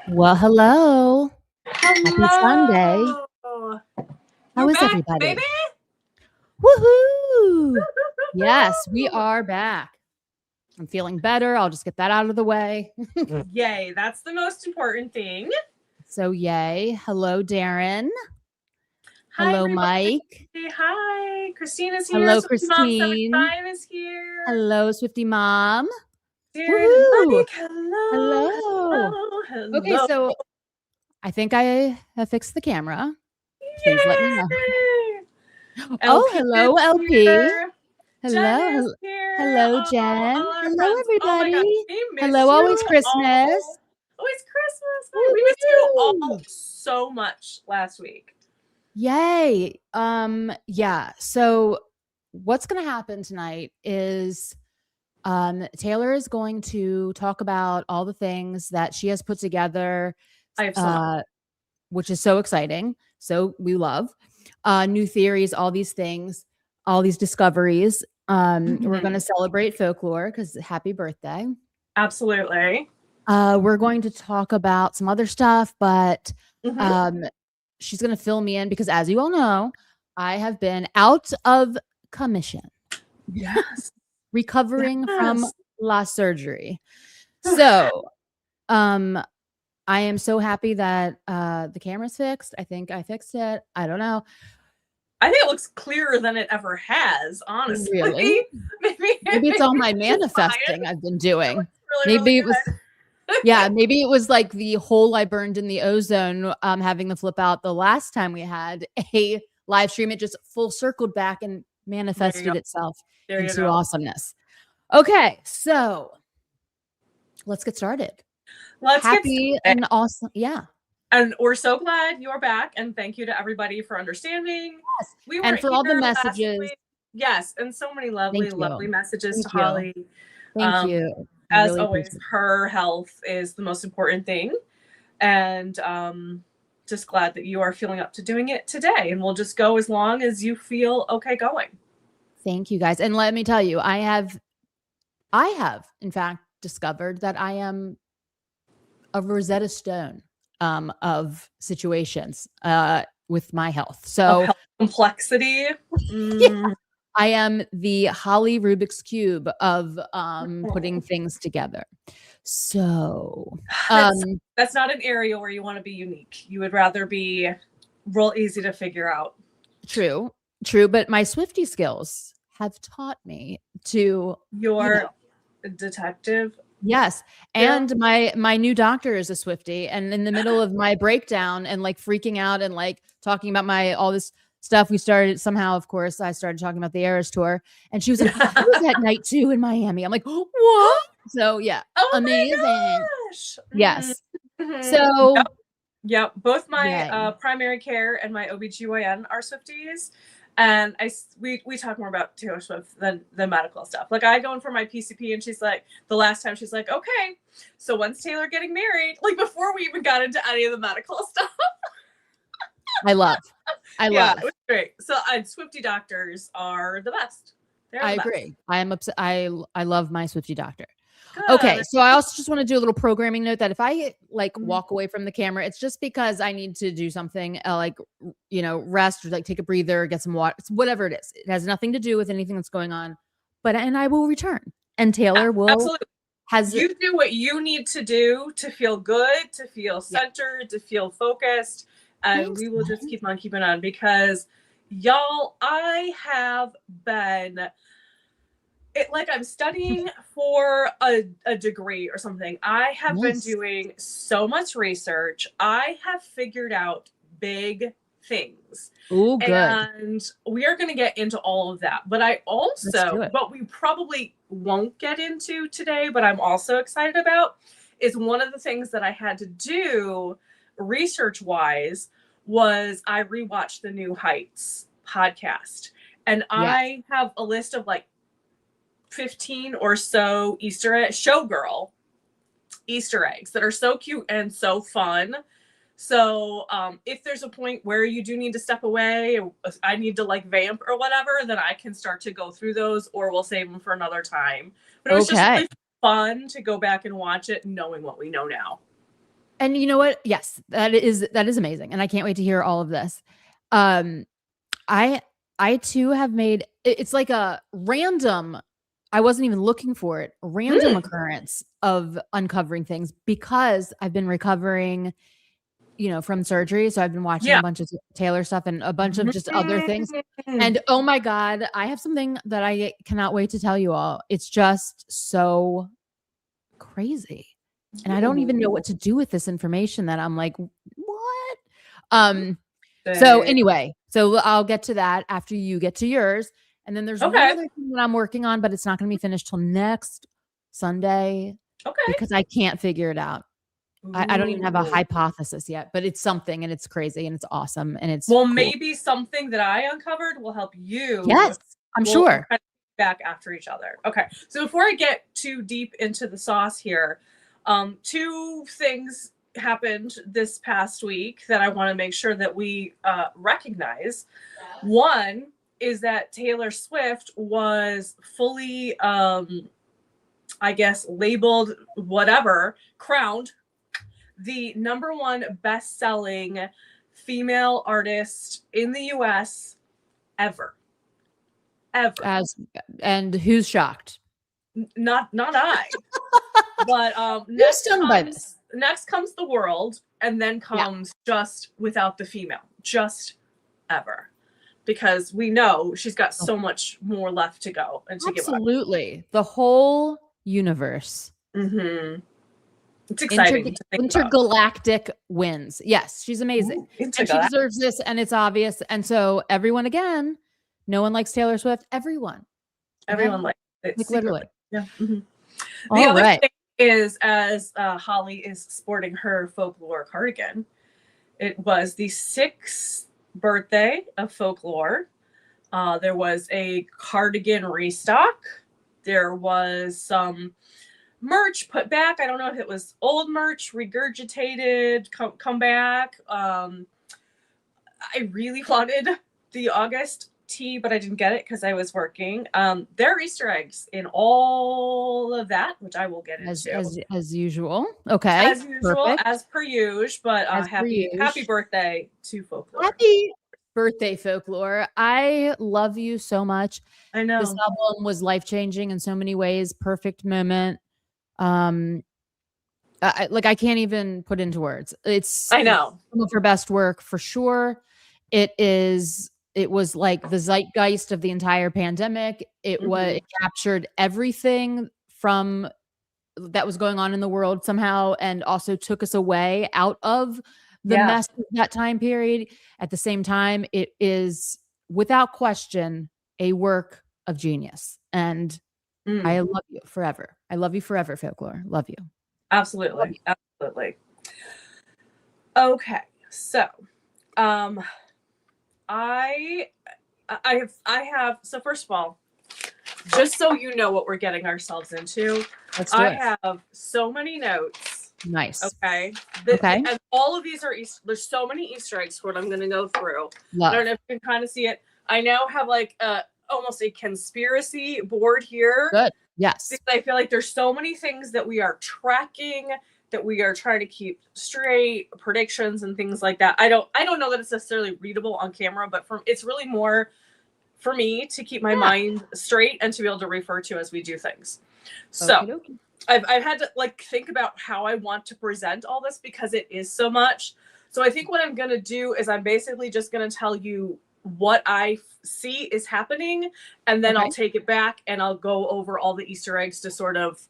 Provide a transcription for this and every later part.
Well, hello. Happy Sunday. Hello. How We're is back, baby. everybody? Woohoo! Yes, we are back. I'm feeling better. I'll just get that out of the way. Yay, that's the most important thing. So, yay. Hello, Darren. Hi, Hello, everybody. Mike. Hi, Christina's here. Hello, Swifty Mom Christine. 75 is here. Hello, Swifty Mom. Darren and Woohoo! Mike, hello, Hello. hello, Okay, hello. so I think I have fixed the camera. Please let me know. Yay! Oh, LP is hello, LP. here. Jen is Hello. here. Hello, Oh, Jen. all our Hello, friends. Oh my God, everybody. we miss Hello, you always Christmas. all. Oh, it's Christmas. Hi. We missed you all Woo-hoo! so much last week. Yay. Yeah. So what's gonna happen tonight is Taylor is going to talk about all the things that she has put together, I have so much. which is so exciting. So we love new theories, all these things, all these discoveries. We're going to celebrate folklore because happy birthday. Absolutely. We're going to talk about some other stuff, but Mhm. she's going to fill me in because, as you all know, I have been out of commission, Yes. recovering from Yes. last surgery. So, I am so happy that the camera's fixed. I think I fixed it. I don't know. I think it looks clearer than it ever has, honestly. Really? Maybe Maybe it's all my it's just manifesting biased. I've been It doing. looks really, really Maybe it was, good. yeah, maybe it was like the hole I burned in the ozone, having the flip out the last time we had a live stream. It just full circled back and There you manifested go. itself There you into go. awesomeness. Okay, so let's get started. Let's get Happy started. and awesome. Yeah. And we're so glad you're back. And thank you to everybody for understanding. Yes. We And weren't for all the here last messages, week. Yes. And so many lovely, thank lovely you. messages Thank to you. Holly. Thank you. I As really always, appreciate it. her health is the most important thing. And just glad that you are feeling up to doing it today. And we'll just go as long as you feel okay going. Thank you guys. And let me tell you, I have in fact discovered that I am a Rosetta Stone of situations with my health. Of So health complexity. yeah, I am the Holly Rubik's Cube of putting things together. So That's not an area where you want to be unique. You would rather be real easy to figure out. true, but my Swifty skills have taught me to, Your detective. yes. And my new doctor is a Swiftie, and in the middle of my breakdown and like freaking out and like talking about my all this stuff, we started somehow, of course, I started talking about the Eras tour, and she was like, "I was that night too in Miami." I'm like, "What?" So yeah, Oh amazing. my gosh. Yes. Mm-hmm. So Yep. Both my yay. primary care and my OBGYN are Swifties. And we talk more about Taylor Swift than the medical stuff. Like I go in for my PCP and she's like, the last time she's like, okay, so when's Taylor getting married? Like before we even got into any of the medical stuff. I love. It was great. So Swiftie doctors are the best. I agree. I am upset. I love my Swiftie doctor. Good. Okay, so I also just want to do a little programming note that if I like Mhm. walk away from the camera, it's just because I need to do something like rest or like take a breather, get some water, whatever it is. It has nothing to do with anything that's going on. And I will return, and Taylor will Absolutely. You do what you need to do to feel good, to feel centered, to feel focused, and Thanks, we will just man. keep on keeping on because y'all, I have been like I'm studying for a degree or something. I have been Nice. doing so much research. I have figured out big things. Oh, good. And we are going to get into all of that. But I Let's do also, it. what we probably won't get into today, but I'm also excited about, is one of the things that I had to do research wise was I rewatched the New Heights podcast. And I have a list of like 15 or so showgirl Easter eggs that are so cute and so fun. So if there's a point where you do need to step away, I need to like vamp or whatever, then I can start to go through those, or we'll save them for another time. But it was just really fun to go back and watch it knowing what we know now. And you know what? Yes, that is amazing. And I can't wait to hear all of this. Um, I I too have made it's like a random, I wasn't even looking for it, a random Mm, occurrence of uncovering things because I've been recovering, from surgery. So I've been watching a yeah. bunch of Taylor stuff and a bunch of just other things. Mm. And oh my God, I have something that I cannot wait to tell you all. It's just so crazy. And I don't even know Ooh, what to do with this information that I'm like, what? Um, so say. anyway, so I'll get to that after you get to yours. And then there's one Okay. other thing that I'm working on, but it's not going to be finished till next Sunday Okay. because I can't figure it out. I don't even have a Ooh. hypothesis yet, but it's something and it's crazy and it's awesome and it's Well, cool. maybe something that I uncovered will help you. Yes, I'm We'll sure. kind of back after each other. Okay. So before I get too deep into the sauce here, two things happened this past week that I want to make sure that we recognize. One is that Taylor Swift was fully, I guess, labeled whatever, crowned the number one best-selling female artist in the US ever. Ever. As and who's shocked? Not I. But Who's stung by this? next comes the world, and then Yeah, comes just without the female. Just ever. Because we know she's got so much more left to go and to give up. absolutely. The whole universe. Mm-hmm. It's Inter exciting to think about. intergalactic wins. Yes, she's amazing. Ooh, And she intergalactic. deserves this and it's obvious. And so everyone again, no one likes Taylor Swift. Everyone. Okay? Everyone likes it Like secretly. literally. Yeah. Mm-hmm. The All other right. thing is, as Holly is sporting her folklore cardigan, it was the 6th birthday of Folklore. There was a cardigan restock. There was some merch put back. I don't know if it was old merch regurgitated, come back. I really wanted the August tea, but I didn't get it because I was working. There are Easter eggs in all of that, which I will get As into as usual. Okay. as usual, Perfect. as per usual. But As per happy usual. birthday to Folklore. Happy birthday, Folklore. I love you so much. I This know. album was life-changing in so many ways. Perfect moment. Um, I can't even put into words. It's I know. some of her best work for sure. It was like the zeitgeist of the entire pandemic. Mm-hmm. It captured everything from that was going on in the world somehow and also took us away out of the Yeah. mess of that time period. At the same time, it is without question a work of genius. And I Mm, love you forever. I love you forever, Folklore. Love you. Love absolutely. you. Absolutely. Okay. So, um, I I have so first of all, just so you know what we're getting ourselves into, Let's do it. I have so many notes. Nice. Okay. Okay. And all of these are there's so many Easter eggs for what I'm going to go through. I Love. don't know if you can kind of see it. I now have like almost a conspiracy board here Good. Yes. because I feel like there's so many things that we are tracking, that we are trying to keep straight, predictions and things like that. I don't know that it's necessarily readable on camera, but it's really more for me to keep my Yeah. mind straight and to be able to refer to as we do things. So Okie dokie. I've had to like think about how I want to present all this because it is so much. So I think what I'm going to do is I'm basically just going to tell you what I see is happening, and then Okay. I'll take it back and I'll go over all the Easter eggs to sort of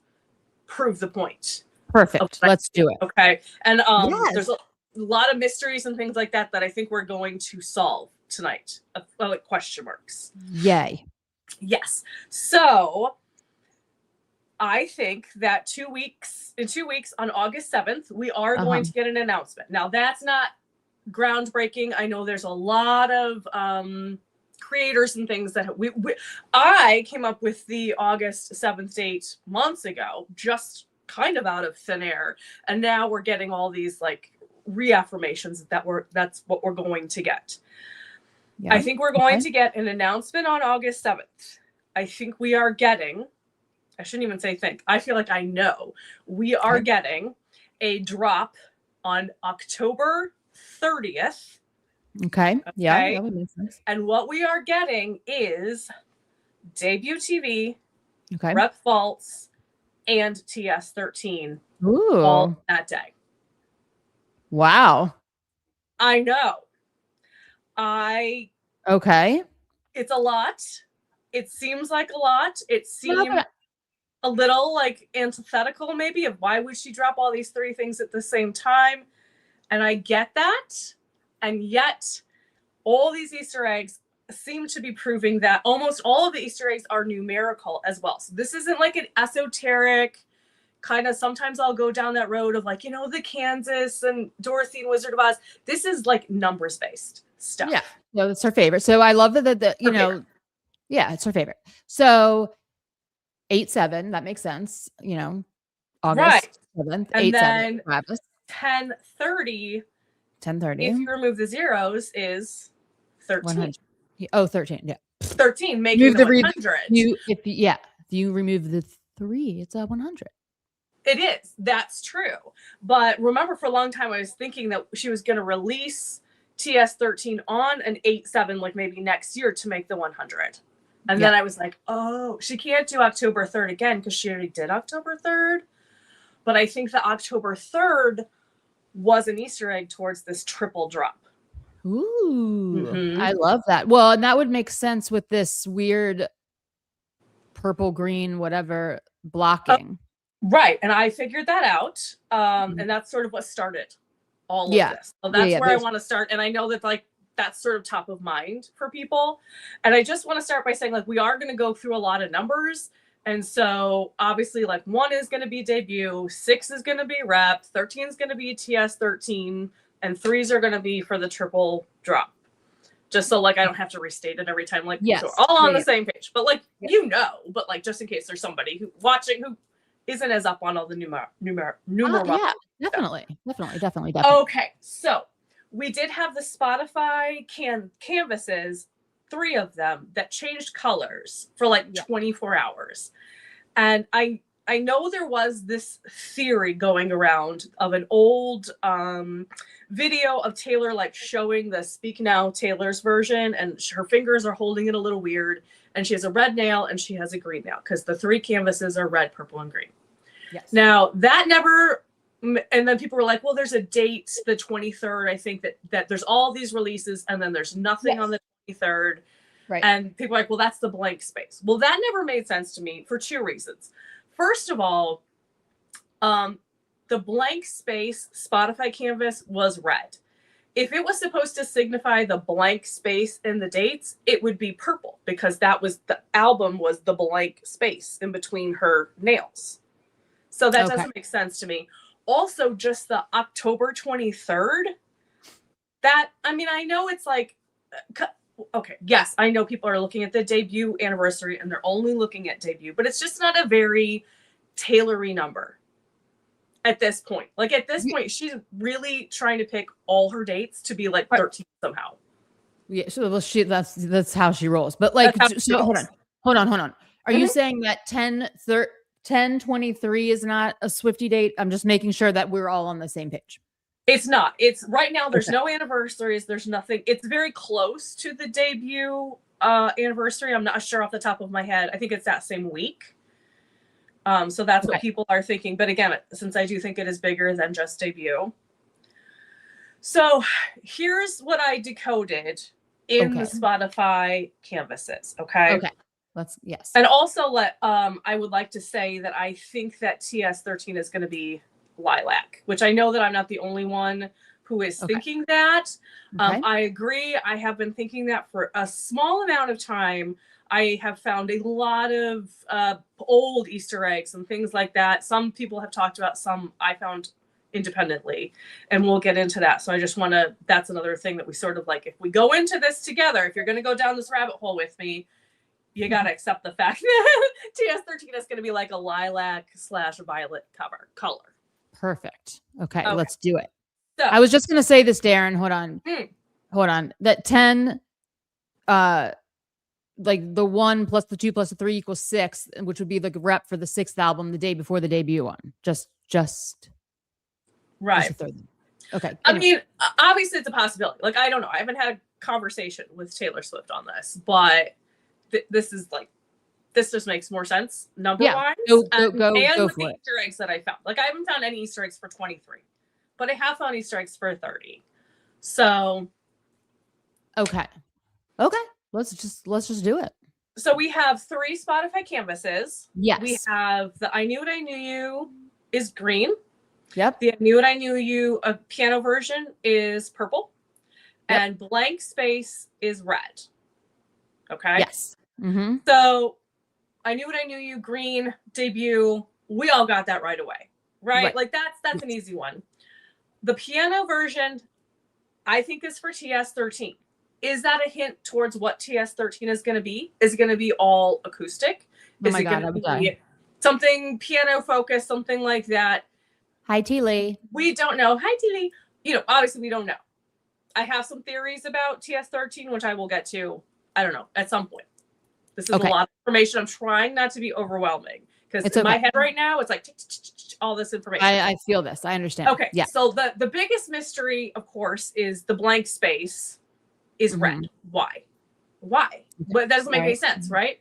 prove the point. Perfect. Let's do it. Okay. And there's Yes. a lot of mysteries and things like that that I think we're going to solve tonight. Like question marks. Yay. Yes. So I think that in 2 weeks on August 7th, we are Uh-huh. going to get an announcement. Now that's not groundbreaking. I know there's a lot of creators and things that I came up with the August 7th date months ago, just kind of out of thin air. And now we're getting all these like reaffirmations that's what we're going to get. Yeah. I think we're going to get an announcement on August 7th. I think we are getting, I shouldn't even say think, I feel like I know we are getting a drop on October 30th. Okay. Yeah, Okay. that would make sense. And what we are getting is debut TV, Okay. Rep Vaults, and TS13 all Ooh. that day. Wow. I know. Okay. It's a lot. It seems like a lot. It We're not seems gonna- a little like antithetical maybe of why would she drop all these three things at the same time. And I get that. And yet all these Easter eggs seem to be proving that almost all of the Easter eggs are numerical as well. So this isn't like an esoteric kind of, sometimes I'll go down that road of like, you know, the Kansas and Dorothy and Wizard of Oz. This is like numbers based stuff. Yeah. No, it's her favorite. So I love that you know, favorite. Yeah, it's her favorite. So 8-7, that makes sense. You know, August 7th, and 8-7. then 10:30. 10:30. If you remove the zeros, is 13. 100. Oh, 13. Yeah. 13, making the 100. If you remove the 3, it's a 100. It is. That's true. But remember, for a long time, I was thinking that she was going to release TS13 on an 8-7, like maybe next year to make the 100. And then I was like, oh, she can't do October 3rd again because she already did October 3rd. But I think the October 3rd was an Easter egg towards this triple drop. Ooh, I love that. Well, and that would make sense with this weird purple, green, whatever blocking. Right. And I figured that out. And that's sort of what started all of this. So that's where I want to start. And I know that like that's sort of top of mind for people. And I just want to start by saying like we are going to go through a lot of numbers. And so obviously like 1 is going to be debut, 6 is going to be rep, 13 is going to be TS13, and 3s are going to be for the triple drop. Just so like I don't have to restate it every time. Like so we're all on the same page. But like you know, but like just in case there's somebody who watching who isn't as up on all the numeral. Yeah, definitely. Okay, so we did have the Spotify canvases, 3 of them that changed colors for like 24 hours. And I know there was this theory going around of an old video of Taylor like showing the Speak Now Taylor's version, and her fingers are holding it a little weird, and she has a red nail and she has a green nail because the 3 canvases are red, purple, and green. Yes. Now that never, and then people were like, well, there's a date, the 23rd. I think that there's all these releases and then there's nothing on the 23rd. Right. And people are like, well, that's the blank space. Well, that never made sense to me for 2 reasons. First of all, the blank space Spotify canvas was red. If it was supposed to signify the blank space in the dates, it would be purple because that was the album was the blank space in between her nails. So that doesn't make sense to me. Also, just the October 23rd, that, I mean, I know it's like, okay, yes, I know people are looking at the debut anniversary and they're only looking at debut, but it's just not a very Taylor-y number at this point. Like at this point, she's really trying to pick all her dates to be like 13 somehow. Yeah, so that's how she rolls. But like, so hold on. Are you saying that 10/23 is not a Swiftie date? I'm just making sure that we're all on the same page. It's not. It's right now. There's no anniversaries. There's nothing. It's very close to the debut anniversary. I'm not sure off the top of my head. I think it's that same week. So that's what people are thinking. But again, since I do think it is bigger than just debut. So here's what I decoded in the Spotify canvases. Okay. Yes. And also I would like to say that I think that TS13 is going to be lilac, which I know that I'm not the only one who is thinking that. I agree. I have been thinking that for a small amount of time. I have found a lot of old Easter eggs and things like that. Some people have talked about, some I found independently, and we'll get into that. So I just want to, that's another thing that we sort of like, if we go into this together, if you're going to go down this rabbit hole with me, you got to accept the fact that TS13 is going to be like a lilac/violet color. Perfect. Okay, let's do it. So, I was just going to say this, Darren. Hold on. That 10, like the 1 plus the 2 plus the 3 equals 6, which would be like a rep for the 6th album the day before the debut one. Just right. Okay. I mean, obviously it's a possibility. Like, I don't know. I haven't had a conversation with Taylor Swift on this, but this is like, this just makes more sense number wise. Go and with for the Easter eggs that I found. Like, I haven't found any Easter eggs for 23, but I have found Easter eggs for 30. So okay. Let's just do it. So we have 3 Spotify canvases. Yes. We have the I Knew What I Knew You is green. Yep. The I Knew What I Knew You, a piano version, is purple. Yep. And blank space is red. Okay? Yes. Mm-hmm. So I Knew What I Knew You, green, debut. We all got that right away. Right? Like, that's an easy one. The piano version, I think, is for TS13. Is that a hint towards what TS13 is going to be? Is it going to be all acoustic? Is it going to be something piano focused, something like that? Hi, T. Lee. We don't know. Hi, T. Lee. You know, obviously we don't know. I have some theories about TS13, which I will get to, I don't know, at some point. This is a lot of information. I'm trying not to be overwhelming because in my head right now, it's like all this information. I feel this. I understand. Okay. Yeah. So the biggest mystery, of course, is the blank space is red. Why? But that doesn't make any sense, right?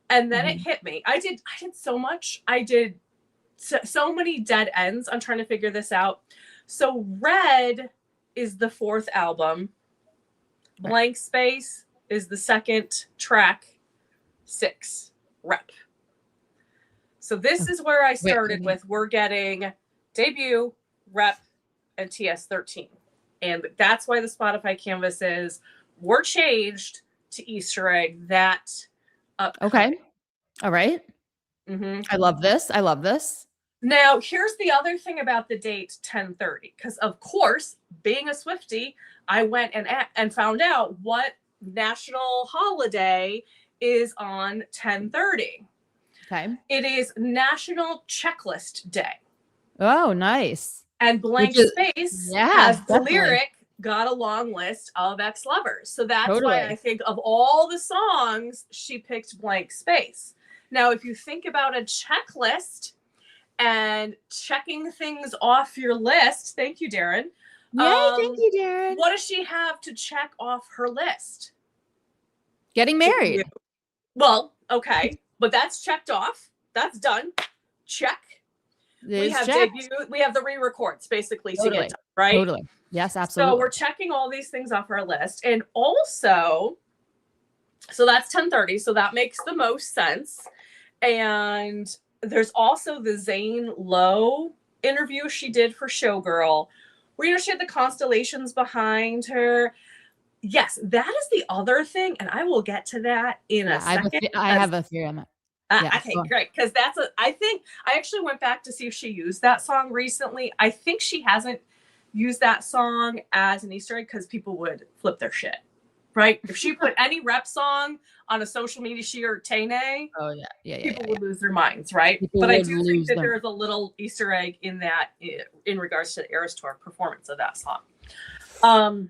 And then it hit me. I did so much. I did so many dead ends. I'm trying to figure this out. So red is the 4th album. Blank space is the 2nd track, 6 rep. So this is where I started with. We're getting debut, rep, and TS13. And that's why the Spotify canvases were changed to Easter egg that Okay. All right. I love this. Now, here's the other thing about the date 10/30. Because, of course, being a Swiftie, I went and found out what national holiday is on 10/30. Okay. It is National Checklist Day. Oh, nice. And blank space has the lyric, got a long list of ex-lovers. So that's why I think of all the songs, she picked blank space. Now, if you think about a checklist and checking things off your list, thank you, Darren. Yay, thank you, Darren. What does she have to check off her list? Getting married. Well, okay, but that's checked off. That's done. Check. We have debut. We have the re-records basically to get done, right? Totally. Yes, absolutely. So we're checking all these things off our list. And also, so that's 10/30. So that makes the most sense. And there's also the Zane Lowe interview she did for Showgirl, where, she had the constellations behind her. Yes, that is the other thing. And I will get to that in a second. I have a theory on that. Okay, great. Because I think I actually went back to see if she used that song recently. I think she hasn't used that song as an Easter egg because people would flip their shit, right? If she put any rep song on a social media, she or Tane, people would lose their minds, right? But I do think that there's a little Easter egg in that in regards to the Eras Tour performance of that song. I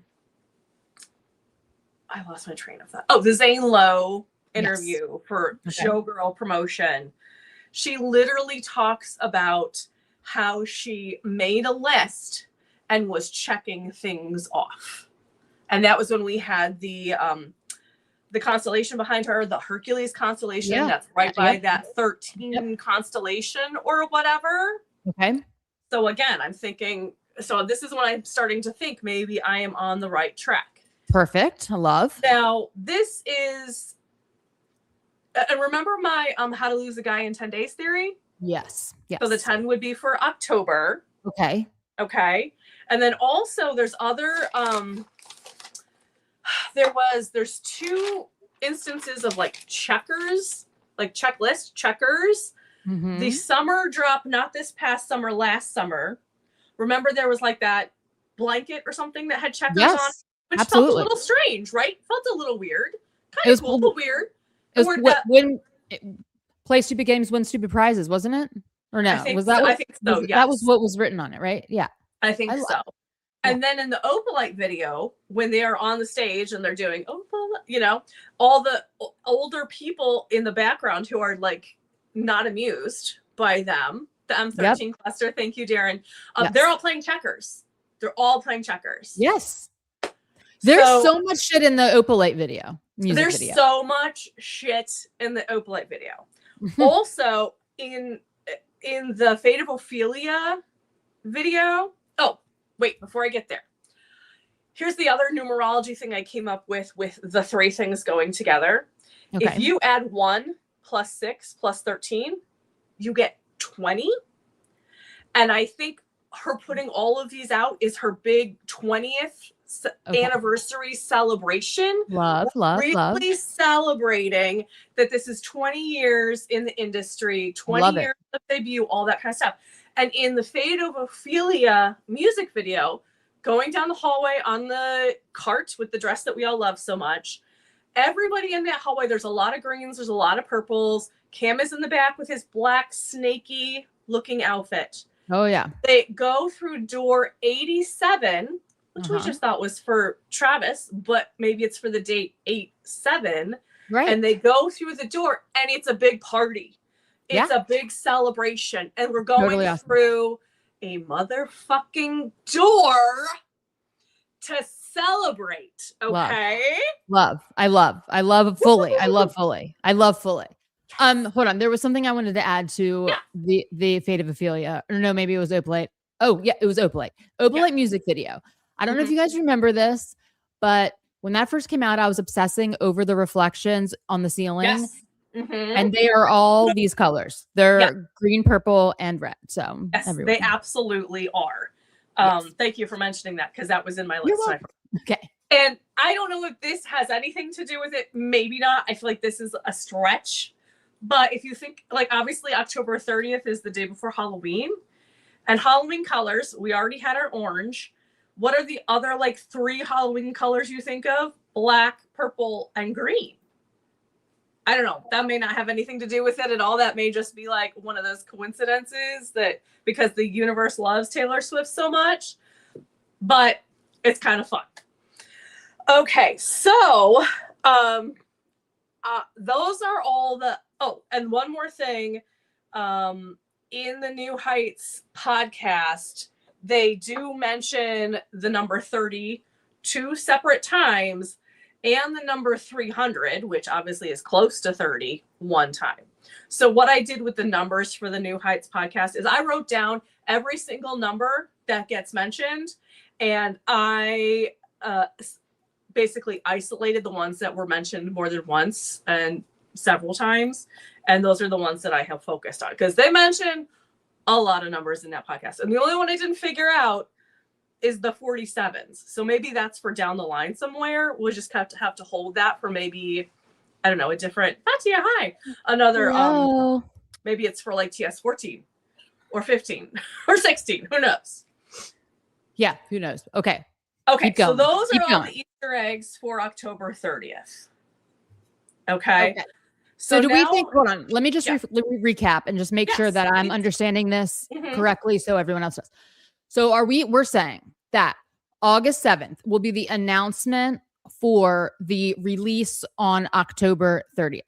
lost my train of thought. Oh, the Zane Lowe interview for Showgirl promotion. She literally talks about how she made a list and was checking things off. And that was when we had the constellation behind her, the Hercules constellation. That's right by that 13 constellation or whatever. Okay. So again, I'm thinking, so this is when I'm starting to think maybe I am on the right track. Perfect. I love. Now, this is, and remember my How to Lose a Guy in 10 Days theory? Yes. So the 10 would be for October. Okay. And then also there's other, there's 2 instances of like checkers, like checklist checkers. The summer drop, not this past summer, last summer. Remember there was like that blanket or something that had checkers on, which felt a little strange, right? Felt a little weird. Kind of cool, but weird. It was when play stupid games, win stupid prizes, wasn't it? Or no? I think so. Yes. That was what was written on it, right? Yeah. I think so. And then in the Opalite video, when they are on the stage and they're doing Opalite, all the older people in the background who are like not amused by them, the M13 cluster. Thank you, Darren. They're all playing checkers. They're all playing checkers. Yes. There's so much shit in the Opalite video. There's video. so much shit in the Opalite video. Also, in the Fate of Ophelia video. Oh, wait, before I get there. Here's the other numerology thing I came up with the three things going together. Okay. If you add 1 plus 6 plus 13, you get 20. And I think her putting all of these out is her big 20th anniversary celebration. Love. Really celebrating that this is 20 years in the industry, 20 years of debut, all that kind of stuff. And in the Fate of Ophelia music video, going down the hallway on the cart with the dress that we all love so much, everybody in that hallway, there's a lot of greens, there's a lot of purples. Cam is in the back with his black snaky looking outfit. Oh yeah. They go through door 87, which we just thought was for Travis, but maybe it's for the date 87. Right. And they go through the door and it's a big party. It's a big celebration. And we're going through a motherfucking door to celebrate. Okay. Love. I love fully. I love fully. Hold on. There was something I wanted to add to the Fate of Ophelia. Or no, maybe it was Opalite. Oh, yeah, it was Opalite. Opalite music video. I don't know if you guys remember this, but when that first came out, I was obsessing over the reflections on the ceiling. Yes. And they are all these colors. They're green, purple, and red. So yes, they absolutely are. Thank you for mentioning that because that was in my list. Okay. And I don't know if this has anything to do with it. Maybe not. I feel like this is a stretch. But if you think, like, obviously October 30th is the day before Halloween. And Halloween colors, we already had our orange. What are the other, like, 3 Halloween colors you think of? Black, purple, and green. I don't know. That may not have anything to do with it at all. That may just be, like, one of those coincidences that because the universe loves Taylor Swift so much. But it's kind of fun. Okay, so those are all the... Oh, and one more thing. In the New Heights podcast, they do mention the number 30 2 separate times and the number 300, which obviously is close to 30, 1 time. So what I did with the numbers for the New Heights podcast is I wrote down every single number that gets mentioned, and I basically isolated the ones that were mentioned more than once and several times. And those are the ones that I have focused on because they mention a lot of numbers in that podcast. And the only one I didn't figure out is the 47s. So maybe that's for down the line somewhere. We'll just have to hold that for maybe, I don't know, a different, not TIA High, another, maybe it's for like TS 14 or 15 or 16. Who knows? Yeah, who knows? Okay. So those are all the Easter eggs for October 30th. Okay. So do we think, hold on, let me just recap and just make sure that I'm understanding this correctly so everyone else does. So we're saying that August 7th will be the announcement for the release on October 30th.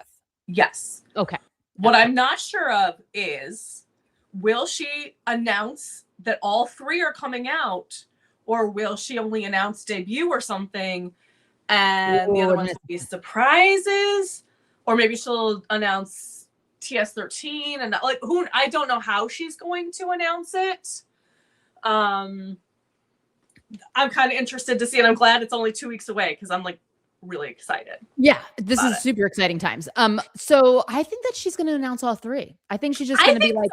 Yes. Okay. What I'm not sure of is, will she announce that all 3 are coming out, or will she only announce debut or something and the other ones will be surprises? Or maybe she'll announce TS13 and like I don't know how she's going to announce it. I'm kind of interested to see, and I'm glad it's only 2 weeks away because I'm like really excited. Yeah, this is super exciting times. So I think that she's going to announce all 3. I think she's just going to be like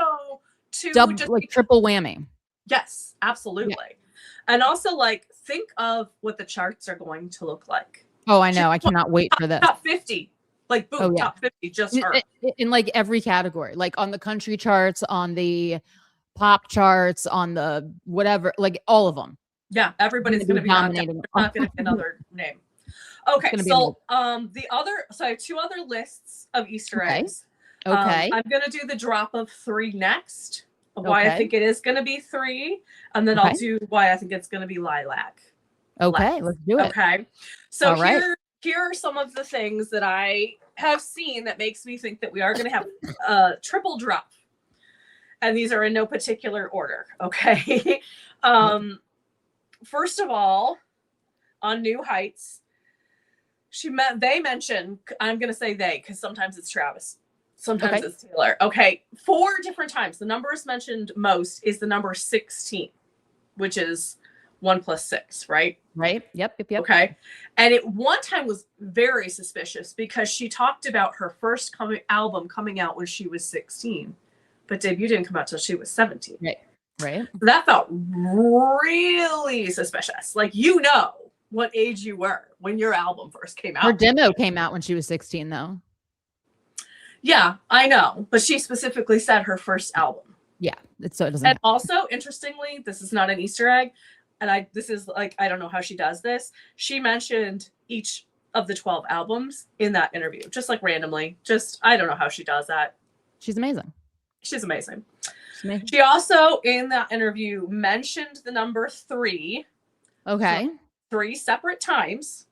triple whammy. Yes, absolutely. Yeah. And also like think of what the charts are going to look like. Oh, I know. I cannot wait for this. Top 50. Like boom, top 50, just her. In like every category, like on the country charts, on the pop charts, on the whatever, like all of them. Yeah, everybody's going to be dominating. They're not going to get another name. Okay, so I have 2 other lists of Easter eggs. Okay. I'm going to do the drop of 3 next. Why I think it is going to be 3, and then I'll do why I think it's going to be lilac. Okay, let's do it. Okay, so here are some of the things that I have seen that makes me think that we are going to have a triple drop. And these are in no particular order. Okay. first of all, on New Heights, they mentioned, I'm going to say they, because sometimes it's Travis. Sometimes it's Taylor. Okay. 4 different times. The numbers mentioned most is the number 16, which is 1 plus 6, right? Right. Yep. Okay. And it one time was very suspicious because she talked about her first album coming out when she was 16, but debut didn't come out till she was 17. Right. So that felt really suspicious. Like, you know what age you were when your album first came out. Her demo came out when she was 16, though. Yeah, I know. But she specifically said her first album. Yeah. So it doesn't. And also, interestingly, this is not an Easter egg. And this is like, I don't know how she does this. She mentioned each of the 12 albums in that interview, just like randomly. I don't know how she does that. She's amazing. She's amazing. She also, in that interview, mentioned the number 3. Okay. 3 separate times.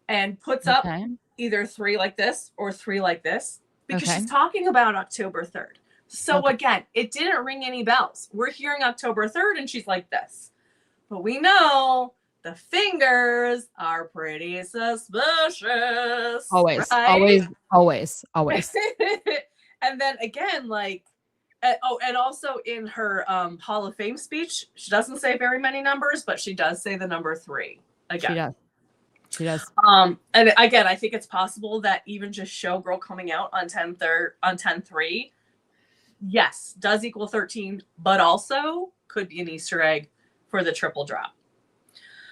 And puts up either 3 like this or 3 like this. Because she's talking about October 3rd. So again, it didn't ring any bells. We're hearing October 3rd and she's like this. But we know the fingers are pretty suspicious. Always. Right? Always. And then again, like, and also in her Hall of Fame speech, she doesn't say very many numbers, but she does say the number 3 again. She does. And again, I think it's possible that even just Showgirl coming out on 10/3, yes, does equal 13, but also could be an Easter egg for the triple drop.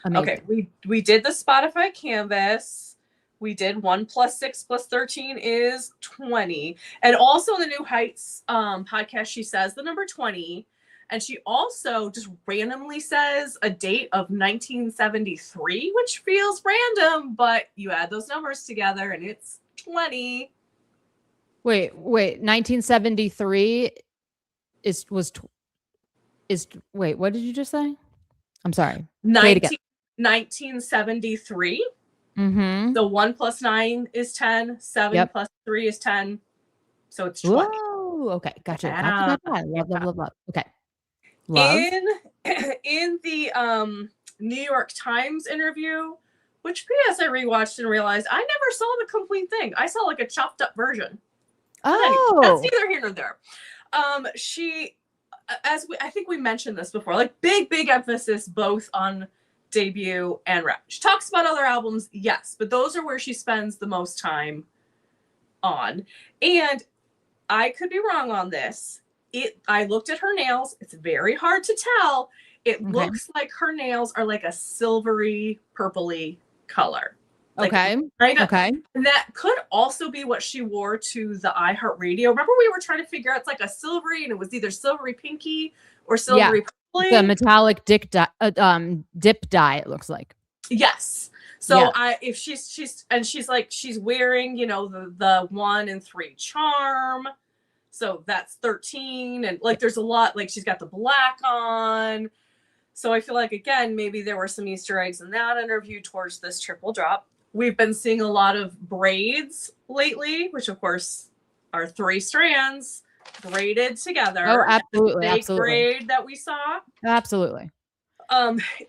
Amazing. Okay, we did the Spotify canvas. We did 1 plus 6 plus 13 is 20. And also in the New Heights podcast, she says the number 20. And she also just randomly says a date of 1973, which feels random, but you add those numbers together and it's 20. Wait, 1973 wait, what did you just say? I'm sorry. 1973. Mm-hmm. So 1 plus 9 is 10. 7 plus 3 is 10. So it's 20. Whoa, okay. Gotcha. Yeah. Love. Okay. Love. In the New York Times interview, which PS I rewatched and realized I never saw the complete thing. I saw like a chopped up version. Oh. Anyway, that's neither here nor there. I think we mentioned this before, like big emphasis both on debut and rep. She talks about other albums, yes, but those are where she spends the most time on. And I could be wrong on this. I looked at her nails. It's very hard to tell. It looks like her nails are like a silvery, purpley color. Like, And that could also be what she wore to the iHeartRadio. Remember we were trying to figure out, it's like a silvery, and it was either silvery pinky or silvery purpley. The metallic dip dye, it looks like. Yes. So if she's like, she's wearing, the 1 and 3 charm. So that's 13. And like, there's a lot, like she's got the black on. So I feel like, again, maybe there were some Easter eggs in that interview towards this triple drop. We've been seeing a lot of braids lately, which of course are 3 strands braided together. Oh, absolutely. Big braid that we saw. Absolutely.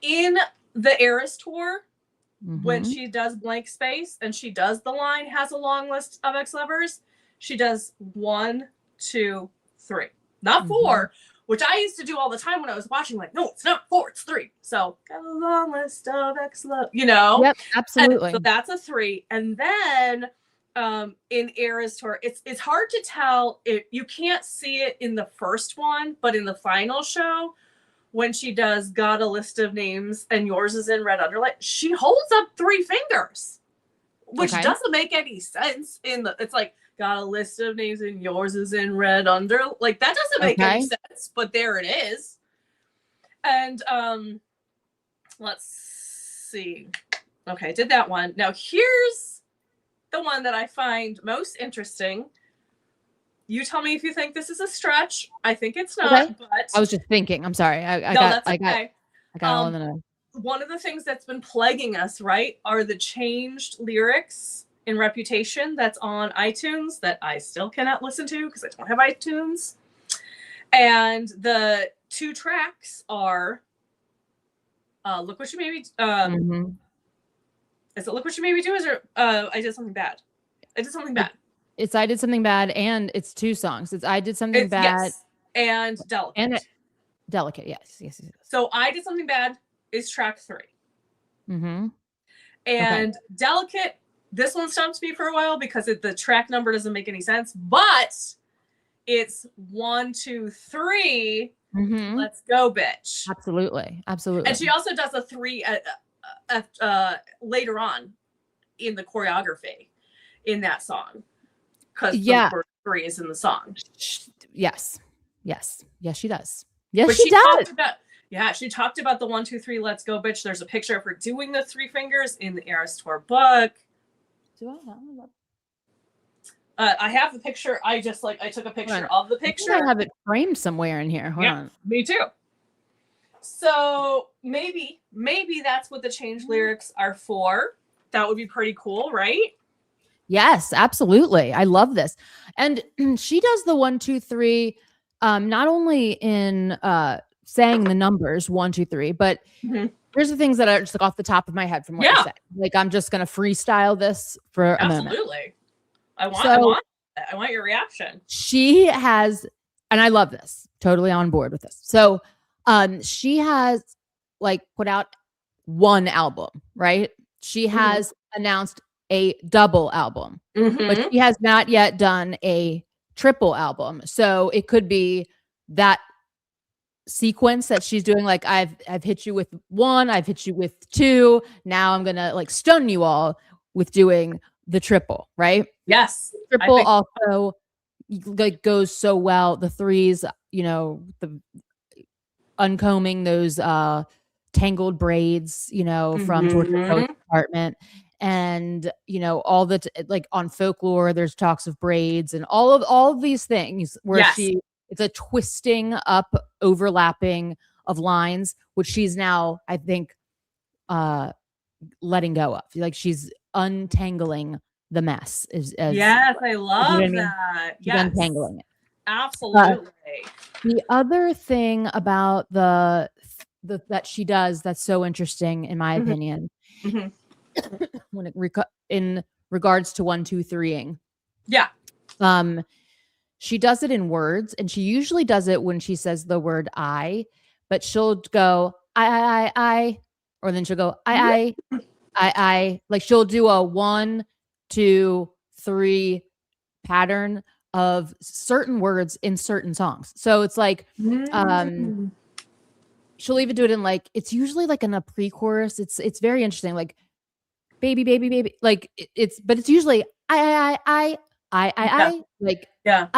In the Eras tour, when she does Blank Space and she does the line has a long list of ex-lovers, she does 1, 2, 3, not 4, which I used to do all the time when I was watching. Like, no, it's not 4, it's 3. So got a long list of ex-love, Yep, absolutely. And so that's a 3, and then in Eras tour, it's hard to tell. You can't see it in the first one, but in the final show, when she does got a list of names and yours is in red underline, she holds up 3 fingers, which doesn't make any sense. It's like, got a list of names and yours is in red under, like that doesn't make any sense, but there it is. And let's see. Okay, did that one. Now here's the one that I find most interesting. You tell me if you think this is a stretch. I think it's not, but I was just thinking. I'm sorry. I got all in the. One of the things that's been plaguing us, right, are the changed lyrics in Reputation that's on iTunes that I still cannot listen to because I don't have iTunes. And the 2 tracks are Look What You Made Me. Mhm. Is it Look What You Made Me Do? Is it I Did Something Bad? I Did Something Bad. It's I Did Something Bad, and it's two songs. It's I Did Something It's Bad yes, and Delicate. and Delicate. Yes. So I Did Something Bad is track 3. Mm-hmm. And Okay. Delicate, this one stumped me for a while because the track number doesn't make any sense, but it's 1, 2, 3. Mm-hmm. Let's go, bitch. Absolutely. And she also does a 3 later on in the choreography in that song, because the word 3 is in the song. Yes, she does. Yes, but she does. She talked about the 1, 2, 3, let's go, bitch. There's a picture of her doing the 3 fingers in the Eras Tour book. Do I have that? I have the picture. I took a picture of the picture. I have it framed somewhere in here. Hold on. Me too. So maybe that's what the change lyrics are for. That would be pretty cool, right? Yes, absolutely. I love this. And she does the 1, 2, 3, not only in saying the numbers 1, 2, 3, but here's the things that are just like off the top of my head from what you said. Like, I'm just gonna freestyle this for a moment. Absolutely. I want your reaction. She has, and I love this, totally on board with this. So she has like put out one album, right? She has announced a double album, but she has not yet done a triple album. So it could be that sequence that she's doing, like I've hit you with 1, I've hit you with 2, now I'm gonna like stun you all with doing the triple, right? Yes. Triple also like goes so well. The 3s, you know, the uncombing those tangled braids, you know, from Georgia Department. And, you know, all the like on Folklore, there's talks of braids and all of these things where it's a twisting up, overlapping of lines, which she's now, I think, letting go of. Like, she's untangling the mess. Yes, I love that. She's untangling it. Absolutely. The other thing about the that she does that's so interesting, in my opinion, when it in regards to 1, 2, 3ing. Yeah. She does it in words, and she usually does it when she says the word I, but she'll go I, or then she'll go I. Like, she'll do a 1, 2, 3 pattern of certain words in certain songs. So it's like she'll even do it in like, it's usually like in a pre-chorus. It's very interesting. Like baby, baby, baby. Like but it's usually I like I. Yeah.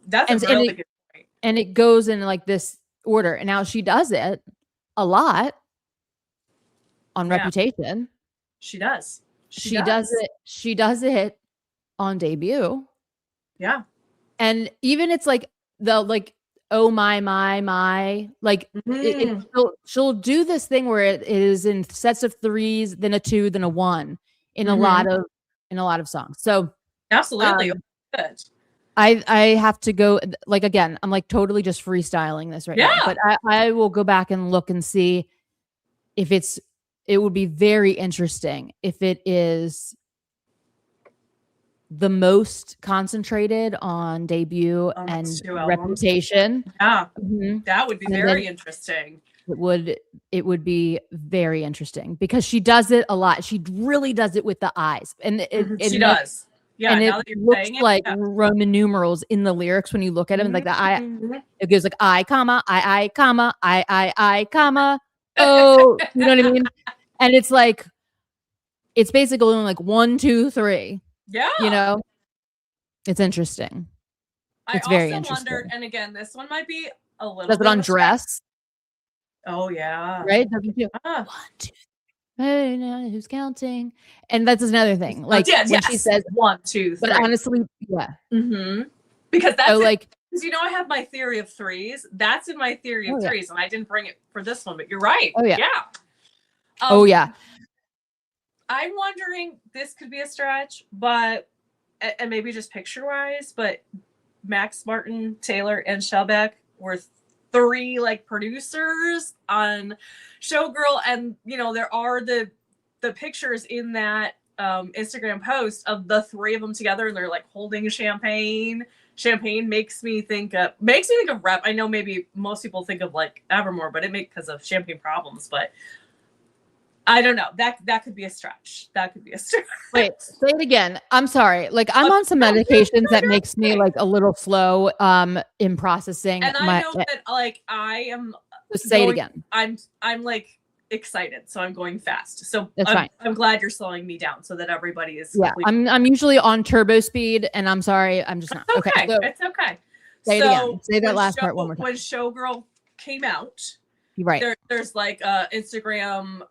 That's a really good point. And it goes in like this order. And now she does it a lot on Reputation. She does. She does it on Debut. Yeah. And even it's like the like, oh my like she'll do this thing where it is in sets of 3s, then a 2, then a 1 in a lot of songs. So absolutely good. I have to go, like, again, I'm like totally just freestyling this right now, but I will go back and look and see if it would be very interesting if it is the most concentrated on Debut and Reputation. Yeah. That would be very interesting. It would be very interesting because she does it a lot. She really does it with the eyes, and she does. Yeah, and it looks like Roman numerals in the lyrics when you look at them, like the it goes like I, comma, comma, comma. Oh, you know what I mean? And it's like, it's basically only like 1, 2, 3. Yeah. You know, it's interesting. It's very interesting. Wondered, and again, this one might be a little. Does it on dress? Oh yeah. Right. 1, 2, 3. Who's counting? And that's another thing. Like when she says 1, 2, 3. But honestly, yeah. Because that's like, because you know I have my theory of 3s. That's in my theory of 3s, and I didn't bring it for this one, but you're right. Oh yeah. Yeah. I'm wondering, this could be a stretch, but and maybe just picture wise, but Max Martin, Taylor, and Shellback were three like producers on Showgirl, and you know there are the pictures in that Instagram post of the three of them together, and they're like holding champagne. Champagne makes me think of Rep. I know maybe most people think of like Evermore, but it makes because of Champagne Problems. But I don't know. That could be a stretch. That could be a stretch. Wait, say it again. I'm sorry. Like I'm on some medications that makes me like a little slow in processing. And I know that like I am. Just say it again. I'm like excited, so I'm going fast. So That's fine. I'm glad you're slowing me down so that everybody is. Yeah, I'm usually on turbo speed, and I'm sorry, I'm just not. Okay, okay, so it's okay. Say it again. Say that last part one more time. When Showgirl came out, right? There's like a Instagram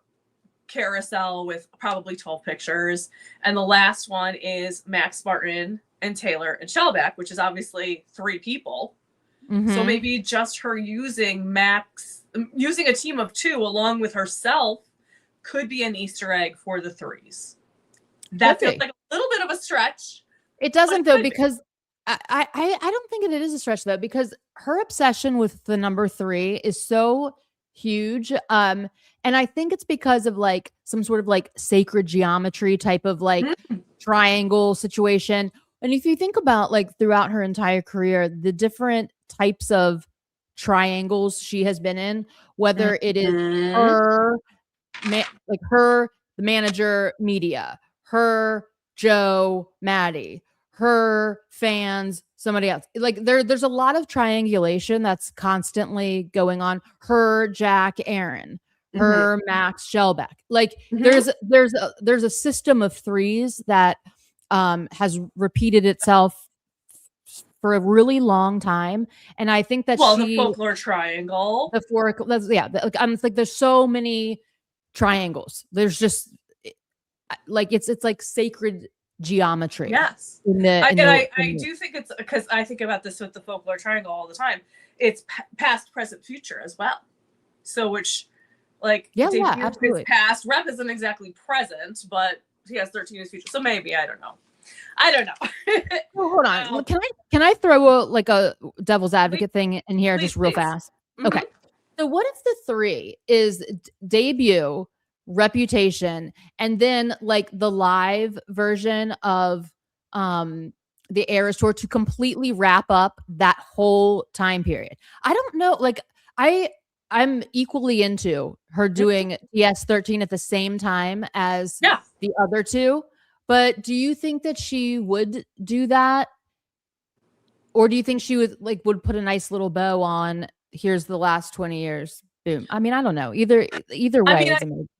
carousel with probably 12 pictures, and the last one is Max Martin and Taylor and Shellback, which is obviously three people. Mm-hmm. So maybe just her using a team of two along with herself could be an Easter egg for the threes. That feels like a little bit of a stretch. It doesn't though, because I don't think it is a stretch though, because her obsession with the number 3 is so huge. And I think it's because of like some sort of like sacred geometry type of like triangle situation. And if you think about like throughout her entire career, the different types of triangles she has been in, whether it is her, like her, the manager, media, her, Joe, Maddie, her, fans, somebody else. Like there's a lot of triangulation that's constantly going on. Her, Jack, Aaron, her, Max, Shellback. Like there's a system of threes that has repeated itself for a really long time, and I think that the folklore triangle, I'm like there's so many triangles. There's just like it's like sacred geometry. Yes, I do think it's because I think about this with the folklore triangle all the time. It's past, present, future as well. So which, like, absolutely. Past Rep isn't exactly present, but TS13 is future. So maybe I don't know. Well, hold on. Can I throw a devil's advocate thing in here just real fast? Okay. So what if the 3 is debut, reputation, and then like the live version of the Eras Tour to completely wrap up that whole time period? I don't know. Like I'm equally into her doing TS13 at the same time as the other two. But do you think that she would do that? Or do you think she would put a nice little bow on, here's the last 20 years? Boom. I mean, I don't know. Either way.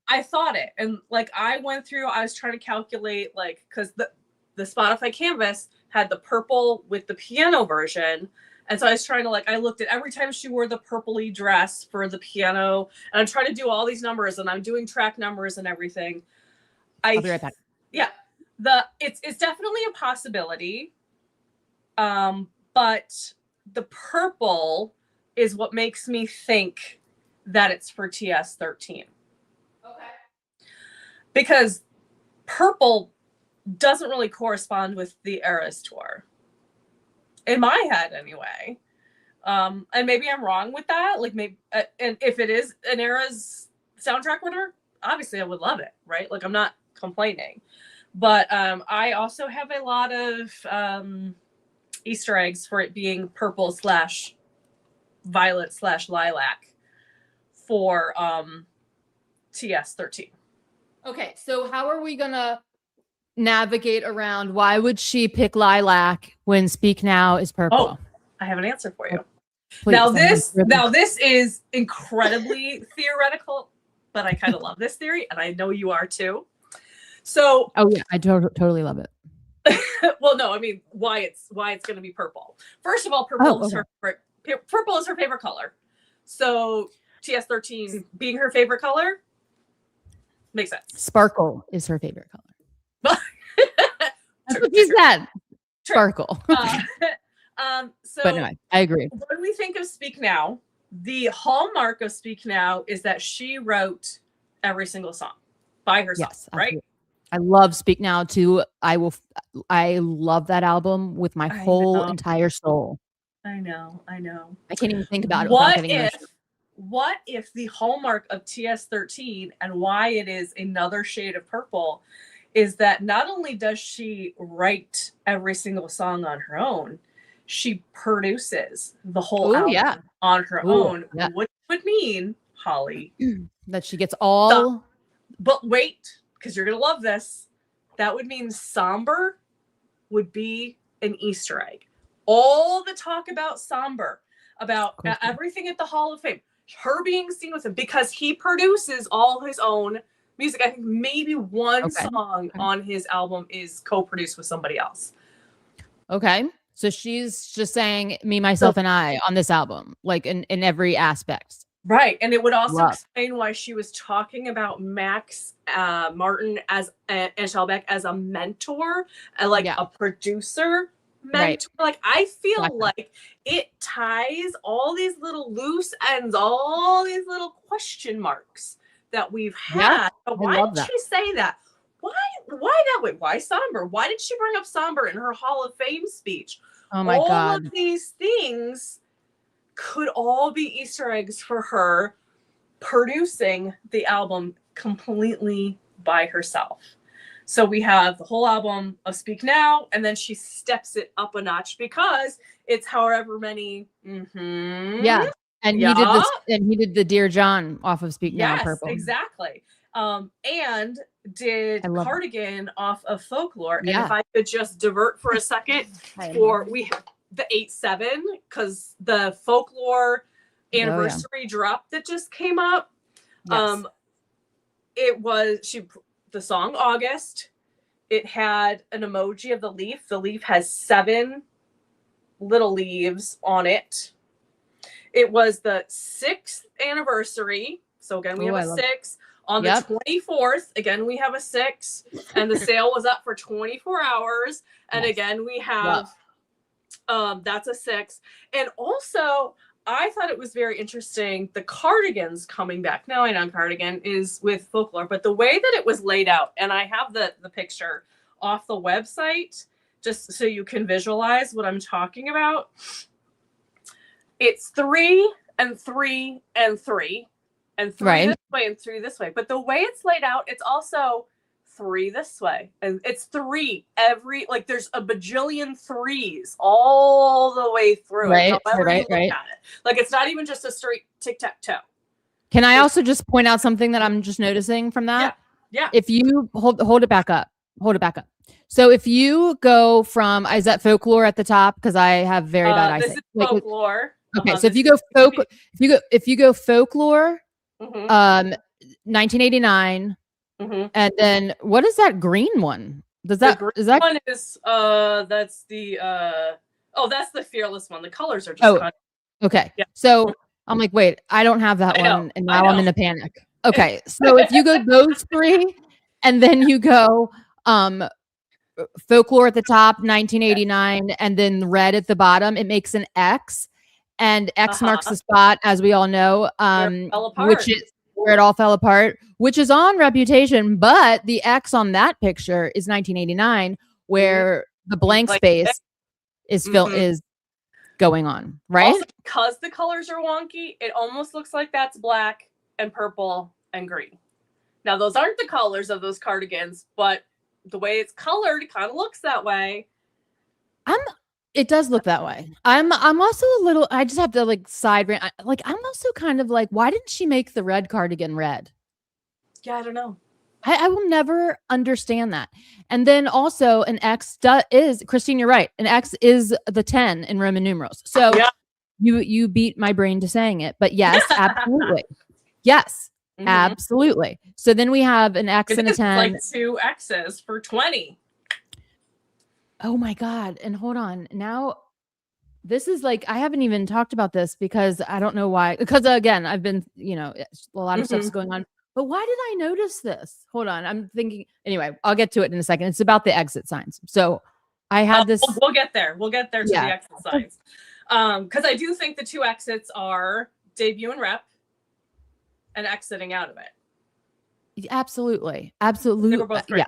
I thought it. And like I was trying to calculate like, because the Spotify Canvas had the purple with the piano version. And so I was trying to I looked at every time she wore the purpley dress for the piano, and I'm trying to do all these numbers, and I'm doing track numbers and everything. I'll be right back. Yeah. It's definitely a possibility, but the purple is what makes me think that it's for TS13. Okay. Because purple doesn't really correspond with the Eras Tour, in my head anyway. And maybe I'm wrong with that. Like maybe, and if it is an Eras soundtrack winner, obviously I would love it, right? Like I'm not complaining. But I also have a lot of Easter eggs for it being purple / violet / lilac for TS13. Okay, so how are we gonna navigate around? Why would she pick lilac when Speak Now is purple? Oh, I have an answer for you. Please, now this is incredibly theoretical, but I kind of love this theory, and I know you are too. So, I totally love it. Well, no, I mean why it's going to be purple. First of all, purple is her favorite color. So TS13 being her favorite color makes sense. Sparkle is her favorite color. That's what she said. Sparkle. So, but no, I agree. When we think of Speak Now, the hallmark of Speak Now is that she wrote every single song by herself, right? I love Speak Now too. I love that album with my whole entire soul. I know. I know. I can't even think about it without What getting if emotional. what if the hallmark of TS13 and why it is another shade of purple is that not only does she write every single song on her own, she produces the whole Oh yeah. album on her Oh own, yeah. which would mean, Holly, That she gets all. but wait, because you're going to love this. That would mean Somber would be an Easter egg. All the talk about Somber, about everything at the Hall of Fame, her being seen with him because he produces all his own music. I think maybe one song on his album is co-produced with somebody else. Okay. So she's just saying me, myself, and I on this album, like in every aspect. Right. And it would also explain why she was talking about Max Martin as and Shellback as a mentor, like a producer mentor. Like I feel like it ties all these little loose ends, all these little question marks that we've had. But why did she say that? Why that way? Why Somber? Why did she bring up Somber in her Hall of Fame speech? Oh my God. All of these things could all be Easter eggs for her producing the album completely by herself. So we have the whole album of Speak Now, and then she steps it up a notch because it's however many. Yeah. And he did this, and he did the Dear John off of Speak Now Purple. Exactly. And did Cardigan off of Folklore. And if I could just divert for a second, we have the 8/7, because the Folklore anniversary drop that just came up. It was the song August. It had an emoji of the leaf. The leaf has 7 little leaves on it. It was the 6th anniversary. So again, we have a 6. On the 24th, again, we have a 6. And the sale was up for 24 hours. And again, we have that's a 6. And also, I thought it was very interesting, the Cardigans coming back. Now I know Cardigan is with Folklore, but the way that it was laid out, and I have the picture off the website just so you can visualize what I'm talking about. It's 3 and 3 and 3 and 3 this way and 3 this way. But the way it's laid out, it's also 3 this way, and it's 3 every, like there's a bajillion 3s all the way through. Right. Like it's not even just a straight tic-tac-toe. Can I also just point out something that I'm just noticing from that? Yeah. If you hold it back up, So if you go from, is that Folklore at the top? Because I have very bad eyesight. This is Folklore. Okay, so if you go Folklore, 1989. And then what is that green one? One is that's the that's the Fearless one. The colors are just okay. Yeah. So I'm like, wait, I don't have that one, and now I'm in a panic. Okay, so if you go those 3, and then you go Folklore at the top, 1989, and then red at the bottom, it makes an X, and X marks the spot, as we all know, which is where it all fell apart, which is on Reputation, but the X on that picture is 1989, where the blank space is going on, right? Also, because the colors are wonky, it almost looks like that's black and purple and green. Now, those aren't the colors of those cardigans, but the way it's colored, it kind of looks that way. It does look that way. I'm also a little, I just have to like I'm also kind of like, why didn't she make the red cardigan red? Yeah, I don't know. I will never understand that. And then also an X is, Christine, you're right. An X is the 10 in Roman numerals. So you beat my brain to saying it, but yes, absolutely. Yes, absolutely. So then we have an X and a 10. Like 2 X's for 20. Oh my God. And hold on. Now, this is like, I haven't even talked about this because I don't know why. Because again, I've been, a lot of stuff's going on. But why did I notice this? Hold on. I'm thinking. Anyway, I'll get to it in a second. It's about the exit signs. So I had this. We'll get there. We'll get there to the exit signs. Because I do think the 2 exits are debut and rep and exiting out of it. Absolutely. Absolutely. They were both great.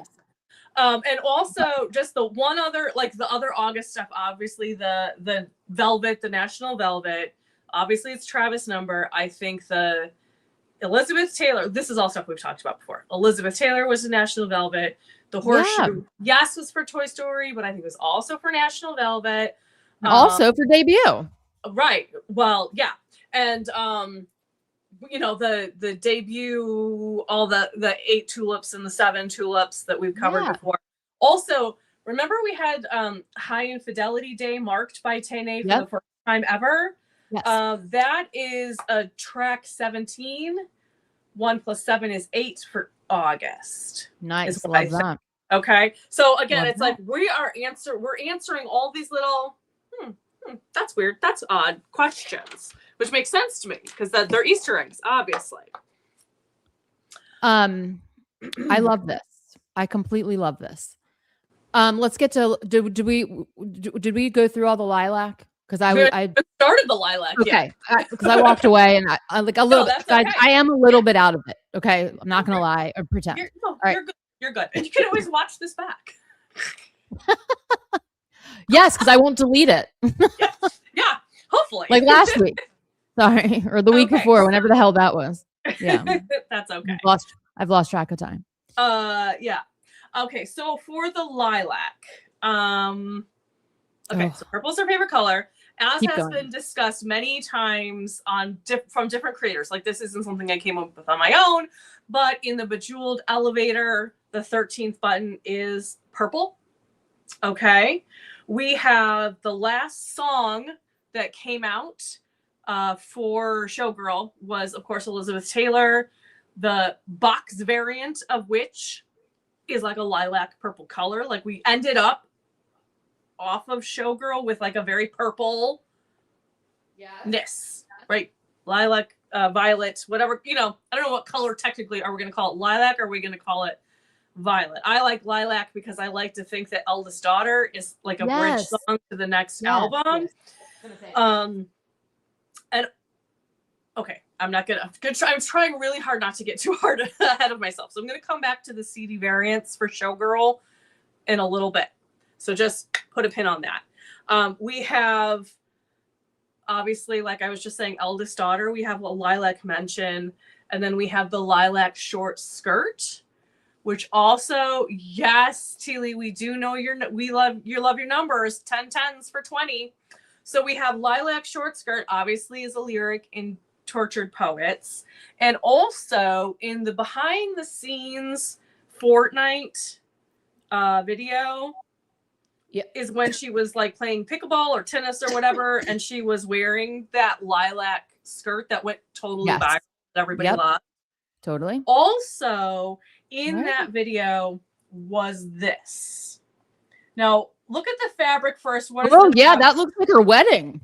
And also just the one other, like the other August stuff, obviously the velvet, the national velvet, obviously it's Travis number. I think the Elizabeth Taylor, this is all stuff we've talked about before. Elizabeth Taylor was the national velvet. The horseshoe, yes, was for Toy Story, but I think it was also for national velvet. Also for debut. Right. Well, yeah. And you know, the debut, all the 8 tulips and the 7 tulips that we've covered before. Also, remember we had High Infidelity Day marked by Tene for the first time ever. Yes. That is a track 17. 1 + 7 is 8 for August. Nice. Love that. Okay. So again, it's like we're answering all these little that's weird, that's odd questions, which makes sense to me because they're Easter eggs, obviously. I love this. I completely love this. Let's get to did we go through all the lilac? Because I started the lilac. Okay, because I walked away and I like a little. Okay. I am a little bit out of it. Okay, I'm not gonna lie or pretend. You're good. You're good, and you can always watch this back. Yes, because I won't delete it. Yeah, hopefully. Like last week, sorry, or the week before, whenever the hell that was. Yeah, that's okay. I've lost track of time. Yeah. Okay, so for the lilac, okay, so purple's our favorite color. As has been discussed many times on from different creators. Like this isn't something I came up with on my own, but in the Bejeweled Elevator, the 13th button is purple. Okay. We have the last song that came out for Showgirl was, of course, Elizabeth Taylor. The box variant of which is like a lilac purple color. Like we ended up off of Showgirl with like a very purple-ness, right? Lilac, violet, whatever, you know, I don't know what color technically. Are we going to call it lilac or are we going to call it violet? I like lilac because I like to think that Eldest Daughter is like a bridge song to the next album. And okay, I'm trying really hard not to get too hard ahead of myself. So I'm going to come back to the CD variants for Showgirl in a little bit. So just put a pin on that. We have, obviously, like I was just saying, Eldest Daughter. We have a lilac mention. And then we have the lilac short skirt, which also, yes, Teely, we do know we love your numbers, 10 10s for 20. So we have lilac short skirt, obviously, is a lyric in Tortured Poets. And also in the behind the scenes Fortnite video, is when she was like playing pickleball or tennis or whatever, and she was wearing that lilac skirt that went totally viral that everybody loved. Totally. Also, in that video was this. Now, look at the fabric first. What is that looks like her wedding.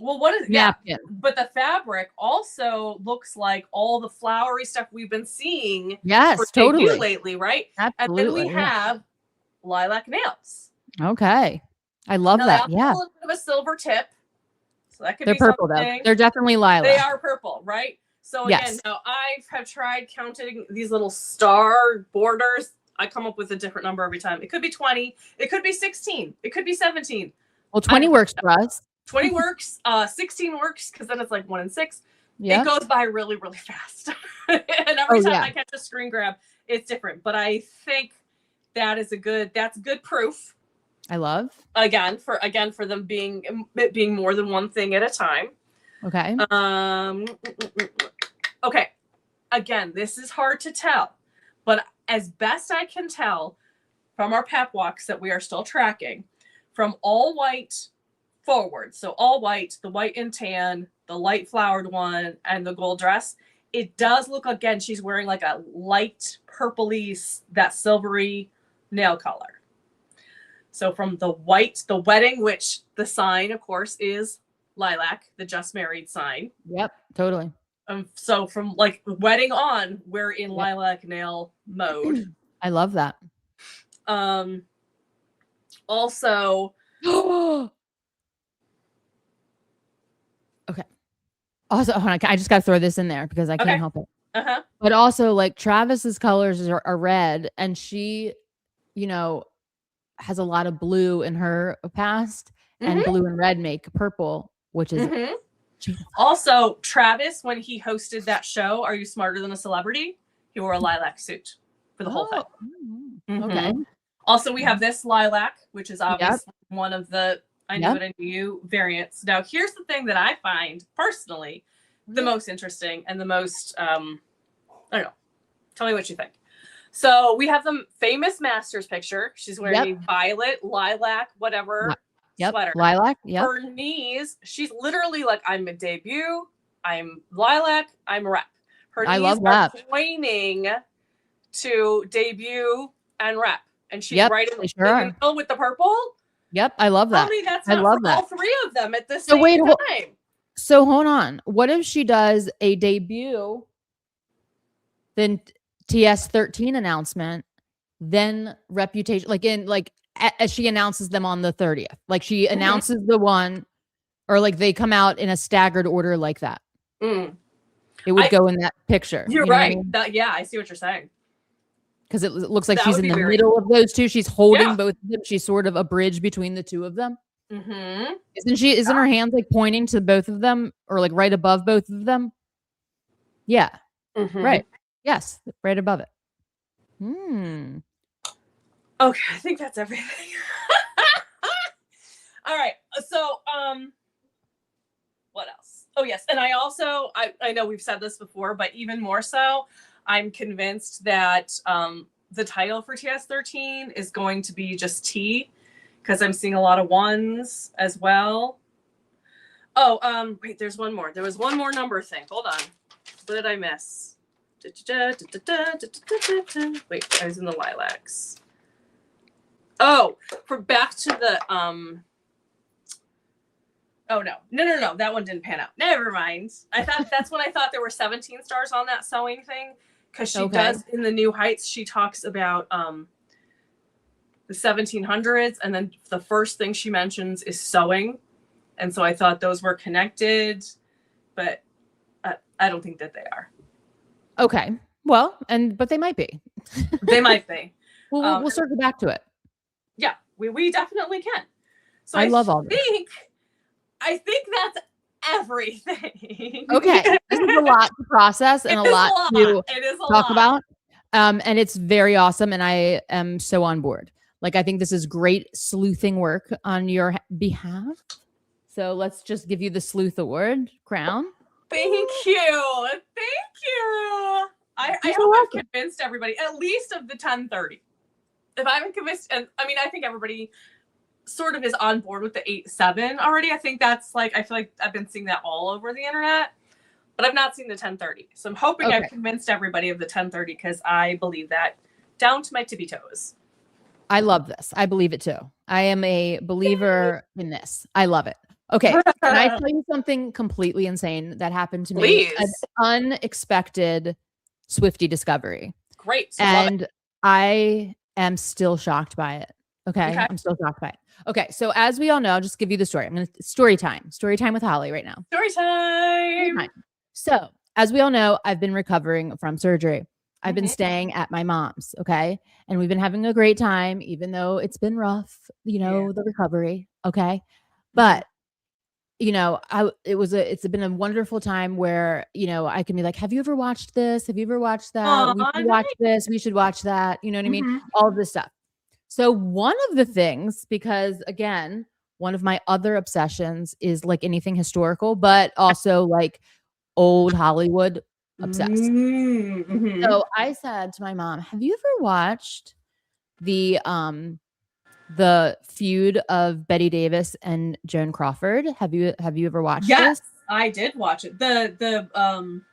Well, what is napkin? But the fabric also looks like all the flowery stuff we've been seeing. Yes, totally. Lately, right? Absolutely. And then we have lilac nails. Okay, I love that. Yeah, a little bit of a silver tip, so that could be purple something. Though. They're definitely lilac. They are purple, right? So again, now I have tried counting these little star borders. I come up with a different number every time. It could be 20. It could be 16. It could be 17. Well, 20 works for us. 20 works. 16 works because then it's like 1 and 6. Yeah. It goes by really, really fast. And every time I catch a screen grab, it's different. But I think that's good proof. I love again for them being more than one thing at a time. Okay. Okay. Again, this is hard to tell, but as best I can tell from our pep walks that we are still tracking, from all white forward, so all white, the white and tan, the light flowered one, and the gold dress, it does look, again, she's wearing like a light purpley, that silvery nail color. So from the white, the wedding, which the sign, of course, is lilac, the just married sign. Yep, totally. So from like wedding on, we're in lilac nail mode. I love that. Also, okay. Also, hold on, I just got to throw this in there because I can't help it. Uh-huh. But also, like Travis's colors are red, and she has a lot of blue in her past, and Mm-hmm. blue and red make purple, which is Also, Travis, when he hosted that show, Are You Smarter Than a Celebrity? He wore a lilac suit for the whole thing. Okay. Also, we have this lilac, which is obviously Yep. one of the I knew it, I knew you variants. Now, here's the thing that I find personally the most interesting and the most, I don't know, tell me what you think. So we have the famous Masters picture. She's wearing a violet, lilac, whatever sweater. Lilac. Yep. Her knees, she's literally like, I'm a debut, I'm lilac, I'm rep. Her knees are pointing to debut and rep. And she's right in the middle with the purple. Yep, I love that. Tell me that's not for all three of them at the same time. So hold on. What if she does a debut, then TS13 announcement, then reputation, as she announces them on the 30th, like she announces the one, or like they come out in a staggered order like that. It would go in that picture. You're right. Yeah, I see what you're saying. Because it looks like she's in the middle of those two. She's holding both of them. She's sort of a bridge between the two of them. Isn't her hands like pointing to both of them, or like right above both of them? Yeah. Right. Yes. Right above it. Okay. I think that's everything. All right. So, what else? Oh, yes. And I also, I know we've said this before, but even more so, I'm convinced that the title for TS13 is going to be just T, because I'm seeing a lot of ones as well. Oh, wait, there's one more. There was one more number thing. Hold on. What did I miss? Wait, I was in the lilacs. Oh, for back to the oh no, that one didn't pan out. Never mind. I thought that's when I thought there were 17 stars on that sewing thing, because she does in the New Heights, she talks about the 1700s, and then the first thing she mentions is sewing, and so I thought those were connected, but I don't think that they are. Okay. Well, but they might be. They might be. Well, we'll circle back to it. Yeah, we definitely can. So I love all this. I think that's everything. Okay. This is a lot to process and a lot to talk about. And it's very awesome. And I am so on board. Like, I think this is great sleuthing work on your behalf. So let's just give you the Sleuth Award crown. Thank you. Thank you. I hope I've convinced everybody, at least of the 1030. If I haven't convinced, and I mean, I think everybody sort of is on board with the 8-7 already. I think that's like, I feel like I've been seeing that all over the internet, but I've not seen the 1030. So I'm hoping I've convinced everybody of the 1030, because I believe that down to my tippy toes. I love this. I believe it too. I am a believer in this. I love it. Okay. Can I tell you something completely insane that happened to me? Please. An unexpected Swiftie discovery. Great. And I am still shocked by it. Okay. I'm still shocked by it. Okay. So as we all know, I'll just give you the story. I'm going to story time with Holly right now. Story time. So as we all know, I've been recovering from surgery. I've been staying at my mom's. Okay. And we've been having a great time, even though it's been rough, the recovery. Okay. But it's been a wonderful time where, I can be like, have you ever watched this? Have you ever watched that? We should watch this. We should watch that. You know what I mean? All of this stuff. So one of the things, because again, one of my other obsessions is like anything historical, but also like old Hollywood obsessed. So I said to my mom, have you ever watched the feud of Betty Davis and Joan Crawford? Have you ever watched this? I did watch it. The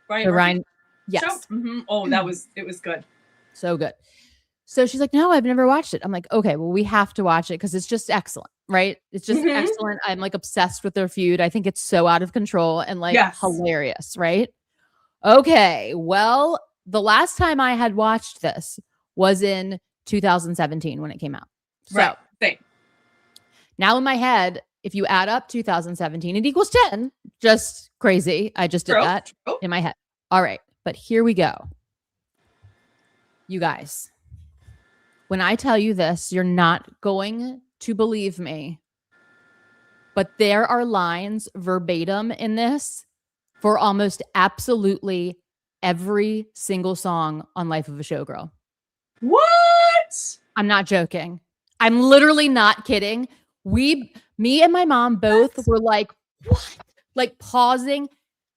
Ryan yes. Oh, it was good. So good. So she's like, no, I've never watched it. I'm like, okay, well, we have to watch it because it's just excellent, right? It's just excellent. I'm like obsessed with their feud. I think it's so out of control and like hilarious, right? Okay, well, the last time I had watched this was in 2017 when it came out. So now in my head, if you add up 2017, it equals 10. Just crazy. I just did that in my head. All right, but here we go. You guys, When I tell you this, you're not going to believe me. But there are lines verbatim in this for almost absolutely every single song on Life of a Showgirl. What? I'm not joking. I'm literally not kidding. Me and my mom both were like, what? Like pausing.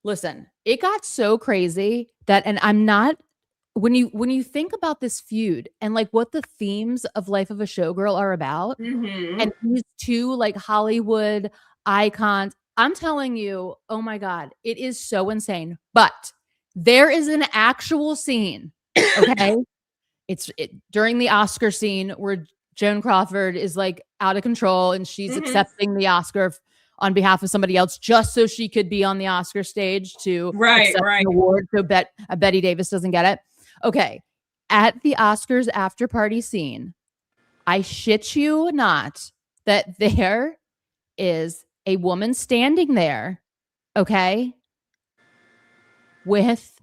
Listen, it got so crazy that, and I'm not, when you think about this feud and like what the themes of Life of a Showgirl are about, and these two like Hollywood icons, I'm telling you, oh my God, it is so insane. But there is an actual scene, okay? It's during the Oscar scene where Joan Crawford is like out of control and she's accepting the Oscar on behalf of somebody else just so she could be on the Oscar stage to accept an award. So Betty Davis doesn't get it. Okay. At the Oscars after party scene, I shit you not that there is a woman standing there, okay, with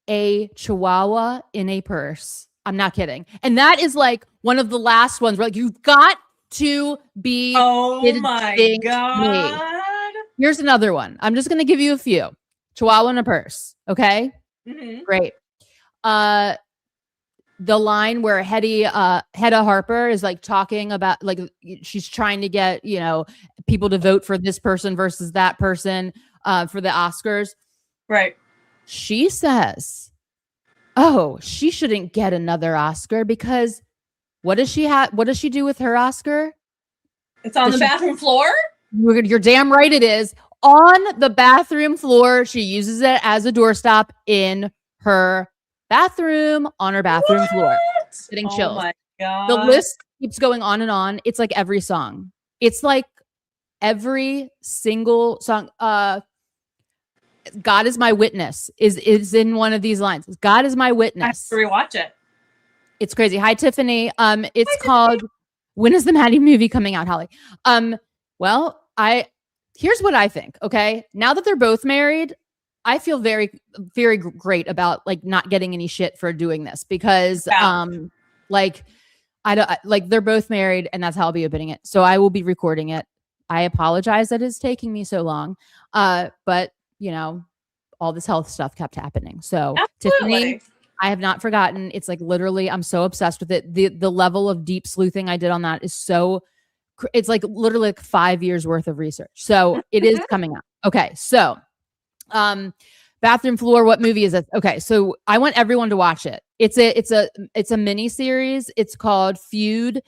a chihuahua in a purse. I'm not kidding. And that is like one of the last ones where like you've got to be my God. Me. Here's another one. I'm just going to give you a few. Chihuahua in a purse. Okay. Great. The line where Hedda Harper is like talking about like she's trying to get, you know, people to vote for this person versus that person for the Oscars. Right. She says, oh, she shouldn't get another Oscar because what does she have? What does she do with her Oscar? It's on the bathroom floor? You're damn right it is. On the bathroom floor. She uses it as a doorstop in her bathroom, on her bathroom floor. Getting chills. Oh my God. The list keeps going on and on. It's like every song. It's like every single song. God is my witness is in one of these lines. God is my witness. I have to rewatch it. It's crazy. Hi, Tiffany. It's called When is the Maddie movie coming out, Holly? Well, here's what I think. Okay. Now that they're both married, I feel very, very great about like not getting any shit for doing this because, like, I don't like they're both married and that's how I'll be opening it. So I will be recording it. I apologize that it's taking me so long. But you know, all this health stuff kept happening. So Tiffany, I have not forgotten. It's like literally, I'm so obsessed with it. The level of deep sleuthing I did on that is so, it's like literally like 5 years worth of research. So it is coming up. Okay. So, bathroom floor. What movie is it? Okay. So I want everyone to watch it. It's a mini series. It's called Feud,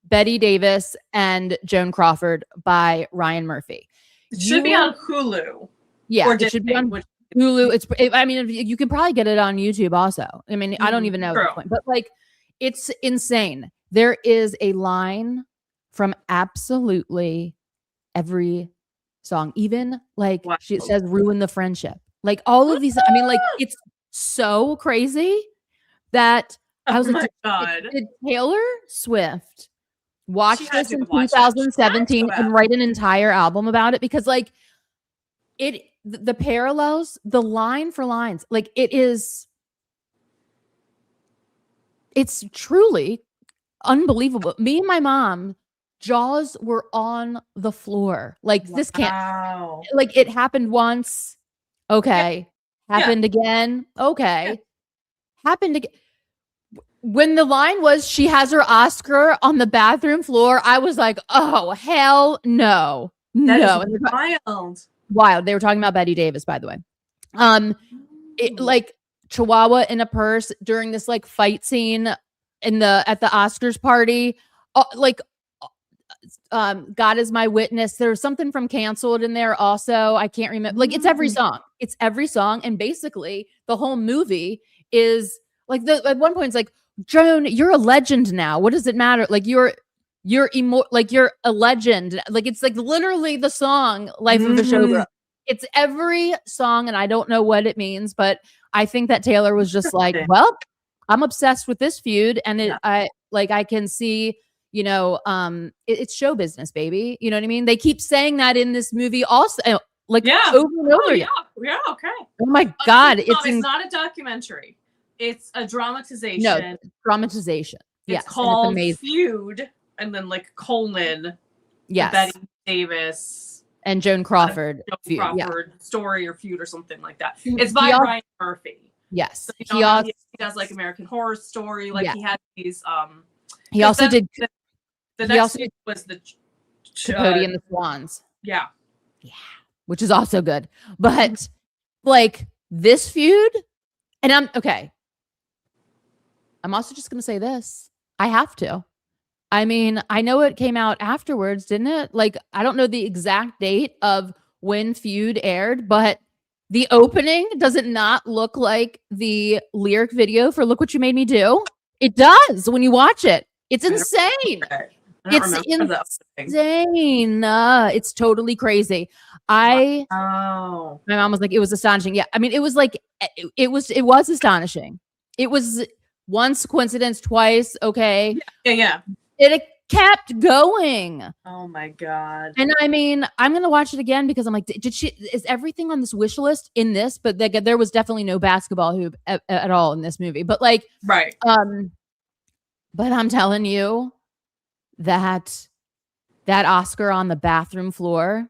Betty Davis and Joan Crawford by Ryan Murphy. It should be on Hulu. Yeah, it should be on Hulu. I mean, you can probably get it on YouTube also. I mean, I don't even know at this point, but like, it's insane. There is a line from absolutely every song, even like she says, "Ruin the friendship." Like all of these. I mean, like it's so crazy that I was like, did Taylor Swift watch this in 2017 and write an entire album about it? Because like the parallels, the line for lines, like it's truly unbelievable. Me and my mom, jaws were on the floor. Like this can't, like it happened once. Okay. Happened again. Okay. Happened again. When the line was she has her Oscar on the bathroom floor, I was like, oh, hell no. That is wild. Wild. They were talking about Betty Davis, by the way. Like Chihuahua in a purse during this like fight scene at the Oscars party. God is my witness. There's something from Canceled in there also. I can't remember. Like it's every song. It's every song. And basically the whole movie is like at one point it's like, Joan, you're a legend now. What does it matter? Like you're a legend. Like it's like literally the song Life of a Showgirl. It's every song, and I don't know what it means, but I think that Taylor was just like, well, I'm obsessed with this feud, and I can see, you know, it's show business, baby. You know what I mean? They keep saying that in this movie also, like over and over. Yeah, okay. Oh my God, it's not a documentary. It's a No, dramatization. dramatization. It's Yes, and it's called amazing. Feud, and then like colon the Yes, Betty Davis and Joan Crawford Joan feud. Yeah, Crawford story or feud or something like that. He It's by al- Ryan Murphy. yes, So you know he how also he does like American Horror Story, like yeah he had these he 'cause also then did the he next also feud did was the Capote and the Swans. yeah. Yeah, which is also good. But like this feud, and I'm okay. I'm also just gonna say this. I have to. I mean, I know it came out afterwards, didn't it? Like, I don't know the exact date of when Feud aired, but the opening does it not look like the lyric video for Look What You Made Me Do? It does when you watch it. It's I don't insane. remember it. I don't It's remember the opening. insane. It's totally crazy. I Wow. My mom was like, it was astonishing. Yeah. I mean, it was like it was astonishing. It was once coincidence, twice, okay. Yeah. It kept going. Oh my god. And I mean, I'm gonna watch it again because I'm like, did she? Is everything on this wish list in this? But there was definitely no basketball hoop at all in this movie. But like, Right. but I'm telling you that Oscar on the bathroom floor,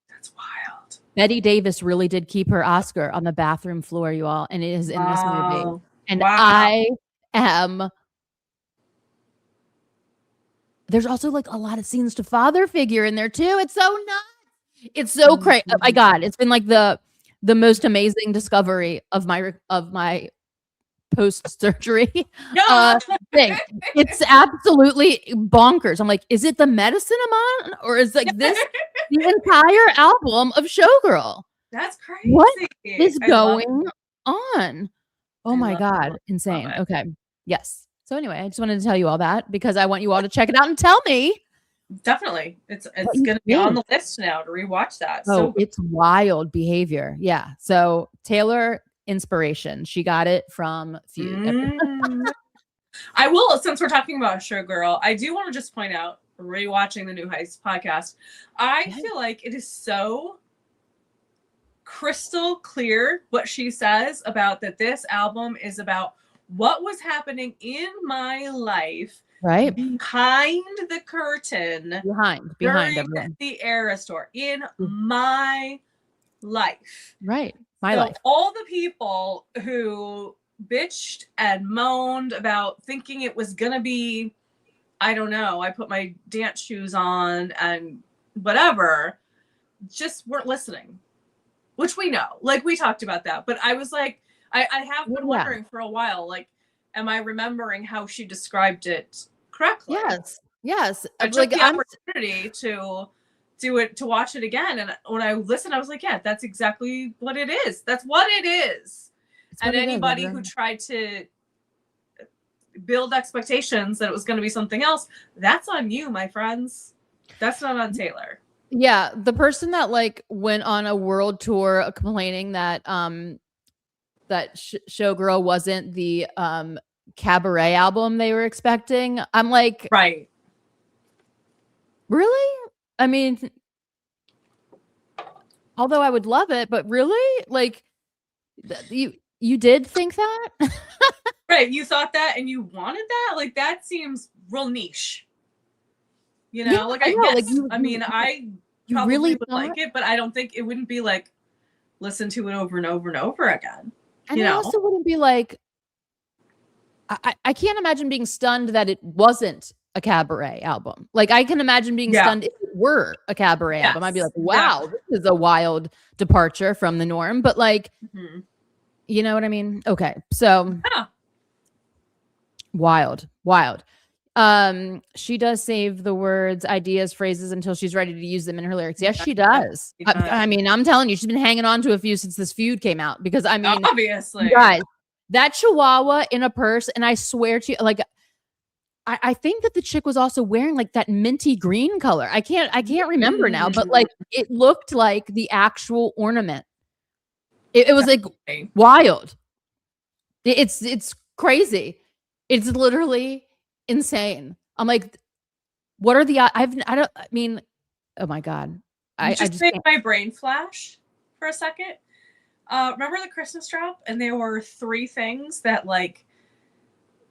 That's wild. Betty Davis really did keep her Oscar on the bathroom floor, you all, and it is in this movie. Wow. And Wow. I am. There's also like a lot of scenes to father figure in there too. It's so nuts. It's so crazy. Oh my god, it's been like the most amazing discovery of my post surgery thing. It's absolutely bonkers. I'm like, is it the medicine I'm on, or is like this the entire album of Showgirl? That's crazy. What is going on? Oh my god, love insane. it. Okay, yes. So anyway, I just wanted to tell you all that because I want you all to check it out and tell me. Definitely. It's you gonna be on think. the list now to rewatch that. Oh, So it's wild behavior. Yeah. So Taylor inspiration. She got it from Feud. I will, since we're talking about Showgirl, I do want to just point out, rewatching the New Heights podcast, I feel like it is so crystal clear what she says about that this album is about what was happening in my life Right? behind the curtain Behind during everyone. the Eras Tour in my life. Right. My So life. all the people who bitched and moaned about thinking it was gonna be, I don't know, I put my dance shoes on and whatever, just weren't listening. Which we know. Like we talked about that. But I was like, I have been wondering for a while, like, am I remembering how she described it correctly? Yes. I took the opportunity to do it, to watch it again. And when I listened, I was like, yeah, that's exactly what it is. That's what it is. And anybody who tried to build expectations that it was going to be something else, that's on you, my friends. That's not on Taylor. Yeah, the person that like went on a world tour complaining that Showgirl wasn't the cabaret album they were expecting. I'm like, right. Really? I mean, although I would love it, but really? Like you did think that? Right, you thought that and you wanted that? Like that seems real niche. You know, like I guess. Like I mean, I probably really would like it, but I don't think it wouldn't be like listen to it over and over and over again. And I also wouldn't be like I can't imagine being stunned that it wasn't a cabaret album. Like I can imagine being stunned if it were a cabaret album. I'd be like, wow, this is a wild departure from the norm. But like, you know what I mean? Okay. So wild. She does save the words, ideas, phrases until she's ready to use them in her lyrics. Yes, she does. I mean, I'm telling you, she's been hanging on to a few since this feud came out because I mean, obviously, guys, that chihuahua in a purse, and I swear to you, like, I think that the chick was also wearing like that minty green color. I can't remember now, but like it looked like the actual ornament. It was like wild. It's crazy. It's literally insane. I'm like, what are the I mean, oh my god. I just made my brain flash for a second. Remember the Christmas drop? And there were 3 things that like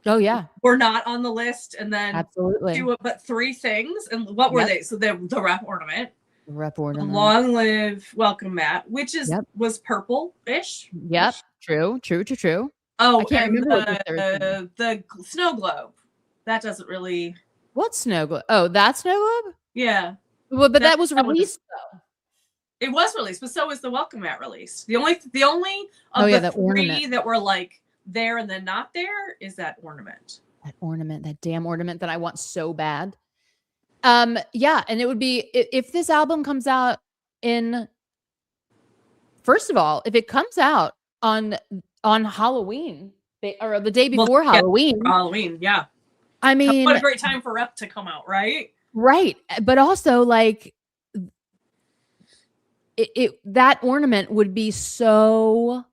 Oh yeah, were not on the list, and then absolutely. but 3 things. And what were Yep. they? So the rep ornament, Rep the ornament. long live welcome mat, which is Yep. was purple-ish. Yep. True. Oh, I can't and remember what the third thing. the snow globe. That doesn't really. What snow globe? Oh, that snow globe? Yeah. Well, but that was released though. It was released, but so was the welcome mat released. The only Oh, of yeah, the that 3 ornament. that were like there and then not there is that ornament. That ornament, that damn ornament that I want so bad. Yeah, and it would be if this album comes out in, first of all, if it comes out on Halloween or the day before Halloween. Halloween, yeah. I mean, what a great time for Rep to come out, right? Right, but also like that ornament would be so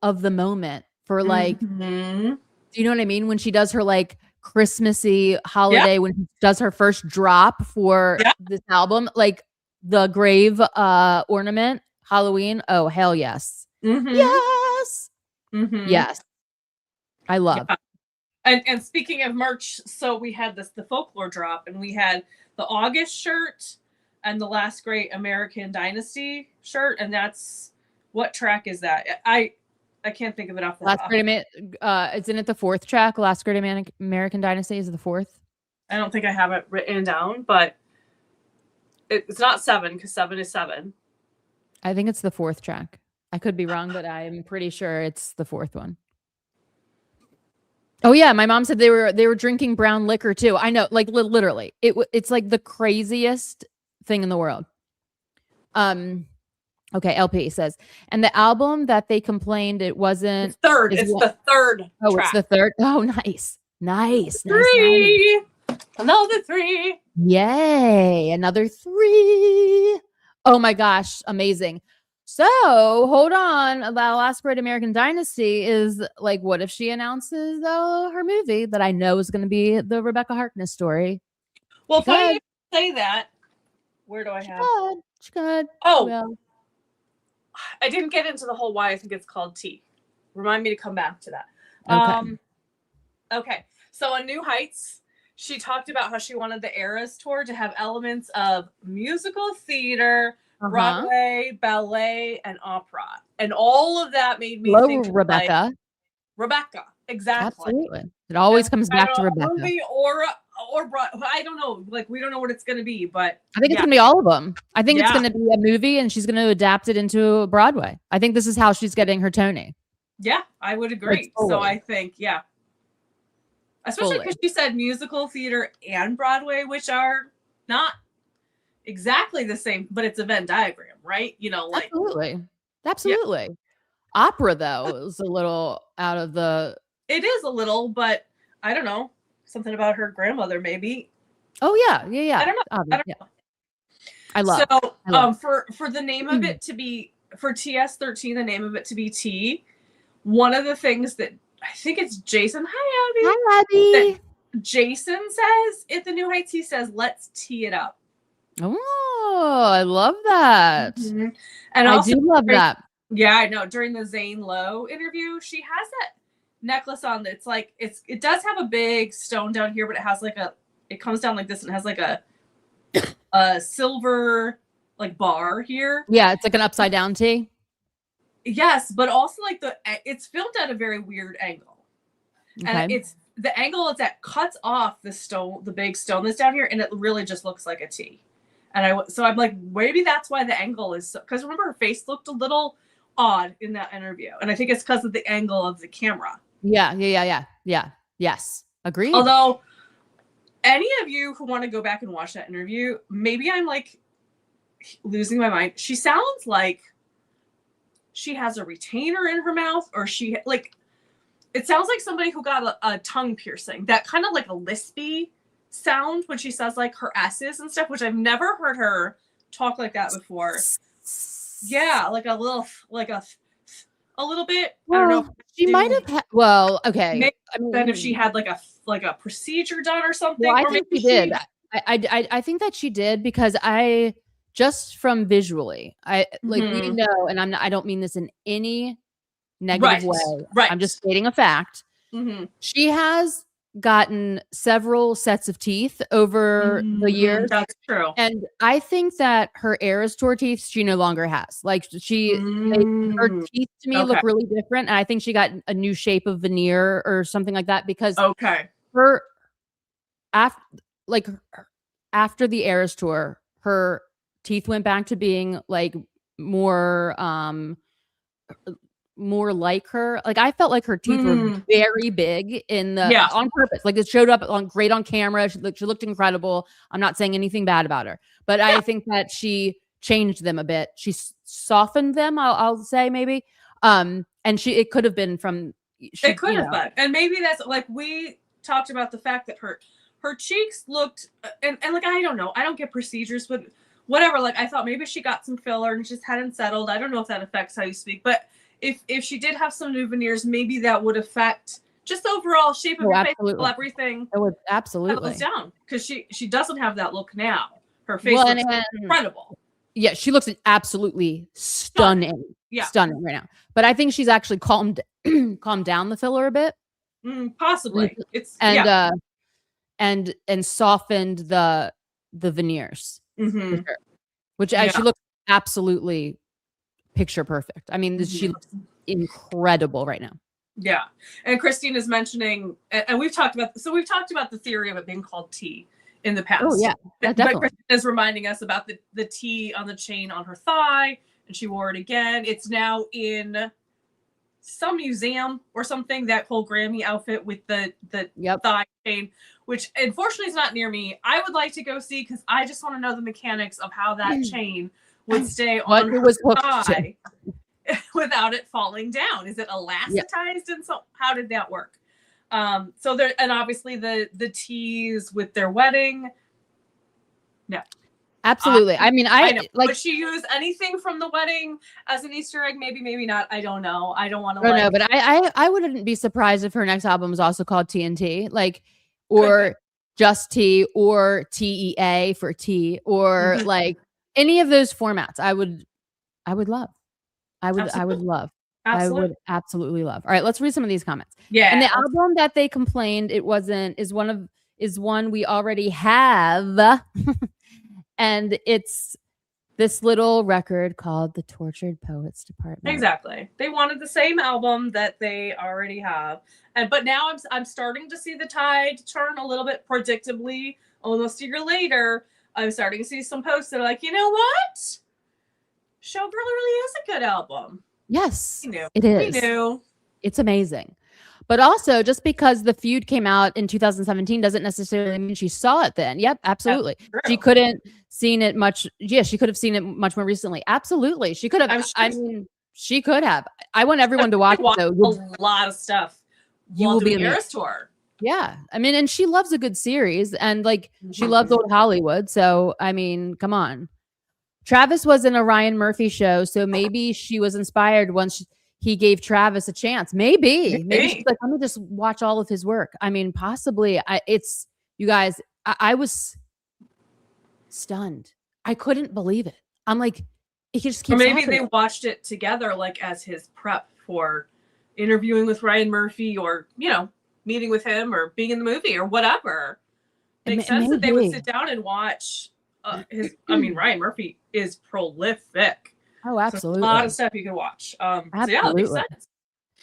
of the moment for like, do you know what I mean? When she does her like Christmassy holiday, when she does her first drop for this album, like the grave ornament, Halloween. Oh, hell yes. Yes. Yes. I love. Yeah. And speaking of merch, so we had the Folklore drop, and we had the August shirt and the Last Great American Dynasty shirt, and that's, what track is that? I can't think of it off the top. Isn't it the 4th track? Last Great American Dynasty is the 4th. I don't think I have it written down, but it's not 7 because 7 is 7. I think it's the 4th track. I could be wrong, but I'm pretty sure it's the 4th one. Oh yeah, my mom said they were drinking brown liquor too. I know, like literally, it's like the craziest thing in the world. Okay, LP says, and the album that they complained it wasn't it's third. It's the 3rd. Oh, track. It's the 3rd. Oh, nice. 3. Nice. Another 3. Yay, another 3. Oh my gosh, amazing. So hold on. The Last Great American Dynasty is like, what if she announces her movie that I know is going to be the Rebecca Harkness story? Well, funny you say that. Where do I have? She could. Oh, well. I didn't get into the whole why I think it's called T. Remind me to come back to that. Okay. Okay. So on New Heights, she talked about how she wanted the Eras tour to have elements of musical theater, Broadway, ballet, and opera. And all of that made me think Rebecca. Like, Rebecca, exactly. Absolutely. It always comes back to Rebecca. Movie or I don't know. Like, we don't know what it's going to be, but I think it's going to be all of them. I think it's going to be a movie and she's going to adapt it into Broadway. I think this is how she's getting her Tony. Yeah, I would agree. So I think, especially because she said musical theater and Broadway, which are not exactly the same, but it's a Venn diagram, right? You know, like absolutely. Yeah. Opera though is a little out of the. It is a little, but I don't know, something about her grandmother, maybe. Oh yeah. I don't know. I love. So, for the name of it to be for TS13, the name of it to be T. One of the things that I think it's Jason. Hi, Abby. Hi, Abby. Jason says at the New Heights, he says, "Let's tee it up." Oh, I love that. Mm-hmm. And I do love that. Yeah, I know. During the Zane Lowe interview, she has that necklace on that's like it does have a big stone down here, but it has like it comes down like this and has like a silver like bar here. Yeah, it's like an upside down T. Yes, but also like it's filmed at a very weird angle. Okay. And it's the angle is that cuts off the big stone that's down here, and it really just looks like a T. And so I'm like, maybe that's why the angle is so, because remember her face looked a little odd in that interview, and I think it's because of the angle of the camera. Yeah. Yes, agreed. Although any of you who want to go back and watch that interview, maybe I'm like losing my mind. She sounds like she has a retainer in her mouth, or it sounds like somebody who got a tongue piercing, that kind of like a lispy sound when she says like her S's and stuff, which I've never heard her talk like that before. Yeah, like a little bit. Well, I don't know. She might have had. Well, okay. Maybe then if she had like a procedure done or something. Well, I or think she did. I think that she did, because I just from visually, like we Mhm. know, and I don't mean this in any negative Right. way. I'm just Right. stating a fact. Mhm. She has gotten several sets of teeth over the Mhm. years. That's true. And I think that her Eras Tour teeth, she no longer has. Like her Mm. teeth to me Okay. look really different. And I think she got a new shape of veneer or something like that because Okay. her after like after the Eras Tour, her teeth went back to being like more more like her. Like I felt like her teeth were Mm. very big Yeah. on purpose. Like it showed up on great on camera. She looked incredible. I'm not saying anything bad about her, but I think that she changed them a bit. She softened them. I'll say maybe. And it could have been from It she, could have been. And maybe that's like we talked about the fact that her cheeks looked and like I don't know. I don't get procedures, but whatever. Like I thought maybe she got some filler and just hadn't settled. I don't know if that affects how you speak, but if she did have some new veneers, maybe that would affect just the overall shape of Oh, your face, absolutely. everything It would settles absolutely. down. Because she doesn't have that look now. Her face Well, looks and incredible. yeah, she looks absolutely Stunning. stunning, Yeah. stunning right now. But I think she's actually calmed down the filler a bit. Possibly. It's And yeah. and softened the veneers for Hmm. sure. Which Yeah. she looks absolutely picture perfect. I mean, she Hmm. looks incredible right now. Yeah. And Christine is mentioning, and we've talked about, so we've talked about the theory of it being called T in the Oh past. yeah, But definitely. Christine is reminding us about the T on the chain on her thigh, and she wore it again. It's now in some museum or something, that whole Grammy outfit with the Yep. thigh chain, which unfortunately is not near me. I would like to go see because I just want to know the mechanics of how that chain would stay What on it her was hooked to. thigh without it falling down. Is it Yeah. elastized? And so how did that work? So there, and obviously the teas with their wedding. No. Absolutely. I mean, I know. like Would she use anything from the wedding as an Easter egg? Maybe, maybe not. I don't know. I don't want to I don't know, like but I wouldn't be surprised if her next album is also called TNT, like could be. or just T or TEA for T or Mhm. like any of those formats. I would love. I would Absolutely. love. I Absolutely. would absolutely love. All right, let's read some of these comments. And Yeah. the album that they complained it wasn't is one we already have. And it's this little record called The Tortured Poets Department. Exactly. They wanted the same album that they already have. And but now I'm starting to see the tide turn a little bit predictably. Almost a year later, I'm starting to see some posts that are like, you know what? Showgirl really is a good album. Yes, We knew. it We is. knew. It's amazing. But also, just because the feud came out in 2017 doesn't necessarily mean she saw it then. Yep, That's absolutely. She true. couldn't seen it much. Yeah, she could have seen it much more recently. Absolutely. She could have. I'm I sure mean, she could have. I want everyone to watch I it watched though. a lot of stuff You while will be doing amazed. Eras Tour. Yeah. I mean, and she loves a good series and like she loves Mhm. old Hollywood. So, I mean, come on. Travis was in a Ryan Murphy show, so maybe she was inspired once he gave Travis a chance. Maybe she's Maybe. like, let me just watch all of his work. I mean, possibly. It's you guys. I was stunned. I couldn't believe it. I'm like, it just Or keeps maybe happening. they watched it together, like as his prep for interviewing with Ryan Murphy, or meeting with him, or being in the movie, or whatever. Makes sense that they would Maybe. sit down and watch his. I mean, Ryan Murphy is prolific. Oh, So a lot of absolutely, stuff you could watch. So yeah, that makes absolutely. sense.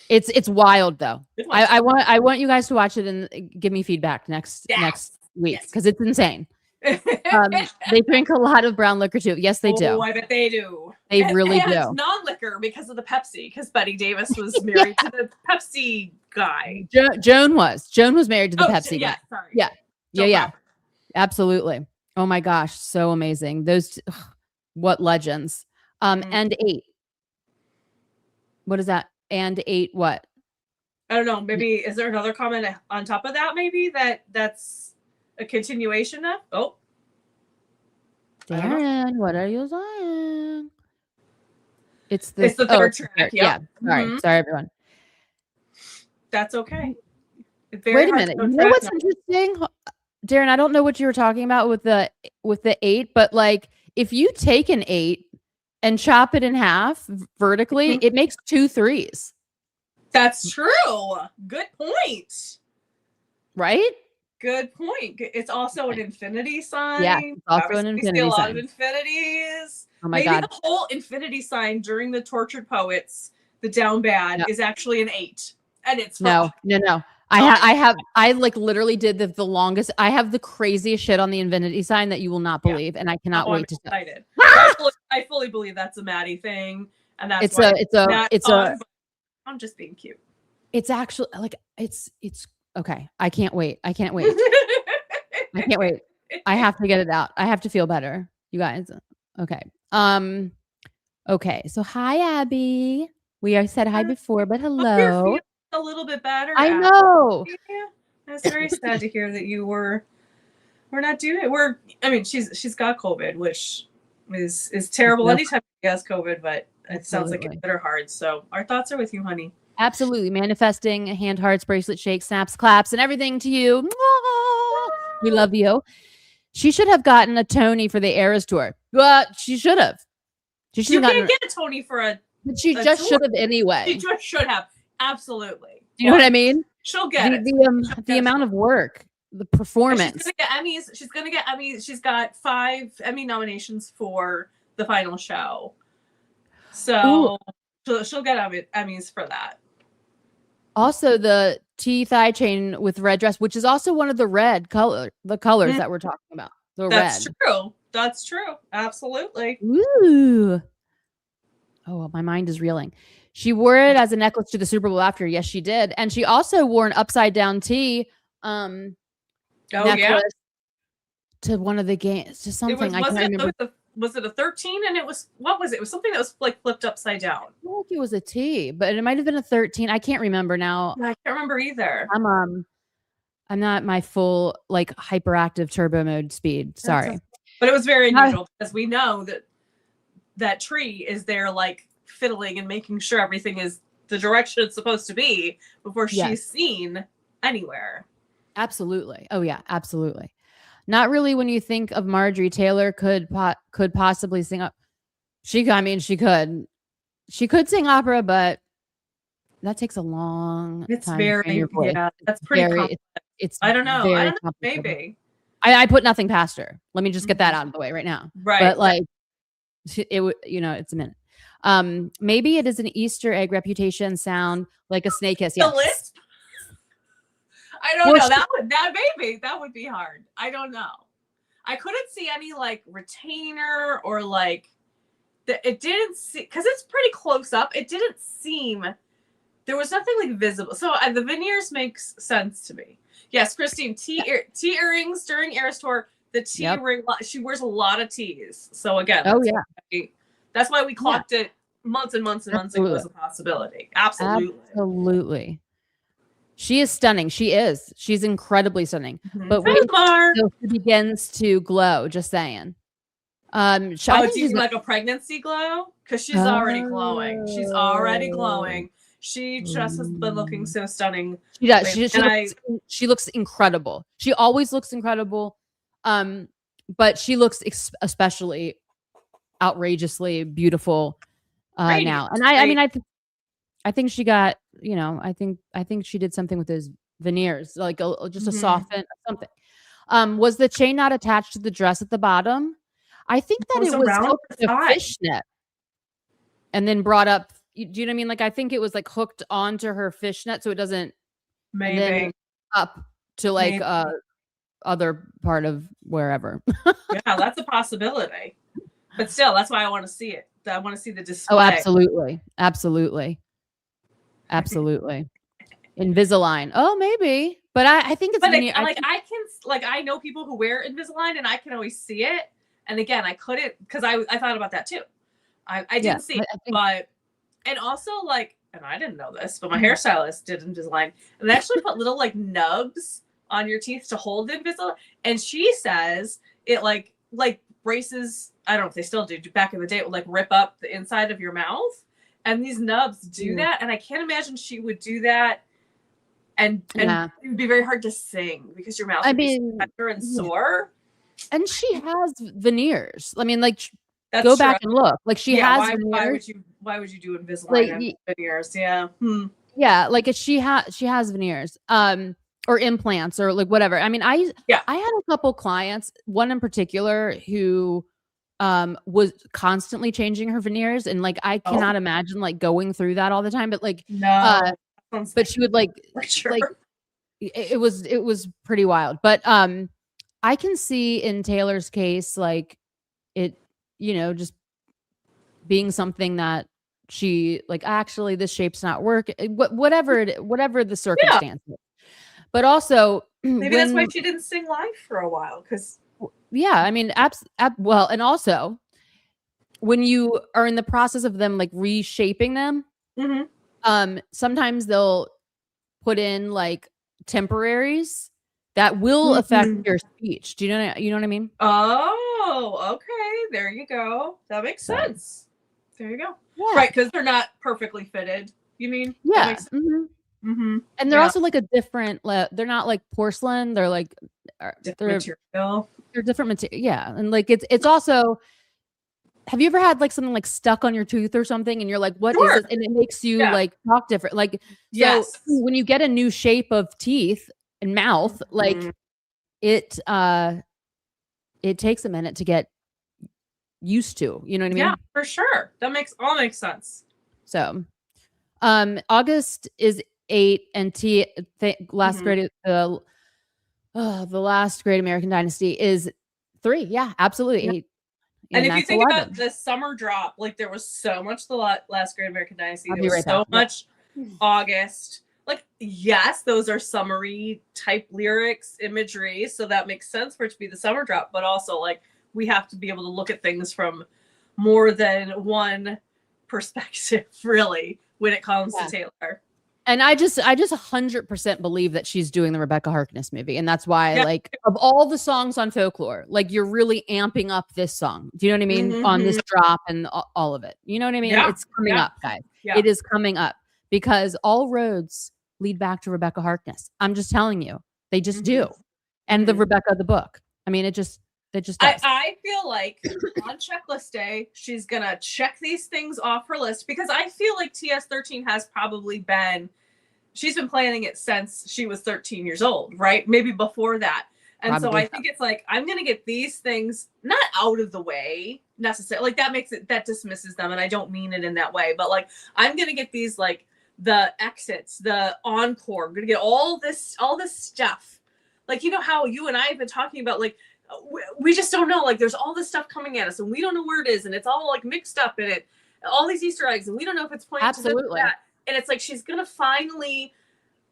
It's wild though. Good one. I want you guys to watch it and give me feedback next Yes. week Yes. because it's insane. They drink a lot of brown liquor too. Yes, they do. Oh, I bet they do. They really and do. non-liquor because of the Pepsi, because Betty Davis was married to the Pepsi guy. Joan was married to the Pepsi yeah, guy. sorry. Yeah. Joe Yeah. Crawford. Absolutely. Oh my gosh, so amazing. Those what legends. And 8. What is that? And 8 what? I don't know. Maybe is there another comment on top of that? Maybe that's a continuation of. Oh, Darren, what are you saying? It's the third track. Yeah. Mm-hmm. Sorry, everyone. That's okay. Wait a minute. You know what's interesting, Darren? I don't know what you were talking about with the 8, but like if you take an 8 and chop it in half vertically, it makes 2 3s. That's true. Good point. Right? Good point. It's also an infinity sign. Yeah, it's also Obviously, an we see a infinity lot sign. of infinities. Oh my Maybe God. the whole infinity sign during the Tortured Poets, the down bad, No. is actually an 8. And it's for No. I like literally did the longest. I have the craziest shit on the infinity sign that you will not believe, and I cannot I'm wait to tell. excited. I fully believe that's a Maddie thing, and that's It's why it's a I'm just being cute. it's actually like it's okay. I can't wait. I can't wait. I can't wait. I have to get it out. I have to feel better, you guys. Okay. Okay. So hi, Abby. We already said hi before, but Hope you're hello. feeling a little bit better. I know. Yeah, that's very sad to hear that you we're not doing it. I mean, she's got COVID, which is terrible anytime she has COVID, but it sounds like it's better hard. So our thoughts are with you, honey. Absolutely. Manifesting hand hearts, bracelet shakes, snaps, claps, and everything to you. We love you. She should have gotten a Tony for the Eras tour. But she should have. You can't get a Tony for a but she just should have anyway. She just should have. Absolutely. Do you know what I mean? She'll get it. The amount of work, the performance. She's gonna get Emmys. She's got 5 Emmy nominations for the final show. So she'll get Emmys for that. Also, the T thigh chain with red dress, which is also one of the colors that we're talking about. That's true. That's true. Absolutely. Ooh. Oh, my mind is reeling. She wore it as a necklace to the Super Bowl after. Yes, she did. And she also wore an upside down T necklace to one of the games. Just something I can't remember. Was it a 13? And what was it? It was something that was like flipped upside down. I feel like it was a T, but it might have been a 13. I can't remember now. I can't remember either. I'm not my full like hyperactive turbo mode speed. Sorry. But it was very unusual because we know that tree is there like fiddling and making sure everything is the direction it's supposed to be before she's seen anywhere. Absolutely. Oh yeah, absolutely. Not really when you think of Marjorie Taylor could possibly sing up. She could sing opera, but that takes a long time. That's pretty it's I don't know. Maybe. I put nothing past her. Let me just get that out of the way right now. Right. But like it would, it's a minute. Maybe it is an Easter egg reputation sound like a snake hiss. The list? I don't know. That would be hard. I don't know. I couldn't see any like retainer or like it didn't see because it's pretty close up. It didn't seem there was nothing like visible. So the veneers makes sense to me. Yes, Christine, T earrings during Eras tour. The T ring. She wears a lot of T's. So again, that's why we clocked it months and months and months ago as a possibility. Absolutely. She is stunning. She's incredibly stunning. Mm-hmm. But wait until she begins to glow. Just saying. Do you like a pregnancy glow? Because she's already glowing. She's already glowing. She just has been looking so stunning. She does. She looks incredible. She always looks incredible. But she looks especially outrageously beautiful now. And I think she got, I think she did something with those veneers, like just a soften something. Was the chain not attached to the dress at the bottom? I think that it was hooked to a fishnet and then brought up. Do you know what I mean? Like, I think it was like hooked onto her fishnet so it doesn't up to like other part of wherever. Yeah, that's a possibility. But still, that's why I want to see it. I want to see the display. Oh, absolutely. Invisalign. Oh, maybe. But I think it's I know people who wear Invisalign and I can always see it. And again, I couldn't because I thought about that too. I didn't see it, but and also like, and I didn't know this, but my hairstylist did Invisalign and they actually put little like nubs on your teeth to hold Invisalign. And she says it like braces. I don't know if they still do. Back in the day, it would like rip up the inside of your mouth, and these nubs do that. And I can't imagine she would do that. And it would be very hard to sing because your mouth would be tender and sore. And she has veneers. I mean, like, That's go true. back and look. Like, she Yeah, has why veneers. would you do Invisalign Like, and veneers? Yeah. yeah, like she has veneers, or implants or like whatever. I mean, Yeah. I had a couple clients, one in particular who was constantly changing her veneers, and like I Oh cannot imagine like going through that all the time, but like no. but she would like For sure. it was pretty wild. But I can see in Taylor's case like it, just being something that she like, actually this shape's not working, whatever the Yeah. circumstance is. But also Maybe that's why she didn't sing live for a while, because yeah, I mean, well, and also when you are in the process of them like reshaping them, sometimes they'll put in like temporaries that will affect your speech. Do you know what I mean? Oh, okay. There you go. That makes sense. There you go. Yeah. Right, because they're not perfectly fitted. You mean? Yeah. And they're also like a different. They're not like porcelain. They're like different material. They're different material. Yeah, and like it's also. Have you ever had like something like stuck on your tooth or something, and you're like, "What is this?" And it makes you like talk different. Like, so when you get a new shape of teeth and mouth, like it takes a minute to get used to. You know what I mean? Yeah, for sure. That makes sense. So, August is 8, and last great the last great American Dynasty is 3. Yeah, absolutely 8. And if you think about the summer drop, like there was so much the last great American Dynasty. There was so much August. Like, yes, those are summary type lyrics, imagery, so that makes sense for it to be the summer drop. But also, like, we have to be able to look at things from more than one perspective, really, when it comes to Taylor. And I just 100% believe that she's doing the Rebecca Harkness movie. And that's why, like, of all the songs on Folklore, like, you're really amping up this song. Do you know what I mean? On this drop and all of it. You know what I mean? It's coming up, guys. It is coming up because all roads lead back to Rebecca Harkness. I'm just telling you. They just do. And the Rebecca, the book. I mean, it just does. I feel like on checklist day, she's going to check these things off her list, because I feel like TS13 has probably been, she's been planning it since she was 13 years old, right? Maybe before that. And probably. So I think it's like, I'm going to get these things not out of the way necessarily. Like that dismisses them. And I don't mean it in that way, but like, I'm going to get these, like the exits, the encore. I'm going to get all this stuff. Like, you know how you and I have been talking about, like, we just don't know, like there's all this stuff coming at us and we don't know where it is, and it's all like mixed up in it, all these Easter eggs, and we don't know if it's pointing to this or that. And it's like she's gonna finally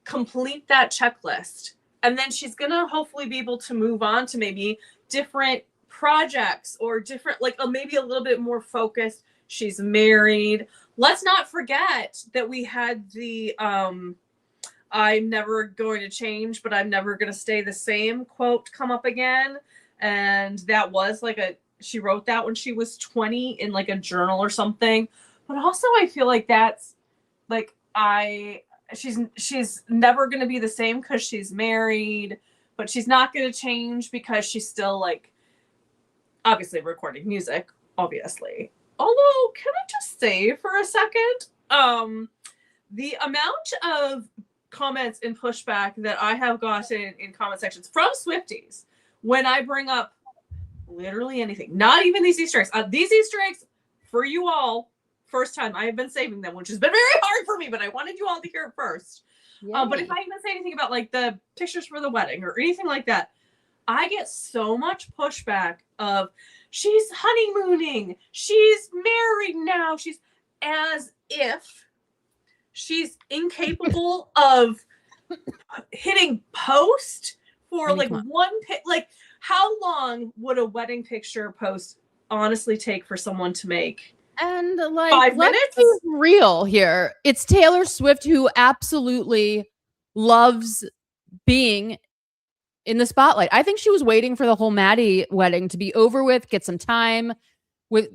complete that checklist, and then she's gonna hopefully be able to move on to maybe different projects or different, like maybe a little bit more focused. She's married. Let's not forget that we had the I'm never going to change, but I'm never going to stay the same quote come up again. And that was like she wrote that when she was 20 in like a journal or something. But also I feel like that's like, she's never going to be the same because she's married, but she's not going to change because she's still like obviously recording music, obviously. Although, can I just say for a second, the amount of comments and pushback that I have gotten in comment sections from Swifties when I bring up literally anything, not even these Easter eggs. These Easter eggs for you all, first time I have been saving them, which has been very hard for me, but I wanted you all to hear it first. But if I even say anything about like the pictures for the wedding or anything like that, I get so much pushback of she's honeymooning, she's married now, she's, as if she's incapable of hitting post for like one like how long would a wedding picture post honestly take for someone to make? And like 5 minutes? Let's be real here. It's Taylor Swift, who absolutely loves being in the spotlight. I think she was waiting for the whole Maddie wedding to be over with, get some time with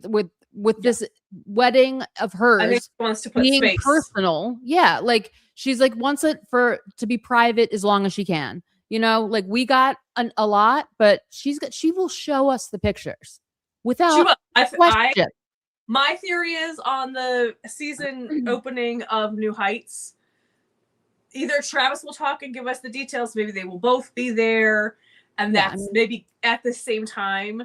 this wedding of hers. I think she wants to put being space. Personal. Yeah, like she's like wants it to be private as long as she can. You know, like we got a lot, but she will show us the pictures without question. My theory is on the season opening of New Heights, either Travis will talk and give us the details, maybe they will both be there, and that's maybe at the same time,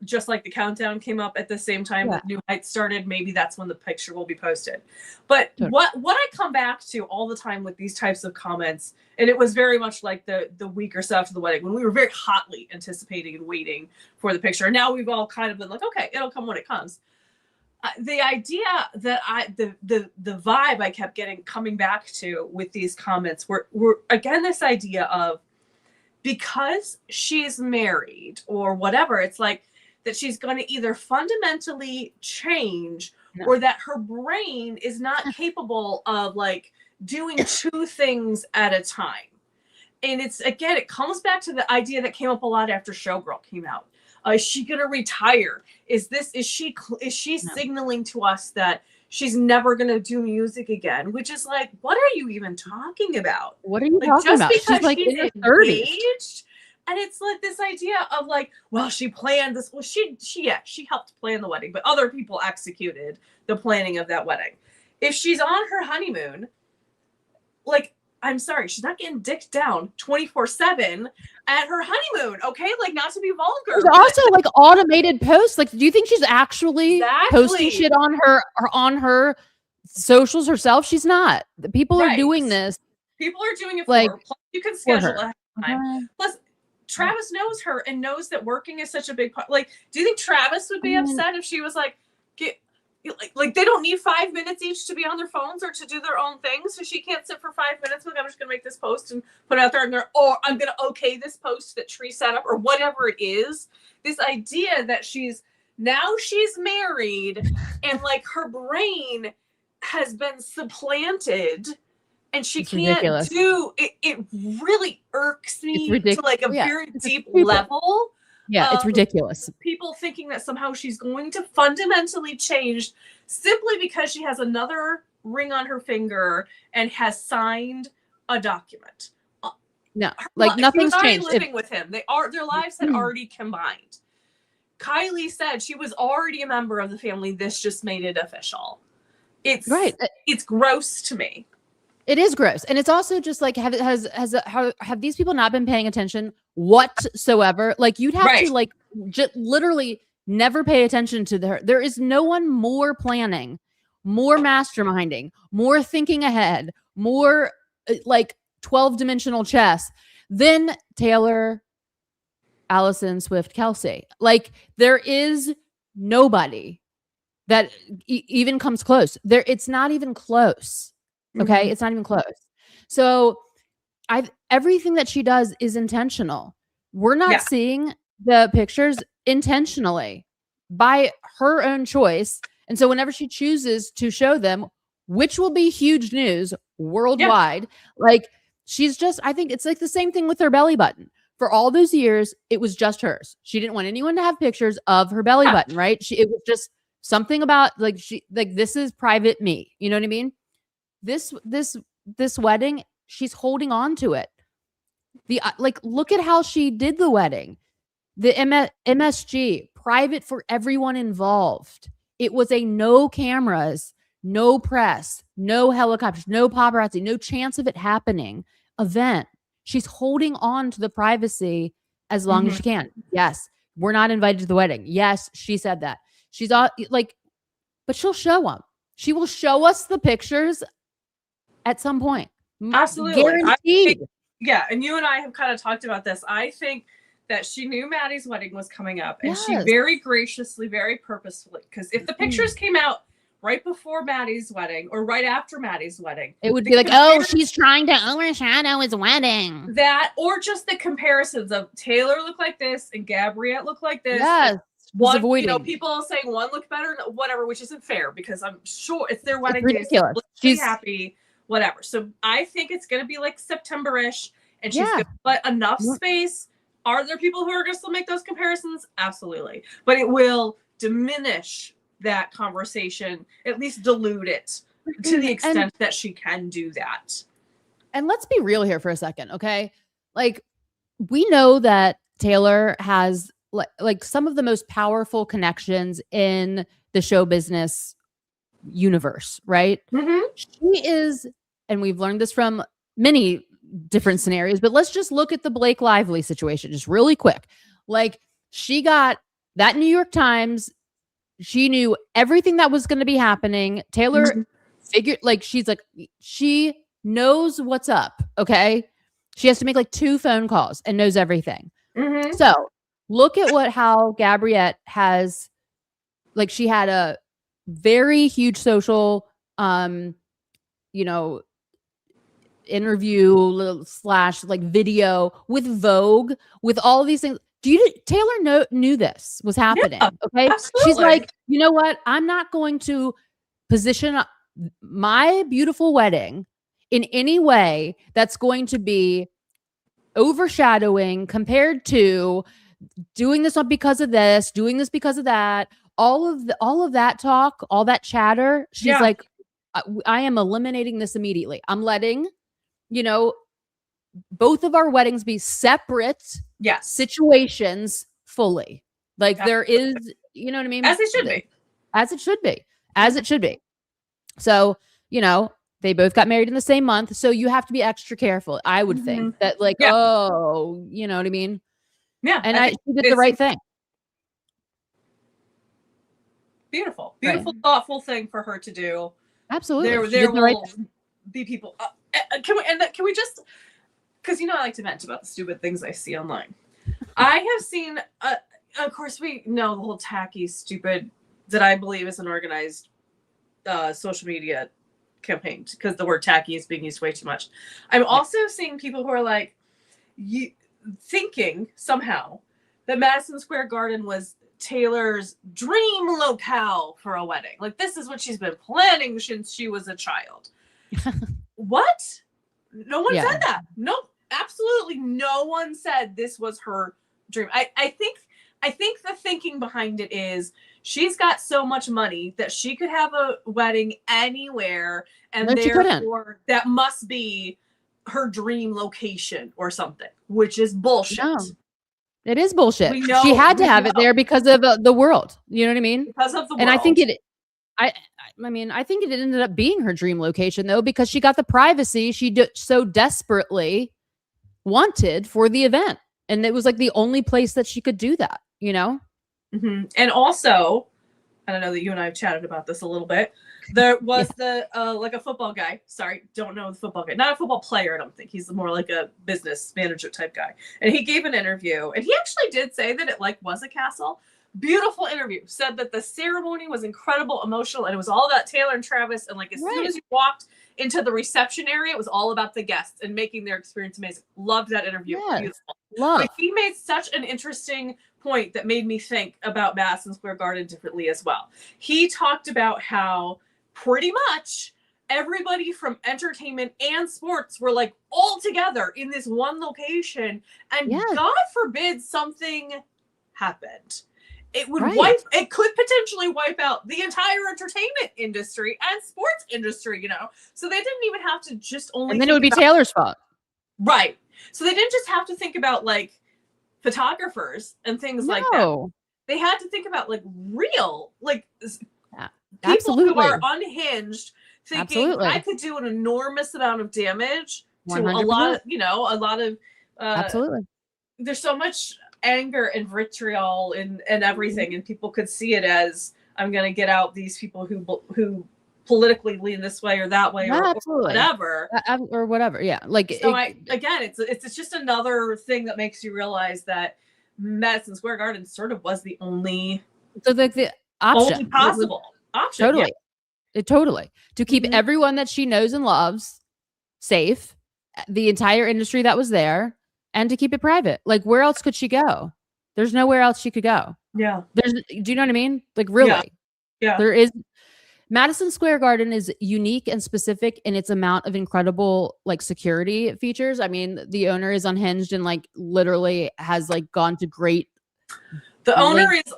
just like the countdown came up at the same time that New Heights started, maybe that's when the picture will be posted. But what I come back to all the time with these types of comments, and it was very much like the week or so after the wedding, when we were very hotly anticipating and waiting for the picture. And now we've all kind of been like, okay, it'll come when it comes. The idea that the vibe I kept coming back to with these comments were again this idea of, because she's married or whatever, it's like that she's going to either fundamentally change or that her brain is not capable of like doing two things at a time. And it's, again, it comes back to the idea that came up a lot after Showgirl came out. Is she going to retire? Is she signaling to us that she's never going to do music again? Which is like, what are you even talking about? What are you talking about? She's like in her 30s. And it's like this idea of like, well, she planned this. Well, she helped plan the wedding, but other people executed the planning of that wedding. If she's on her honeymoon, like, I'm sorry, she's not getting dicked down 24/7 at her honeymoon. Okay, like, not to be vulgar. There's also like automated posts. Like, do you think she's actually posting shit on her socials herself? She's not. The people are doing this. People are doing it for her. Plus, you can schedule ahead of time. Plus, Travis knows her and knows that working is such a big part. Like, do you think Travis would be upset if she was like, like they don't need 5 minutes each to be on their phones or to do their own things, so she can't sit for 5 minutes? Like, I'm just gonna make this post and put it out there, and or I'm gonna okay this post that Tree set up, or whatever it is. This idea that she's married and like her brain has been supplanted. And she can't do it. It really irks me to like a very deep level. Yeah, it's ridiculous. People thinking that somehow she's going to fundamentally change simply because she has another ring on her finger and has signed a document. No, like nothing's changed. Living with him, their lives had already combined. Kylie said she was already a member of the family. This just made it official. It's It's gross to me. It is gross. And it's also just like, have these people not been paying attention whatsoever? Like, you'd have to like literally never pay attention to her. There is no one more planning, more masterminding, more thinking ahead, more like 12-dimensional chess than Taylor, Allison, Swift, Kelsey. Like, there is nobody that even comes close. It's not even close. Okay. It's not even close. So everything that she does is intentional. We're not seeing the pictures intentionally by her own choice. And so whenever she chooses to show them, which will be huge news worldwide, like, she's just, I think it's like the same thing with her belly button. For all those years, it was just hers. She didn't want anyone to have pictures of her belly button, right? It was just something about like, this is private me. You know what I mean? This wedding, she's holding on to it. Like, look at how she did the wedding. The MSG, private for everyone involved. It was a no cameras, no press, no helicopters, no paparazzi, no chance of it happening event. She's holding on to the privacy as long as she can. Yes, we're not invited to the wedding. Yes, she said that. She's all like, but she'll show them. She will show us the pictures at some point. Absolutely. Guaranteed. And you and I have kind of talked about this. I think that she knew Maddie's wedding was coming up, and she very graciously, very purposefully, because if the pictures came out right before Maddie's wedding or right after Maddie's wedding, it would be like, oh, she's trying to overshadow his wedding. That, or just the comparisons of Taylor looked like this and Gabriette looked like this. Yes. One, people saying one looked better, whatever, which isn't fair because I'm sure it's their wedding day. So she's happy. Whatever. So I think it's going to be like September-ish, and she's going to put enough space. Are there people who are going to still make those comparisons? Absolutely. But it will diminish that conversation, at least dilute it to the extent that she can do that. And let's be real here for a second, okay? Like, we know that Taylor has like some of the most powerful connections in the show business universe, right? Mm-hmm. She is, and we've learned this from many different scenarios, but let's just look at the Blake Lively situation just really quick. Like, she got that New York Times, she knew everything that was going to be happening. Taylor Mm-hmm. figured, like, she's like, she knows what's up. Okay. She has to make like 2 phone calls and knows everything. Mm-hmm. So look at how Gabriette has, like, she had a very huge social, you know, interview slash like video with Vogue, with all these things. Taylor knew this was happening. Yeah, okay. absolutely. She's like, you know what? I'm not going to position my beautiful wedding in any way that's going to be overshadowing compared to doing this not because of this, doing this because of that, all of that talk, all that chatter. She's like, I am eliminating this immediately. I'm letting, both of our weddings be separate situations fully. Like, there is, you know what I mean? As it should be. As it should be. As it should be. So, they both got married in the same month. So you have to be extra careful. I would think that, like, oh, you know what I mean? Yeah. And she did the right thing. Beautiful, thoughtful thing for her to do. Absolutely. There will be people. Can we just, because I like to vent about the stupid things I see online. I have seen, of course, we know the whole tacky, stupid, that I believe is an organized social media campaign, because the word tacky is being used way too much. I'm also seeing people who are like, thinking somehow that Madison Square Garden was Taylor's dream locale for a wedding. Like, this is what she's been planning since she was a child. What? No one said that. No, absolutely no one said this was her dream. I think the thinking behind it is she's got so much money that she could have a wedding anywhere, and therefore that must be her dream location or something, which is bullshit. No, it is bullshit. She had to have it there because of the world. You know what I mean? Because of the world. And I think I think it ended up being her dream location, though, because she got the privacy she so desperately wanted for the event. And it was like the only place that she could do that, Mm-hmm. And also, I don't know that you and I have chatted about this a little bit. There was like a football guy. Sorry, don't know the football guy. Not a football player, I don't think. He's more like a business manager type guy. And he gave an interview, and he actually did say that it was a castle. Beautiful interview. Said that the ceremony was incredible, emotional, and it was all about Taylor and Travis. And as soon as you walked into the reception area, it was all about the guests and making their experience amazing. Loved that interview. Yes. Beautiful. Love. He made such an interesting point that made me think about Madison Square Garden differently as well. He talked about how pretty much everybody from entertainment and sports were all together in this one location, and God forbid something happened. It would it could potentially wipe out the entire entertainment industry and sports industry, So they didn't even have to just only. And then it would be Taylor's fault. Right. So they didn't just have to think about photographers and things like that. They had to think about real, people who are unhinged, thinking I could do an enormous amount of damage to 100%. a lot of absolutely. There's so much anger and vitriol and everything, and people could see it as, I'm going to get out these people who politically lean this way or that way, or whatever, or whatever. Yeah, it's just another thing that makes you realize that Madison Square Garden sort of was the only the option, only possible option. Totally to keep everyone that she knows and loves safe, the entire industry that was there, and to keep it private. Where else could she go? There's nowhere else she could go. Yeah. Do you know what I mean? Really? Yeah. There is. Madison Square Garden is unique and specific in its amount of incredible security features. I mean, the owner is unhinged and literally has gone to great. The owner is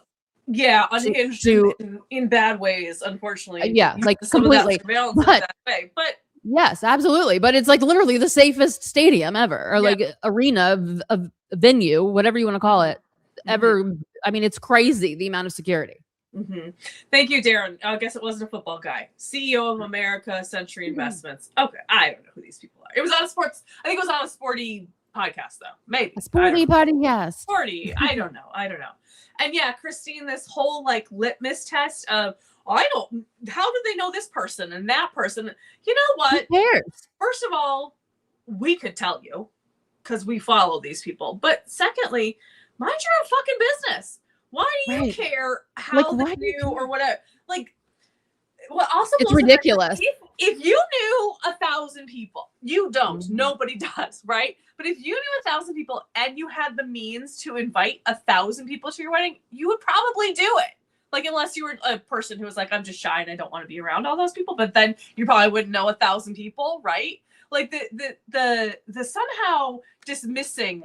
unhinged in bad ways, unfortunately. Completely. But yes, absolutely. But it's literally the safest stadium ever, or arena of venue, whatever you want to call it, ever. I mean, it's crazy the amount of security. Thank you, Darren. I guess it wasn't a football guy. CEO of America Century Investments. Okay, I don't know who these people are. It was on a sports. I think it was on a sporty podcast, though. Maybe a sporty podcast. Sporty. I don't know. And yeah, Christine, this whole like litmus test of how do they know this person and that person? You know what? Who cares? First of all, we could tell you because we follow these people. But secondly, mind your own fucking business. Why do you care how they knew or whatever? Like, what also it's ridiculous. If you knew 1,000 people, you don't. Nobody does, right? But if you knew 1,000 people and you had the means to invite 1,000 people to your wedding, you would probably do it. Like, unless you were a person who was like, I'm just shy and I don't want to be around all those people. But then you probably wouldn't know 1,000 people, right? Like the somehow dismissing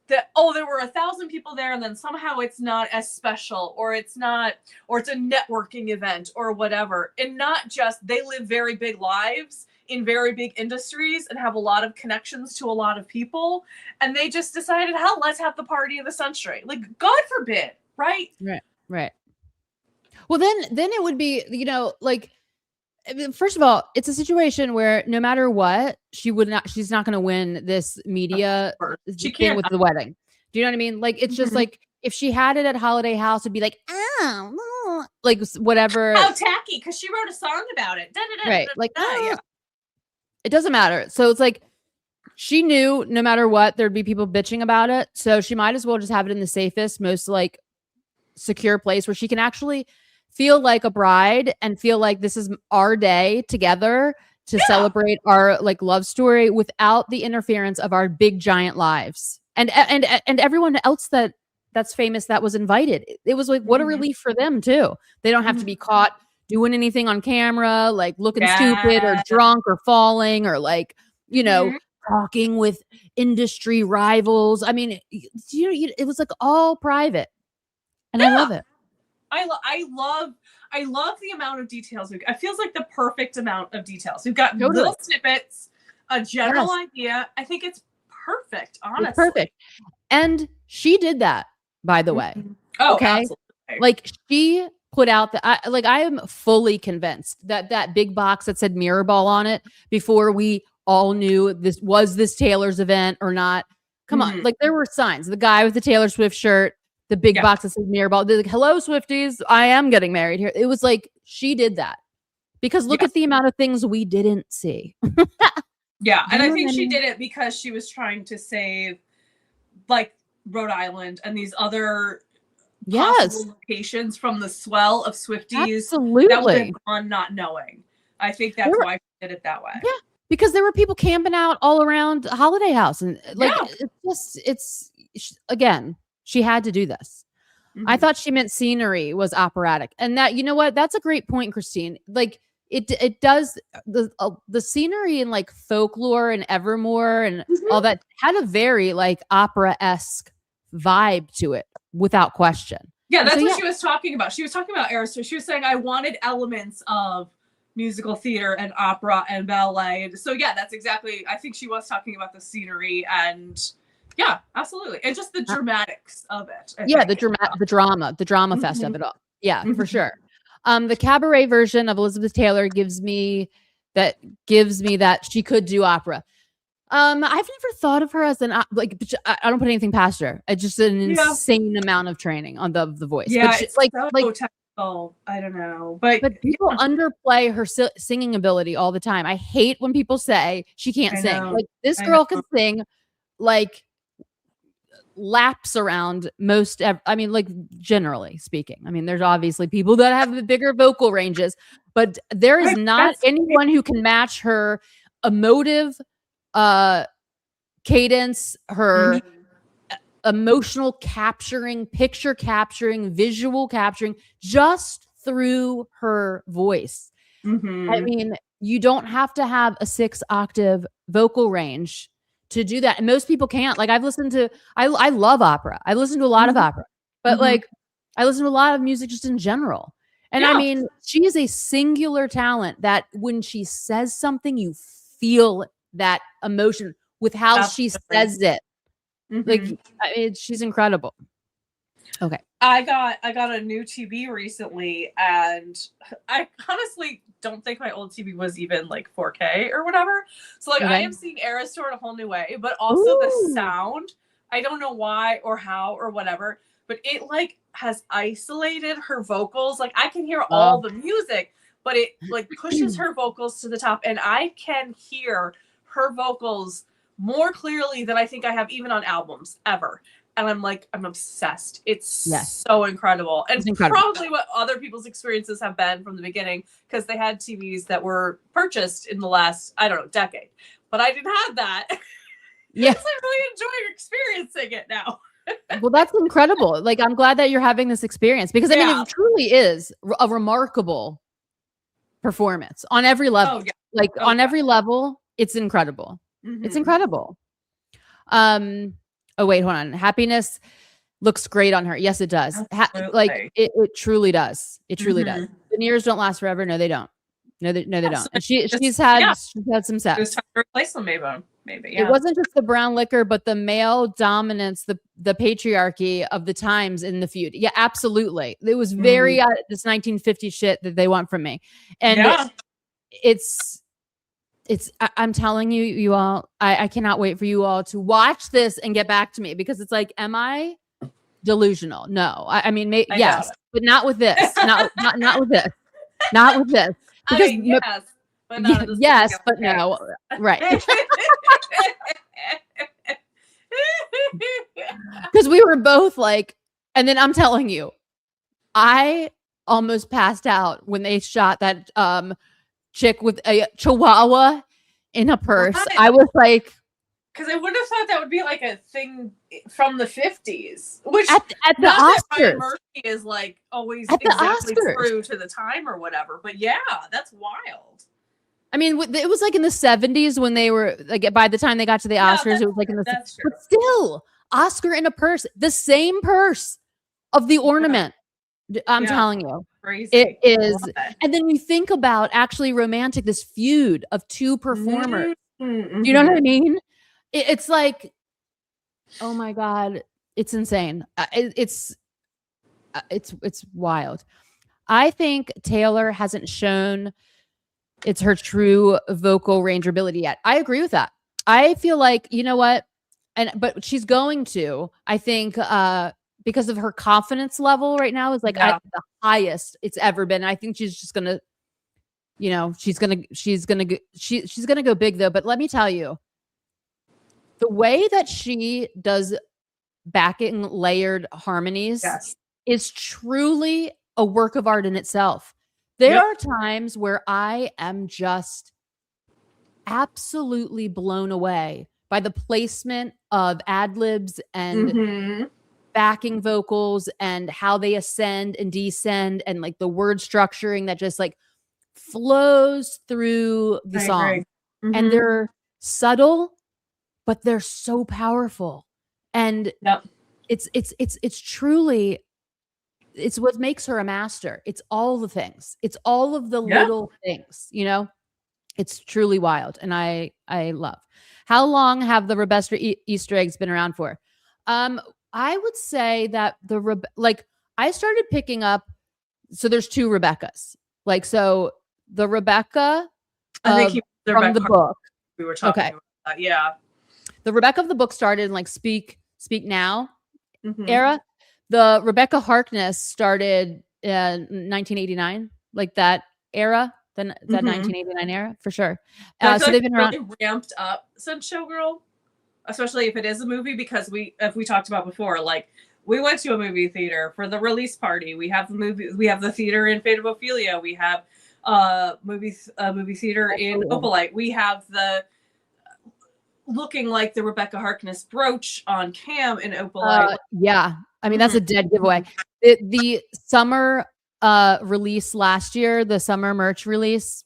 that, there were 1,000 people there and then somehow it's not as special or it's a networking event or whatever. And not just they live very big lives in very big industries and have a lot of connections to a lot of people. And they just decided, hell, let's have the party of the century. Like, God forbid, right? Right. Well, then it would be, like, first of all, it's a situation where no matter what, she's not going to win this media thing with the wedding. Do you know what I mean? Like, it's just like, if she had it at Holiday House, it'd be like, like whatever. How tacky, because she wrote a song about it. Right. Like, yeah. It doesn't matter. So it's like, she knew no matter what, there'd be people bitching about it. So she might as well just have it in the safest, most like secure place where she can actually feel like a bride and feel like this is our day together to celebrate our like love story without the interference of our big giant lives and everyone else that's famous that was invited. It was like, what a relief for them too. They don't have to be caught doing anything on camera, like looking stupid or drunk or falling or like, talking with industry rivals. I mean, it was like all private and I love it. I love the amount of details. It feels like the perfect amount of details. We've got little snippets, a general idea. I think it's perfect, honestly. It's perfect. And she did that, by the way. Oh, okay. Absolutely. Like, she put out I am fully convinced that big box that said Mirrorball on it before we all knew this Taylor's event or not. Come on. Like, there were signs. The guy with the Taylor Swift shirt, the big box that says Mirrorball. They're like, hello, Swifties. I am getting married here. It was like, she did that because look at the amount of things we didn't see. Yeah. And I think she did it because she was trying to save like Rhode Island and these other locations from the swell of Swifties. Absolutely. That would have gone not knowing. I think that's why she did it that way. Yeah. Because there were people camping out all around Holiday House and like, it's again, she had to do this. I thought she meant scenery was operatic. And that, you know what? That's a great point, Christine. Like it does the scenery in like Folklore and Evermore and all that had a very like opera-esque vibe to it without question. Yeah, that's what she was talking about. She was talking about Aristotle. She was saying, I wanted elements of musical theater and opera and ballet. So yeah, that's exactly, I think she was talking about the scenery and yeah, absolutely. And just the dramatics of it. The drama fest of it all. Yeah, for sure. The cabaret version of Elizabeth Taylor gives me that she could do opera. I've never thought of her as I don't put anything past her. It's just an insane amount of training on the voice. Yeah, but it's like technical. I don't know, but people underplay her singing ability all the time. I hate when people say she can't sing. Like, this girl can sing like laps around most like, generally speaking. I mean, there's obviously people that have bigger vocal ranges, but there is not anyone who can match her emotive cadence, her emotional capturing, picture capturing, visual capturing, just through her voice. I mean, you don't have to have a 6-octave vocal range to do that. And most people can't. Like, I've listened to, I love opera. I listen to a lot of opera, but like, I listen to a lot of music just in general. And I mean, she is a singular talent that when she says something, you feel that emotion with how she says it. Like, she's incredible. Okay. I got a new TV recently, and I honestly don't think my old TV was even like 4K or whatever. So like I am seeing Eras Tour in a whole new way, but also the sound, I don't know why or how or whatever, but it like has isolated her vocals. Like I can hear all the music, but it like pushes her vocals to the top, and I can hear her vocals more clearly than I think I have even on albums ever. And I'm like, I'm obsessed. It's so incredible. And probably what other people's experiences have been from the beginning, because they had TVs that were purchased in the last, I don't know, decade. But I didn't have that. Yeah. So I'm really enjoying experiencing it now. Well, that's incredible. Like, I'm glad that you're having this experience, because I mean, it truly is a remarkable performance on every level. Oh, yeah. Like on every level, it's incredible. It's incredible. Oh, wait, hold on. Happiness looks great on her. Yes, it does. Like it truly does. It truly does. Veneers don't last forever. No, they don't. No, they don't. And she's had some sex. It was time to replace them, maybe. It wasn't just the brown liquor, but the male dominance, the patriarchy of the times in the feud. Yeah, absolutely. It was very this 1950s shit that they want from me. And I'm telling you all, I cannot wait for you all to watch this and get back to me, because it's like, am I delusional? No, I mean, yes, but not with this. not with this. Not with this. Because I mean, yes, but not yes, but no. Right. Because we were both like, and then I'm telling you, I almost passed out when they shot that chick with a chihuahua in a purse. What? I was like, because I would have thought that would be like a thing from the 50s, which at the Oscars, Murphy is like always exactly true to the time or whatever. But yeah, that's wild. I mean, it was like in the 70s when they were like, by the time they got to the Oscars, it was like in the, but still, Oscar in a purse, the same purse of the ornament. I'm telling you. Crazy. It is. And then we think about actually romantic, this feud of two performers. You know what I mean? It's like, oh my God, it's insane. It's wild. I think Taylor hasn't shown it's her true vocal range ability yet. I agree with that. I feel like, you know what? But she's going to, I think, because of her confidence level right now is like at the highest it's ever been. I think she's just gonna, you know, she's gonna go big though. But let me tell you, the way that she does backing layered harmonies is truly a work of art in itself. There are times where I am just absolutely blown away by the placement of ad libs and backing vocals and how they ascend and descend, and like the word structuring that just like flows through the song. And they're subtle, but they're so powerful. And it's truly, it's what makes her a master. It's all the things. It's all of the little things, you know. It's truly wild, and I love. How long have the Rebecca Easter eggs been around for? I would say that I started picking up. So there's two Rebeccas. Like, so the Rebecca from the book. We were talking about that. Yeah. The Rebecca of the book started in like Speak Now era. The Rebecca Harkness started in 1989, like that era. That 1989 era for sure. So they've been really ramped up since Showgirl, especially if it is a movie, because if we talked about before, like we went to a movie theater for the release party. We have the movie. We have the theater in Fate of Ophelia. We have movie theater in Opalite. We have the looking like the Rebecca Harkness brooch on cam in Opalite. Yeah, I mean that's a dead giveaway. The summer release last year, the summer merch release,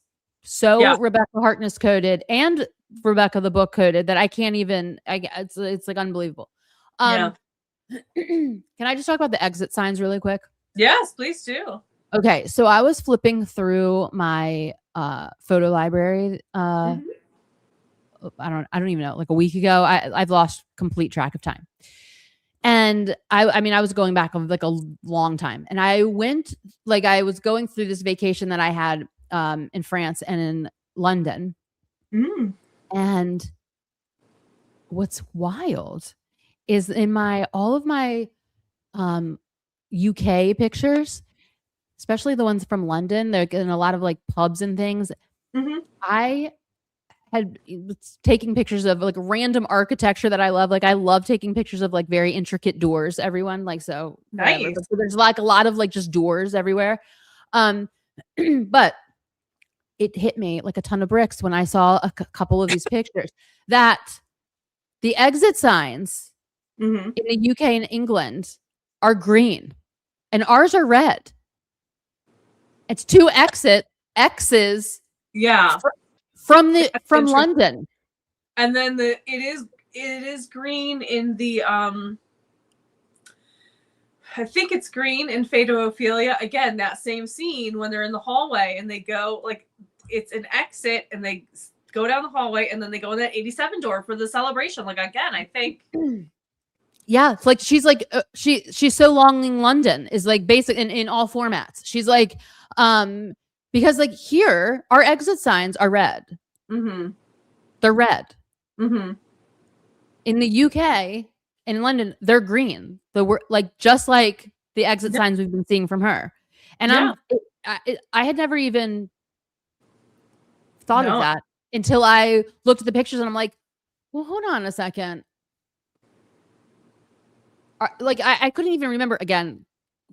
Rebecca Harkness coded and Rebecca the book coded that I can't even. It's like unbelievable. Can I just talk about the exit signs really quick? Yes, please do. Okay, so I was flipping through my photo library I don't even know, like a week ago. I've lost complete track of time. And I mean, I was going back like a long time, and I was going through this vacation that I had in France and in London. And what's wild is in all of my UK pictures, especially the ones from London, they're in a lot of like pubs and things. I had taking pictures of like random architecture that I love. Like I love taking pictures of like very intricate doors, everyone. Like, so nice. so there's like a lot of like just doors everywhere. But it hit me like a ton of bricks when I saw a couple of these pictures that the exit signs in the UK and England are green and ours are red. It's 2 X's. Yeah. From London. And then it is green in the I think it's green in Fate of Ophelia. Again, that same scene when they're in the hallway and they go like it's an exit and they go down the hallway and then they go in that 87 door for the celebration. Like again, I think yeah, it's like she's like she's so longing London is like basic in all formats. She's like because like here our exit signs are red. They're red. In the UK and in London, they're green. Like just like the exit signs we've been seeing from her. And I had never even thought of that until I looked at the pictures and I'm like, well, hold on a second. Like I couldn't even remember, again,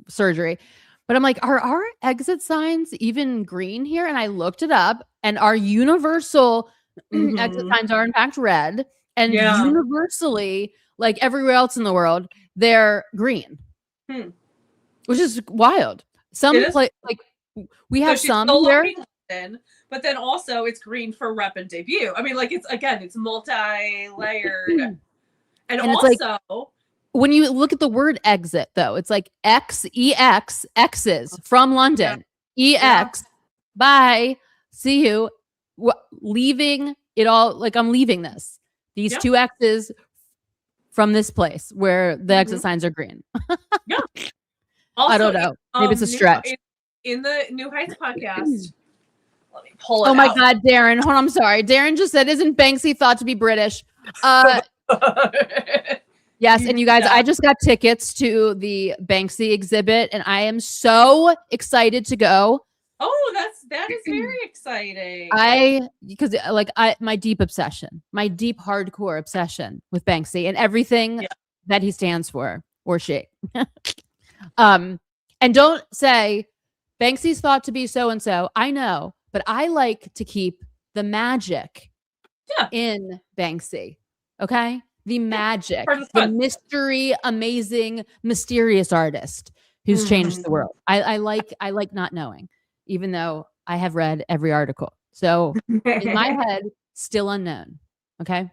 surgery, but I'm like, are our exit signs even green here? And I looked it up, and our universal exit signs are in fact red, and universally, like everywhere else in the world, they're green, which is wild. Some place like we have some here, but then also it's green for rep and debut. I mean, like it's multi-layered, and also. It's like, when you look at the word exit, though, it's like X's from London. EX, bye, see you. Leaving it all, like I'm leaving this. These 2 X's from this place where the exit signs are green. Also, I don't know. Maybe it's a stretch. In the New Heights podcast, let me pull it out. Oh my God, Darren. Hold on, I'm sorry. Darren just said, isn't Banksy thought to be British? Yes, and you guys, I just got tickets to the Banksy exhibit, and I am so excited to go. Oh, that is very exciting. Because my deep obsession, my deep hardcore obsession with Banksy and everything that he stands for, or she. And don't say Banksy's thought to be so and so. I know, but I like to keep the magic in Banksy. Okay. The magic, the mystery, amazing, mysterious artist who's changed the world. I like not knowing, even though I have read every article. So in my head, still unknown. Okay.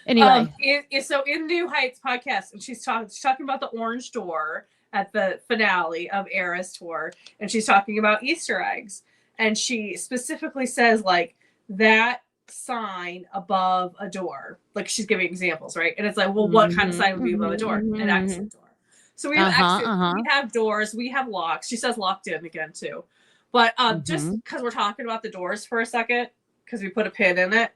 Anyway, so in New Heights podcast, and she's talking about the orange door at the finale of Eras Tour, and she's talking about Easter eggs, and she specifically says like that sign above a door, like she's giving examples, right? And it's like, well, what kind of sign would be above a door? An exit door. So we have exit, we have doors, we have locks. She says locked in again too, but just because we're talking about the doors for a second, because we put a pin in it.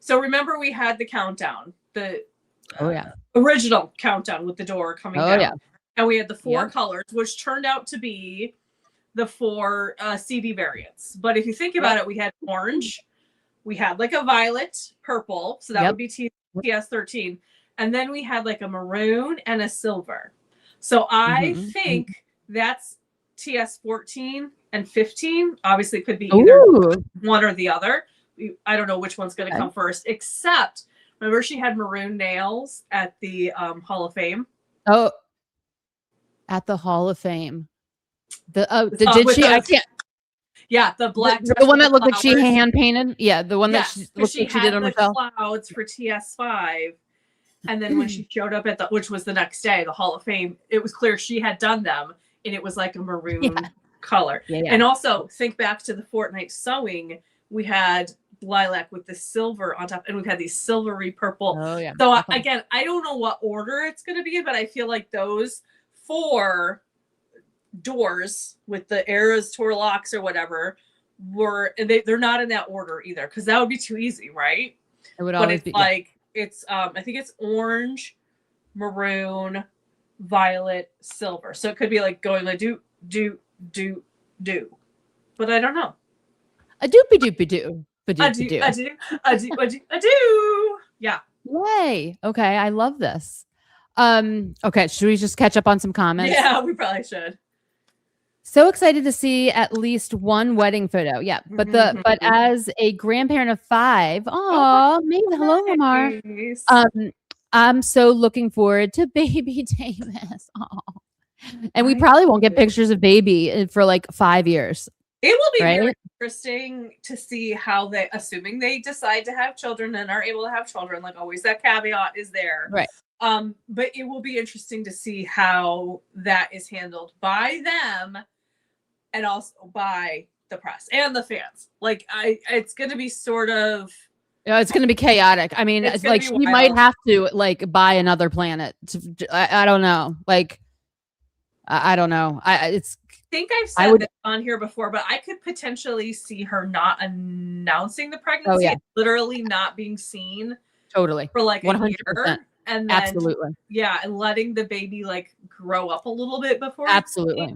So remember, we had the countdown, the original countdown with the door coming down, and we had the 4 colors, which turned out to be the 4 CD variants. But if you think about it, we had orange. We had like a violet, purple, so that would be TS13. And then we had like a maroon and a silver. So I think that's TS14 and 15. Obviously, it could be either one or the other. I don't know which one's going to come first, except remember she had maroon nails at the Hall of Fame. Oh, at the Hall of Fame. Did she? I can't. Yeah, the black. The one that looked like she hand painted. Yeah, the one that she looked like she did on herself. Clouds for TS5, and then when she showed up at which was the next day, the Hall of Fame, it was clear she had done them, and it was like a maroon color. And also think back to the Fortnite sewing. We had lilac with the silver on top, and we've had these silvery purple. Oh yeah. So Okay. again, I don't know what order it's going to be in, but I feel like those 4 doors with the Eras Tour locks or whatever were, and they're not in that order either, because that would be too easy, right? It would But always it's be like it's I think it's orange, maroon, violet, silver. So it could be like going like do. But I don't know. a doopy doopy doo. I do. Yeah. Yay. Okay. I love this. Okay. Should we just catch up on some comments? Yeah, we probably should. So excited to see at least one wedding photo. Yeah. But as a grandparent of 5, maybe hello, Lamar. Nice. I'm so looking forward to baby Davis. And we probably won't get pictures of baby for like 5 years. It will be right? very interesting to see how they, assuming they decide to have children and are able to have children, like always that caveat is there. Right. But it will be interesting to see how that is handled by them and also by the press and the fans. Like it's going to be sort of, it's going to be chaotic. I mean, it's like she might have to like buy another planet. I don't know. Like, I don't know. I think I've said this on here before, but I could potentially see her not announcing the pregnancy, literally not being seen totally for like 100%. year, and then, absolutely, and letting the baby like grow up a little bit before. Absolutely,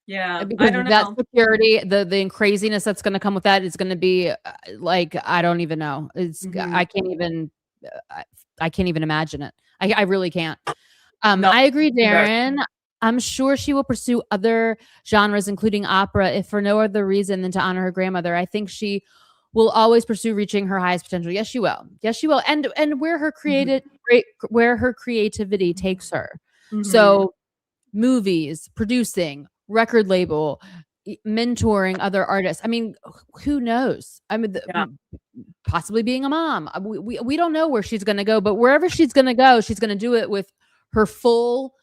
yeah. Because I don't know. That security, the craziness that's going to come with that is going to be like I don't even know. It's I can't even imagine it. I really can't. No, I agree, Darren. I'm sure she will pursue other genres, including opera, if for no other reason than to honor her grandmother. I think she will always pursue reaching her highest potential. Yes, she will. Yes, she will. And where her where her creativity takes her. So, movies, producing, record label, mentoring other artists. I mean, who knows? I mean, possibly being a mom. We don't know where she's going to go, but wherever she's going to go, she's going to do it with her full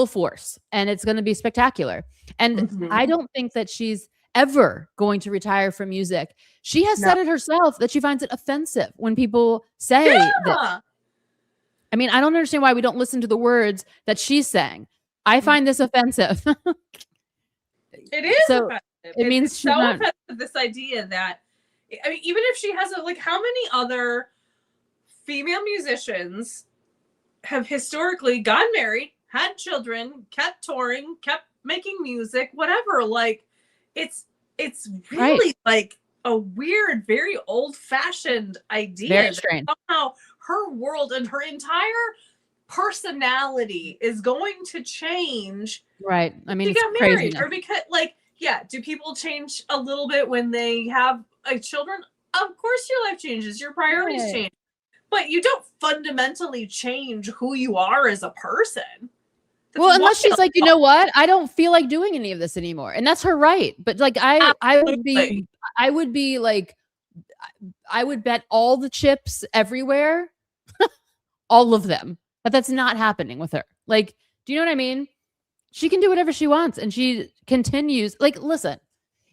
force, and it's going to be spectacular. And I don't think that she's ever going to retire from music. She has said it herself that she finds it offensive when people say that. I mean, I don't understand why we don't listen to the words that she's saying. I find this offensive. It is so offensive. It means it's she's so not offensive, this idea that, I mean, even if she has like how many other female musicians have historically gotten married, had children, kept touring, kept making music, whatever. Like it's really like a weird, very old-fashioned idea. Very strange. Somehow her world and her entire personality is going to change. Right. I mean, to get married, or because do people change a little bit when they have children? Of course your life changes, your priorities change. But you don't fundamentally change who you are as a person. Well, unless she's like, you know what? I don't feel like doing any of this anymore. And that's her right. But like I would be like, I would bet all the chips everywhere, all of them. But that's not happening with her. Like, do you know what I mean? She can do whatever she wants, and she continues. Like, listen,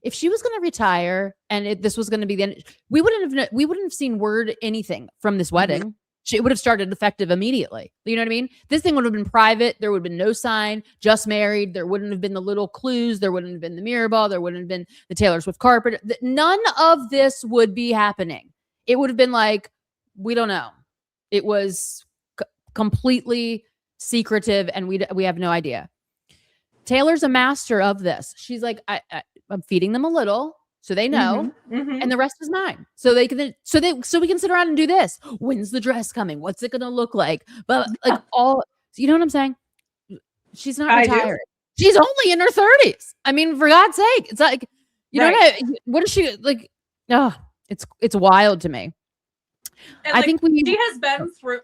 if she was going to retire and this was going to be the end, we wouldn't have seen word anything from this wedding. It would have started effective immediately. You know what I mean? This thing would have been private. There would have been no sign, just married. There wouldn't have been the little clues. There wouldn't have been the mirror ball. There wouldn't have been the Taylor Swift carpet. None of this would be happening. It would have been like, we don't know. It was completely secretive, and we have no idea. Taylor's a master of this. She's like, I'm feeding them a little, so they know, and the rest is mine. So we can sit around and do this. When's the dress coming? What's it gonna look like? But like you know what I'm saying? She's not retired. She's only in her 30s. I mean, for God's sake, it's like, you know what is she like? Oh, it's wild to me. And, I think she has been through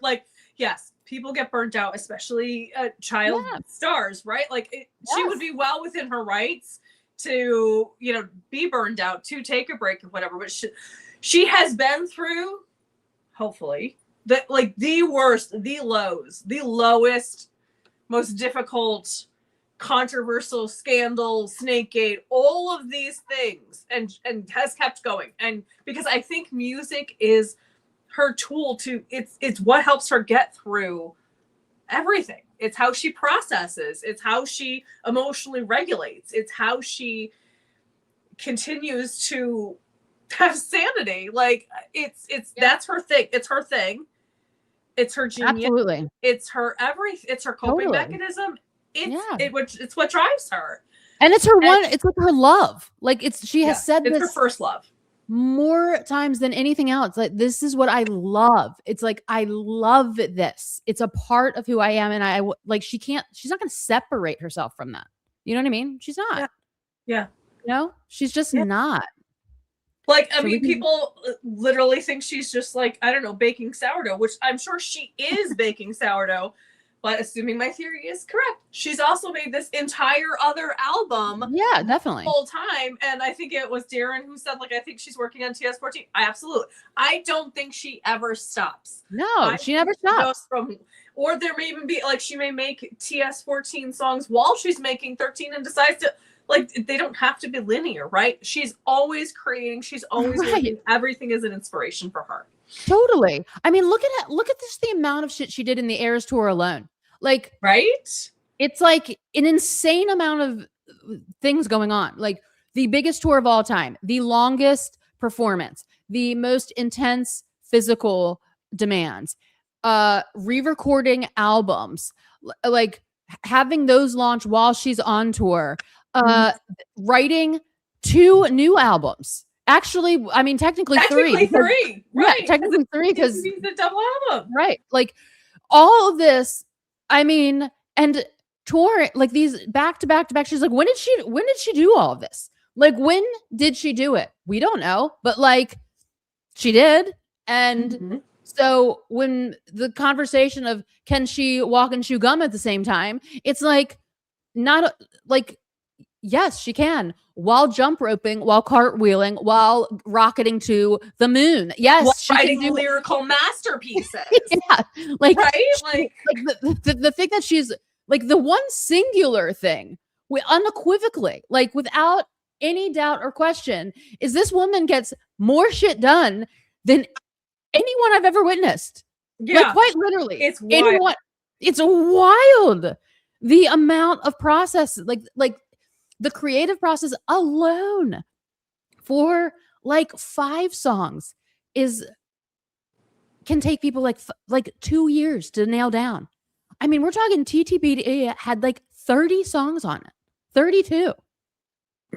yes, people get burnt out, especially child stars, right? Like she would be well within her rights to, be burned out, to take a break or whatever. But she has been through, hopefully, the worst, the lows, the lowest, most difficult controversial scandal, Snakegate, all of these things, and has kept going. And because I think music is her tool to, it's what helps her get through everything. It's how she processes, it's how she emotionally regulates, it's how she continues to have sanity. Like it's that's her thing. It's her thing. It's her genius. Absolutely. It's her it's her coping mechanism. It's what drives her. And it's her it's like her love. Like she has said it's this her first love more times than anything else. Like, this is what I love. It's like, I love this. It's a part of who I am. And I like, she's not going to separate herself from that. You know what I mean? She's not. Yeah. No, she's just not. Like, I mean, people literally think she's just like, I don't know, baking sourdough, which I'm sure she is baking sourdough. But assuming my theory is correct, she's also made this entire other album. Yeah, definitely. The whole time. And I think it was Darren who said, like, I think she's working on TS14. Absolutely. I don't think she ever stops. No, she never stops. Or there may even be, like, she may make TS14 songs while she's making 13 and decides to, like, they don't have to be linear, right? She's always creating. She's always making. Everything is an inspiration for her. Totally. I mean, look at this, the amount of shit she did in the Eras tour alone. Like, right? It's like an insane amount of things going on. Like, the biggest tour of all time, the longest performance, the most intense physical demands, re-recording albums, like having those launch while she's on tour, writing 2 new albums. Actually, I mean, technically 3. Right. Yeah, technically 3 because the double album. Right. Like, all of this, I mean, and tour, like, these back to back to back. She's like, when did she do all of this? Like, when did she do it? We don't know, but like, she did. And so when the conversation of can she walk and chew gum at the same time, it's like, not like, yes, she can, while jump roping, while cartwheeling, while rocketing to the moon. Yes, while she writing can do lyrical masterpieces. Yeah, like, right, like the thing that she's like, the one singular thing, unequivocally, like, without any doubt or question, is this woman gets more shit done than anyone I've ever witnessed. Yeah, like, quite literally, it's wild. It's wild. The amount of process, like the creative process alone for like 5 songs can take people like 2 years to nail down. I mean, we're talking TTBD had like 30 songs on it, 32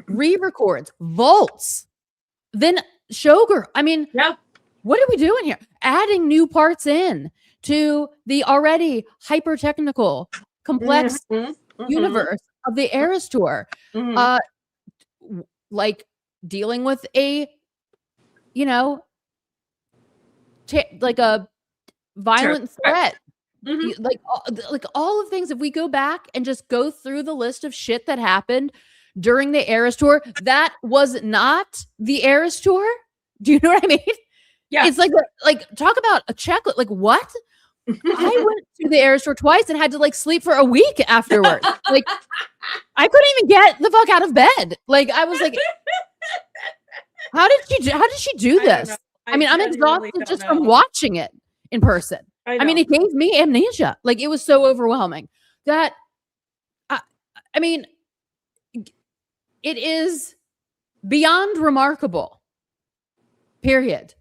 re-records, vaults, then Showgirl. I mean, what are we doing here? Adding new parts in to the already hyper technical, complex universe of the Eras tour. Like, dealing with a, like a violent threat. Like all of things. If we go back and just go through the list of shit that happened during the Eras tour, that was not the Eras tour. Do you know what I mean? Yeah. It's like talk about a checklist. Like, what? I went to the Eras tour twice and had to like sleep for a week afterwards. Like, I couldn't even get the fuck out of bed. Like, I was like, how did she do this? I mean, I'm exhausted just from watching it in person. I mean, it gave me amnesia. Like, it was so overwhelming that, I mean, it is beyond remarkable. Period.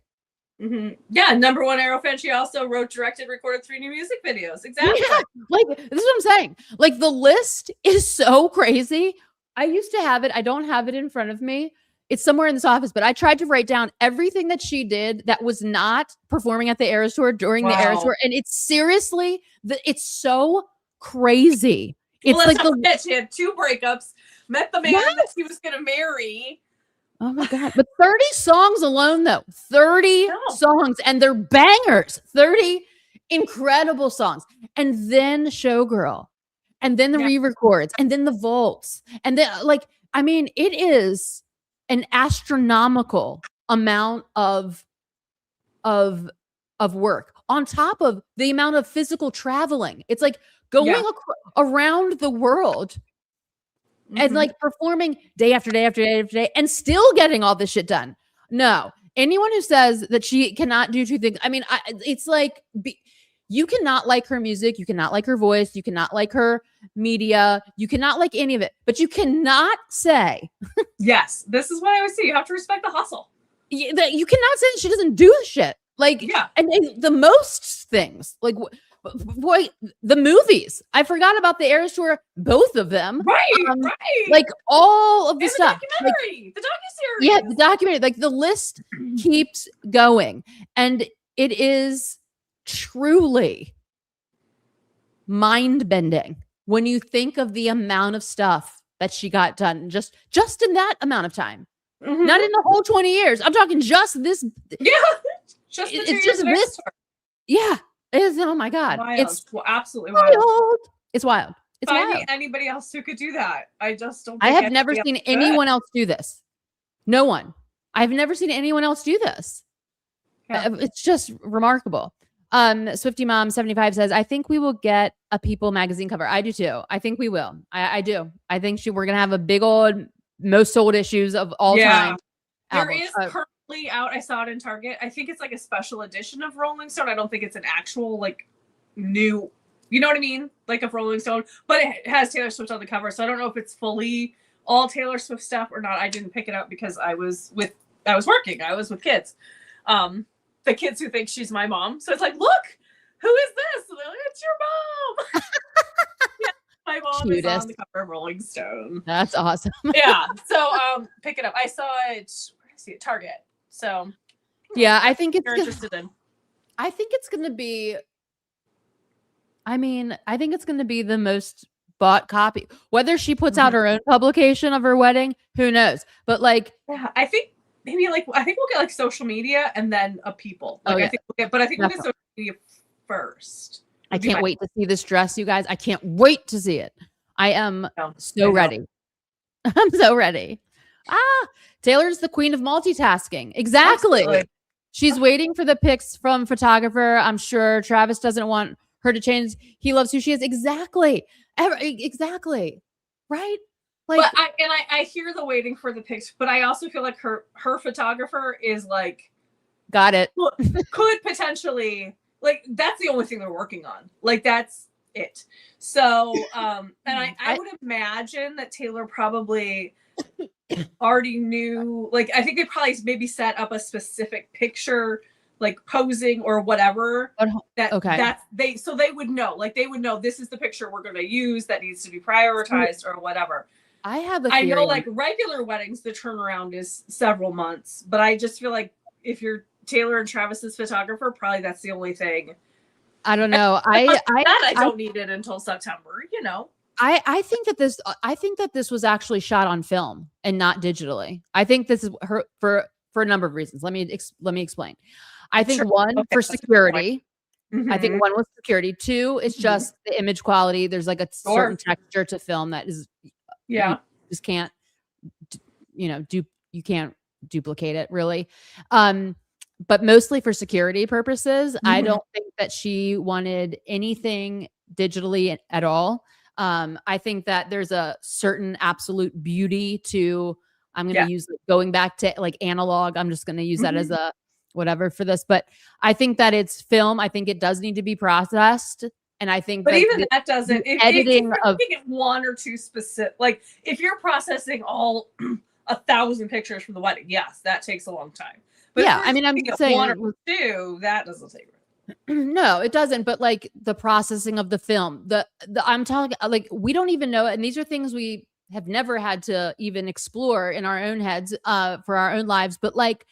Yeah, number 1 Arrow fan. She also wrote, directed, recorded 3 new music videos. Exactly. Yeah, like, this is what I'm saying. Like, the list is so crazy. I used to have it. I don't have it in front of me. It's somewhere in this office, but I tried to write down everything that she did that was not performing at the Eras tour during the Eras tour. And it's seriously, it's so crazy. It's like she had 2 breakups, met the man that she was going to marry. Oh my God. But 30 songs alone, though. 30 songs, and they're bangers. 30 incredible songs. And then Showgirl. And then the re-records. And then the vaults. And then, like, I mean, it is an astronomical amount of work on top of the amount of physical traveling. It's like going around the world and like performing day after day after day after day and still getting all this shit done. No, anyone who says that she cannot do two things, I mean, it's like you cannot like her music, you cannot like her voice, you cannot like her media, you cannot like any of it, but you cannot say yes, this is what I would say. You have to respect the hustle. You cannot say that she doesn't do shit. Like, yeah, and the most things, like, boy, the movies. I forgot about the Eras Tour, both of them. Right. Like all of the stuff. Documentary, the docuseries. Yeah, the documentary. Like the list keeps going, and it is truly mind-bending when you think of the amount of stuff that she got done just in that amount of time. Not in the whole 20 years. I'm talking just this. Yeah. It's just this. Yeah. It's, oh my God. Wild. It's absolutely wild. It's wild. It's wild. Anybody else who could do that. I just don't. I have never seen anyone else do this. No one. I've never seen anyone else do this. Yeah. It's just remarkable. Swifty Mom 75 says, I think we will get a People magazine cover. I do too. I think we will. I do. I think we're going to have a big old most sold issues of all time. There is currently out. I saw it in Target. I think it's like a special edition of Rolling Stone. I don't think it's an actual like new, you know what I mean? Like of Rolling Stone, but it has Taylor Swift on the cover. So I don't know if it's fully all Taylor Swift stuff or not. I didn't pick it up because I was working. I was with kids. The kids who think she's my mom. So it's like, look, who is this? And they're like, it's your mom. Yeah, my mom Cutest. Is on the cover of Rolling Stone. That's awesome. Yeah. So pick it up. I saw it. Where did I see it? Target. So yeah, I think it's interested in. I think it's gonna be. I mean, I think it's gonna be the most bought copy. Whether she puts out her own publication of her wedding, who knows? But like, yeah, I think. Maybe we'll get like social media and then a People. Like, I think we'll get social media first. I can't wait to see this dress, you guys. I can't wait to see it. I am so ready. I'm so ready. Taylor's the queen of multitasking. Exactly. Absolutely. She's waiting for the pics from photographer. I'm sure Travis doesn't want her to change. He loves who she is. Exactly. Exactly. Right? Like, but I hear the waiting for the pics, but I also feel like her photographer is like, got it. Could potentially, like, that's the only thing they're working on. Like, that's it. So, and I would imagine that Taylor probably already knew, like, I think they probably maybe set up a specific picture, like posing or whatever. So they would know, like, they would know this is the picture we're going to use that needs to be prioritized or whatever. I have a theory. I know, like, regular weddings, the turnaround is several months, but I just feel like if you're Taylor and Travis's photographer, probably that's the only thing. I don't know. I don't need it until September, you know. I think that this was actually shot on film and not digitally. I think this is her for a number of reasons. Let me explain. I think one, for security. I think one was security. Two, it's just the image quality. There's like a certain texture to film that is, you just can't, you can't duplicate it really. But mostly for security purposes. I don't think that she wanted anything digitally at all. I think that there's a certain absolute beauty to, I'm going to use going back to like analog. I'm just going to use that as a whatever for this, but I think that it's film. I think it does need to be processed. And I think but even that doesn't, editing of one or two specific, like if you're processing all 1,000 pictures from the wedding, yes, that takes a long time. But yeah, I mean, I'm saying one or two, that doesn't take it. No, it doesn't. But like the processing of the film, I'm talking like we don't even know. And these are things we have never had to even explore in our own heads for our own lives. But like,